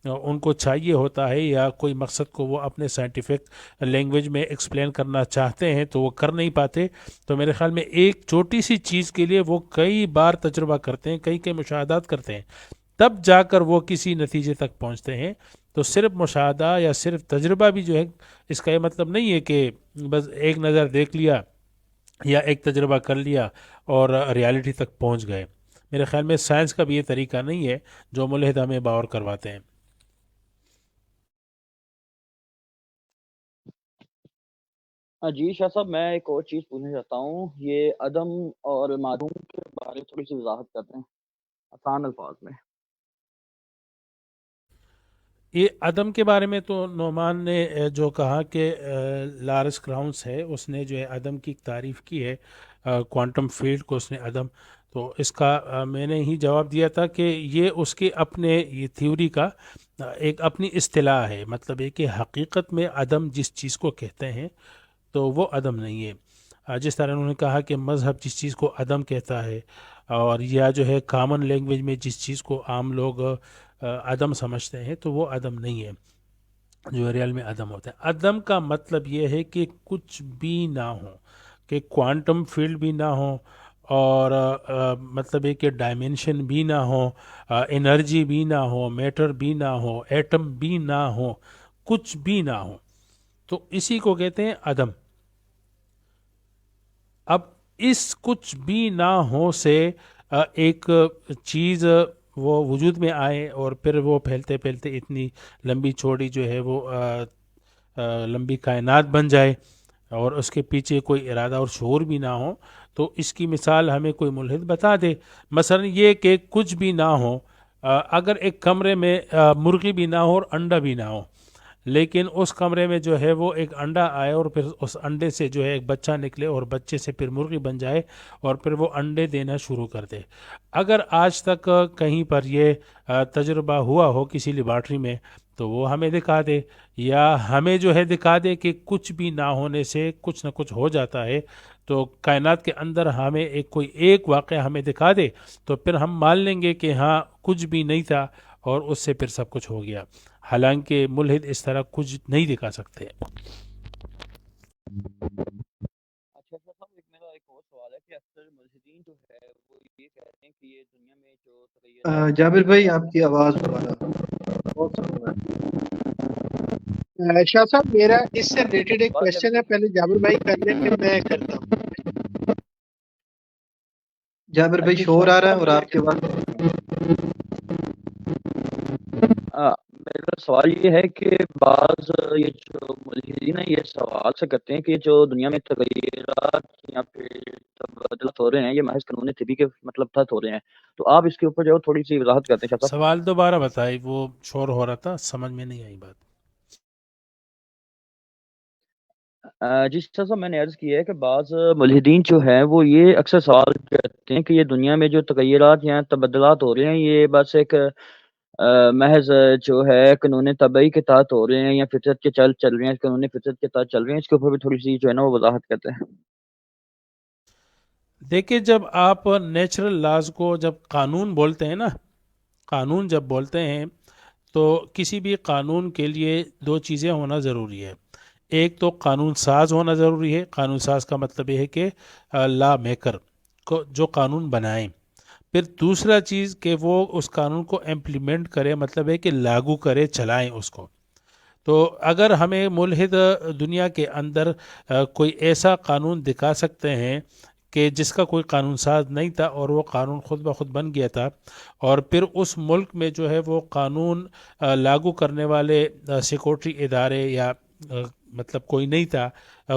ان کو چاہیے ہوتا ہے یا کوئی مقصد کو وہ اپنے سائنٹیفک لینگویج میں ایکسپلین کرنا چاہتے ہیں تو وہ کر نہیں پاتے. تو میرے خیال میں ایک چھوٹی سی چیز کے لیے وہ کئی بار تجربہ کرتے ہیں، کئی مشاہدات کرتے ہیں، تب جا کر وہ کسی نتیجے تک پہنچتے ہیں. تو صرف مشاہدہ یا صرف تجربہ بھی جو ہے، اس کا یہ مطلب نہیں ہے کہ بس ایک نظر دیکھ لیا یا ایک تجربہ کر لیا اور ریالٹی تک پہنچ گئے. میرے خیال میں سائنس کا بھی یہ طریقہ نہیں ہے جو ملحد ہمیں باور کرواتے ہیں. جی شاہ صاحب، میں ایک اور چیز پوچھنا چاہتا ہوں. یہ عدم اور معدوم کے بارے میں تھوڑی سی وضاحت کرتے ہیں آسان الفاظ میں. یہ عدم کے بارے میں تو نعمان نے جو کہا کہ لارس کراؤنس ہے، اس نے جو ہے عدم کی تعریف کی ہے، کوانٹم فیلڈ کو اس نے عدم. تو اس کا میں نے ہی جواب دیا تھا کہ یہ اس کے اپنے یہ تھیوری کا ایک اپنی اصطلاح ہے. مطلب ہے کہ حقیقت میں عدم جس چیز کو کہتے ہیں تو وہ عدم نہیں ہے. جس طرح انہوں نے کہا کہ مذہب جس چیز کو عدم کہتا ہے، اور یا جو ہے کامن لینگویج میں جس چیز کو عام لوگ عدم سمجھتے ہیں تو وہ عدم نہیں ہے جو ریئل میں عدم ہوتا ہے. عدم کا مطلب یہ ہے کہ کچھ بھی نہ ہو، کہ کوانٹم فیلڈ بھی نہ ہو، اور مطلب ہے کہ ڈائمینشن بھی نہ ہو، انرجی بھی نہ ہو، میٹر بھی نہ ہو، ایٹم بھی نہ ہو، کچھ بھی نہ ہو، تو اسی کو کہتے ہیں عدم. اب اس کچھ بھی نہ ہو سے ایک چیز وہ وجود میں آئے اور پھر وہ پھیلتے پھیلتے اتنی لمبی چوڑی جو ہے وہ لمبی کائنات بن جائے، اور اس کے پیچھے کوئی ارادہ اور شعور بھی نہ ہو. تو اس کی مثال ہمیں کوئی ملحد بتا دے. مثلا یہ کہ کچھ بھی نہ ہو، اگر ایک کمرے میں مرغی بھی نہ ہو اور انڈا بھی نہ ہو، لیکن اس کمرے میں جو ہے وہ ایک انڈا آئے اور پھر اس انڈے سے جو ہے ایک بچہ نکلے اور بچے سے پھر مرغی بن جائے اور پھر وہ انڈے دینا شروع کر دے. اگر آج تک کہیں پر یہ تجربہ ہوا ہو کسی لیبارٹری میں تو وہ ہمیں دکھا دے، یا ہمیں جو ہے دکھا دے کہ کچھ بھی نہ ہونے سے کچھ نہ کچھ ہو جاتا ہے، تو کائنات کے اندر ہمیں کوئی ایک واقعہ ہمیں دکھا دے تو پھر ہم مان لیں گے کہ ہاں کچھ بھی نہیں تھا اور اس سے پھر سب کچھ ہو گیا، حالانکہ ملحد اس طرح کچھ نہیں دکھا سکتے۔ اچھا صاحب، میرا ایک اور سوال ہے کہ اکثر ملحدین جو ہے وہ یہ کہتے ہیں کہ یہ دنیا میں جو تغیرات جابر بھائی آپ کی آواز دوبارہ بہت سلو ہے۔ شاہ صاحب میرا اس سے ریلیٹڈ ایک آواز کوشچن ہے، پہلے جابر بھائی کر لیں پھر میں کرتا ہوں۔ جابر بھائی شور آ رہا ہے اور آپ کے بعد میرا سوال یہ ہے کہ بعض یہ جو ملحدین ہیں یہ سوال سے کرتے ہیں کہ جو دنیا میں تغیرات یا پھر تبادلات ہو رہے ہیں یہ محض قانون طبی کے مطلب تحت ہو رہے ہیں، تو آپ اس کے اوپر جو ہے تھوڑی سی وضاحت کرتے ہیں شاہ صاحب۔ سوال دوبارہ بتائی، وہ شور ہو رہا تھا، سمجھ میں نہیں آئی بات۔ جی شاہ صاحب، میں نے عرض کیا ہے کہ بعض ملحدین جو ہیں وہ یہ اکثر سوال کرتے ہیں کہ یہ دنیا میں جو تغیرات یا تبدلات ہو رہے ہیں یہ بس ایک محض جو ہے قانون طبعی کے تحت ہو رہے ہیں یا فطرت کے چل رہے ہیں، قانون فطرت کے تحت چل رہے ہیں، اس کے اوپر بھی تھوڑی سی جو ہے نا وہ وضاحت کرتے ہیں۔ دیکھیں، جب آپ نیچرل لاز کو جب قانون بولتے ہیں نا، قانون جب بولتے ہیں تو کسی بھی قانون کے لیے دو چیزیں ہونا ضروری ہے۔ ایک تو قانون ساز ہونا ضروری ہے، قانون ساز کا مطلب یہ ہے کہ لا میکر کو جو قانون بنائیں، پھر دوسرا چیز کہ وہ اس قانون کو امپلیمنٹ کرے، مطلب ہے کہ لاگو کرے، چلائیں اس کو۔ تو اگر ہمیں ملحد دنیا کے اندر کوئی ایسا قانون دکھا سکتے ہیں کہ جس کا کوئی قانون ساز نہیں تھا اور وہ قانون خود بخود بن گیا تھا، اور پھر اس ملک میں جو ہے وہ قانون لاگو کرنے والے سیکورٹری ادارے یا مطلب کوئی نہیں تھا،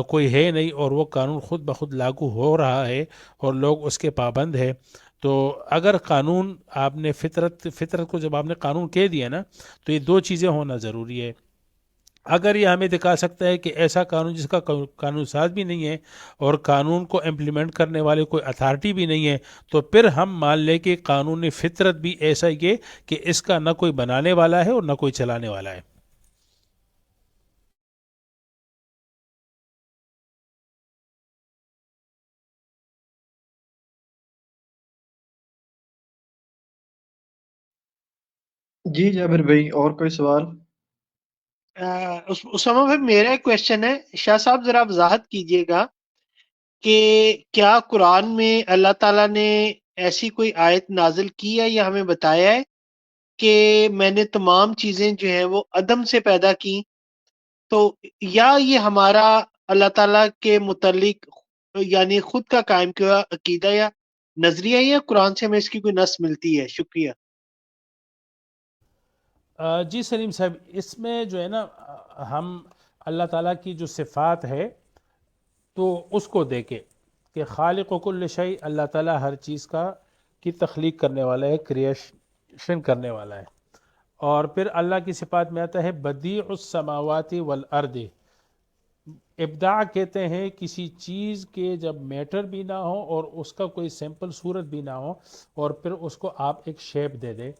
کوئی ہے نہیں، اور وہ قانون خود بخود لاگو ہو رہا ہے اور لوگ اس کے پابند ہیں، تو اگر قانون آپ نے فطرت کو جب آپ نے قانون کہہ دیا نا، تو یہ دو چیزیں ہونا ضروری ہے۔ اگر یہ ہمیں دکھا سکتا ہے کہ ایسا قانون جس کا قانون ساز بھی نہیں ہے اور قانون کو امپلیمنٹ کرنے والے کوئی اتھارٹی بھی نہیں ہے، تو پھر ہم مان لیں کہ قانون فطرت بھی ایسا ہی ہے کہ اس کا نہ کوئی بنانے والا ہے اور نہ کوئی چلانے والا ہے۔ جی جابر بھائی اور کوئی سوال؟ اسامہ بھائی میرا ایک کوشچن ہے، شاہ صاحب ذرا وضاحت کیجئے گا کہ کیا قرآن میں اللہ تعالیٰ نے ایسی کوئی آیت نازل کی ہے یا ہمیں بتایا ہے کہ میں نے تمام چیزیں جو ہیں وہ عدم سے پیدا کی، تو یا یہ ہمارا اللہ تعالیٰ کے متعلق یعنی خود کا قائم کیا عقیدہ یا نظریہ ہے، یا قرآن سے ہمیں اس کی کوئی نص ملتی ہے؟ شکریہ۔ جی سلیم صاحب، اس میں جو ہے نا ہم اللہ تعالیٰ کی جو صفات ہے تو اس کو دیکھیں کہ خالق و کل شیء، اللہ تعالیٰ ہر چیز کی تخلیق کرنے والا ہے، کریشن کرنے والا ہے۔ اور پھر اللہ کی صفات میں آتا ہے بدیع السماوات والارض، ابداع کہتے ہیں کسی چیز کے جب میٹر بھی نہ ہو اور اس کا کوئی سیمپل صورت بھی نہ ہو اور پھر اس کو آپ ایک شیپ دے دیں،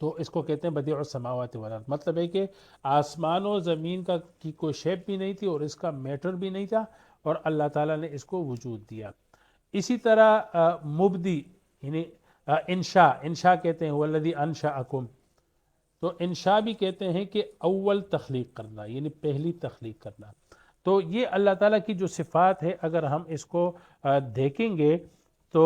تو اس کو کہتے ہیں بدیع السماوات والارض۔ مطلب ہے کہ آسمان و زمین کی کوئی شیپ بھی نہیں تھی اور اس کا میٹر بھی نہیں تھا، اور اللہ تعالیٰ نے اس کو وجود دیا۔ اسی طرح مبدی یعنی انشاء کہتے ہیں والذی انشأکم، تو انشاء بھی کہتے ہیں کہ اول تخلیق کرنا، یعنی پہلی تخلیق کرنا۔ تو یہ اللہ تعالیٰ کی جو صفات ہے اگر ہم اس کو دیکھیں گے تو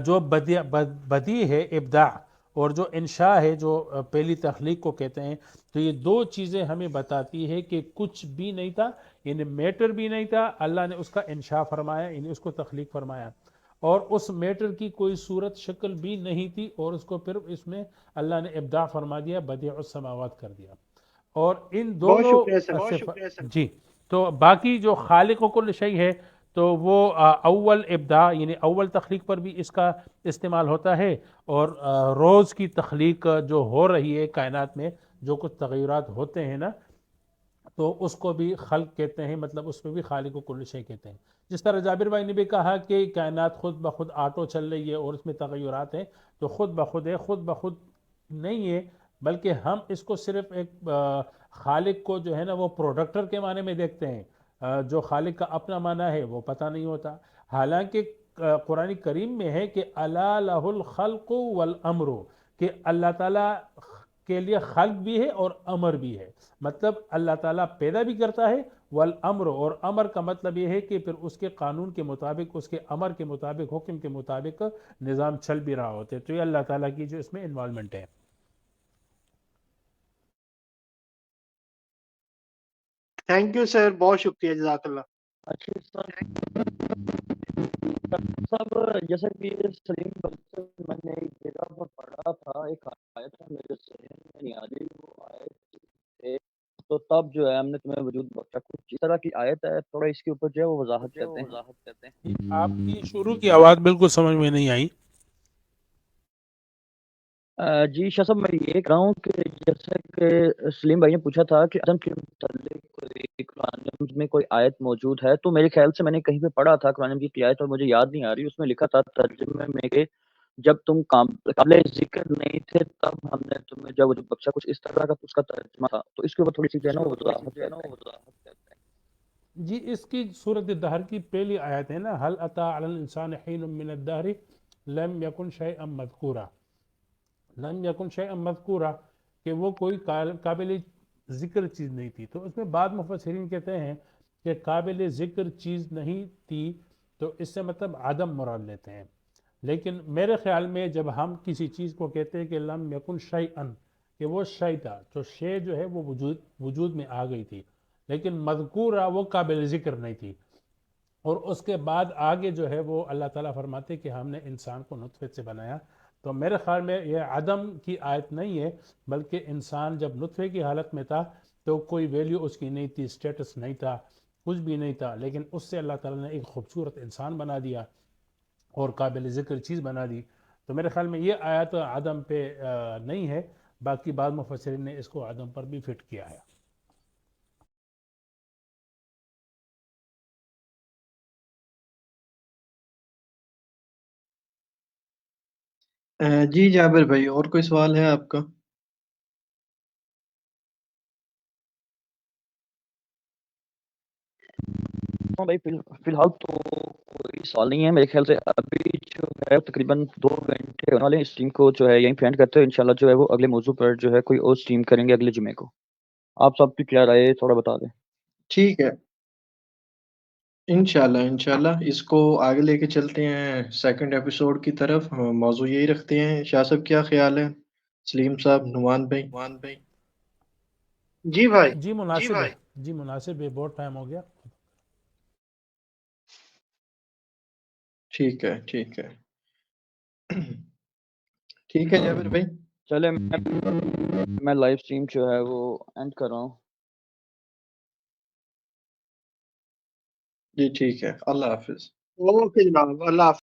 جو بدیع ہے ابداع، اور جو انشاء ہے جو پہلی تخلیق کو کہتے ہیں، تو یہ دو چیزیں ہمیں بتاتی ہے کہ کچھ بھی نہیں تھا، یعنی میٹر بھی نہیں تھا، اللہ نے اس کا انشاء فرمایا، یعنی اس کو تخلیق فرمایا، اور اس میٹر کی کوئی صورت شکل بھی نہیں تھی اور اس کو پھر اس میں اللہ نے ابداع فرما دیا، بدیع السماوات کر دیا۔ اور ان بہت دونوں شکریہ سر۔ جی، تو باقی جو خالق و کل شیء ہے تو وہ اول ابداع یعنی اول تخلیق پر بھی اس کا استعمال ہوتا ہے، اور روز کی تخلیق جو ہو رہی ہے کائنات میں، جو کچھ تغیرات ہوتے ہیں نا، تو اس کو بھی خلق کہتے ہیں، مطلب اس میں بھی خالق و کل شیء کہتے ہیں۔ جس طرح جابر بھائی نے بھی کہا کہ کائنات خود بخود آٹو چل رہی ہے اور اس میں تغیرات ہیں، تو خود بخود ہے، خود بخود نہیں ہے، بلکہ ہم اس کو صرف ایک خالق کو جو ہے نا وہ پروڈکٹر کے معنی میں دیکھتے ہیں، جو خالق کا اپنا معنی ہے وہ پتہ نہیں ہوتا. حالانکہ قرآن کریم میں ہے کہ الا لہ الخلق والامر، کہ اللہ تعالیٰ کے لیے خلق بھی ہے اور امر بھی ہے. مطلب اللہ تعالیٰ پیدا بھی کرتا ہے، والامر، اور امر کا مطلب یہ ہے کہ پھر اس کے قانون کے مطابق، اس کے امر کے مطابق، حکم کے مطابق نظام چل بھی رہا ہوتے. تو یہ اللہ تعالیٰ کی جو اس میں انوالومنٹ ہے. تھینک یو سر، بہت شکریہ، جزاک اللہ. اچھا صاحب، جیسا کہ سلیم بھائی سے میں نے ایک جگہ پر پڑھا تھا، ایک آیت ہے میرے ذہن میں نہیں آ رہی وہ آیت ہے، تو تب جو ہے ہم نے تمہیں وجود بخشا. کچھ اس طرح کی آیت ہے، تھوڑا اس کے اوپر جو ہے وہ وضاحت کرتے ہیں. آپ کی شروع کی آواز بالکل سمجھ میں نہیں آئی. جی شاہ صاحب، میں یہ کہہ رہا ہوں کہ جیسا کہ سلیم بھائی نے پوچھا تھا کہ عدم کے متعلق کوئی قرآن مجید میں کوئی آیت موجود ہے، تو میرے خیال سے میں نے کہیں پہ پڑھا تھا قرآن مجید کی آیت، اور مجھے یاد نہیں آ رہی. اس میں لکھا تھا ترجمے میں کہ جب تم قابل ذکر نہیں تھے تب ہم نے تمہیں جب وجود بخشا، کچھ اس طرح کا اس کا ترجمہ تھا. تو اس کے اوپر تھوڑی سی جو ہے نا وہ وضاحت کرتے ہیں. جی، اس کی سورۃ الدہر کی پہلی آیت ہے نا، هل اتى على الانسان حين من الدهر لم يكن شيئا مذکورا. لم يكن شيئا مذکورا کہ وہ کوئی قابل ذکر چیز نہیں تھی. تو اس میں بعض مفسرین کہتے ہیں کہ قابل ذکر چیز نہیں تھی، تو اس سے مطلب عدم مراد لیتے ہیں. لیکن میرے خیال میں جب ہم کسی چیز کو کہتے ہیں کہ لم یکن شیئا، کہ وہ شے تھا، تو شے جو ہے وہ وجود میں آ گئی تھی، لیکن مذکورہ وہ قابل ذکر نہیں تھی. اور اس کے بعد آگے جو ہے وہ اللہ تعالیٰ فرماتے کہ ہم نے انسان کو نطفے سے بنایا. تو میرے خیال میں یہ عدم کی آیت نہیں ہے، بلکہ انسان جب نطفے کی حالت میں تھا تو کوئی ویلیو اس کی نہیں تھی، سٹیٹس نہیں تھا، کچھ بھی نہیں تھا، لیکن اس سے اللہ تعالیٰ نے ایک خوبصورت انسان بنا دیا اور قابل ذکر چیز بنا دی. تو میرے خیال میں یہ آیت عدم پہ نہیں ہے، باقی بعض مفسرین نے اس کو عدم پر بھی فٹ کیا ہے. جی جابر بھائی، اور کوئی سوال ہے آپ کا؟ ہاں بھائی، فی الحال تو کوئی سوال نہیں ہے میرے خیال سے. ابھی جو ہے تقریباً 2 گھنٹے ہونے والے ہیں. اس ٹیم کو جو ہے یہیں پہ اینڈ کرتے ہیں. انشاءاللہ جو ہے وہ اگلے موضوع پر جو ہے کوئی اور سٹریم کریں گے اگلے جمعے کو. آپ سب کی کیا رائے ہے تھوڑا بتا دیں. ٹھیک ہے، انشاءاللہ اس کو آگے لے کے چلتے ہیں سیکنڈ ایپیسوڈ کی طرف. موضوع یہی رکھتے ہیں. شاہ صاحب کیا خیال ہے؟ سلیم صاحب، نعمان بھائی؟ جی بھائی. جی مناسب ہے، جی مناسب ہے، بہت ٹائم ہو گیا. ٹھیک ہے، ٹھیک ہے، ٹھیک ہے جابر بھائی. چلے میں لائیو سٹریم جو ہے وہ اینڈ کر رہا ہوں. جی ٹھیک ہے، اللہ حافظ. اوکے جناب، اللہ حافظ.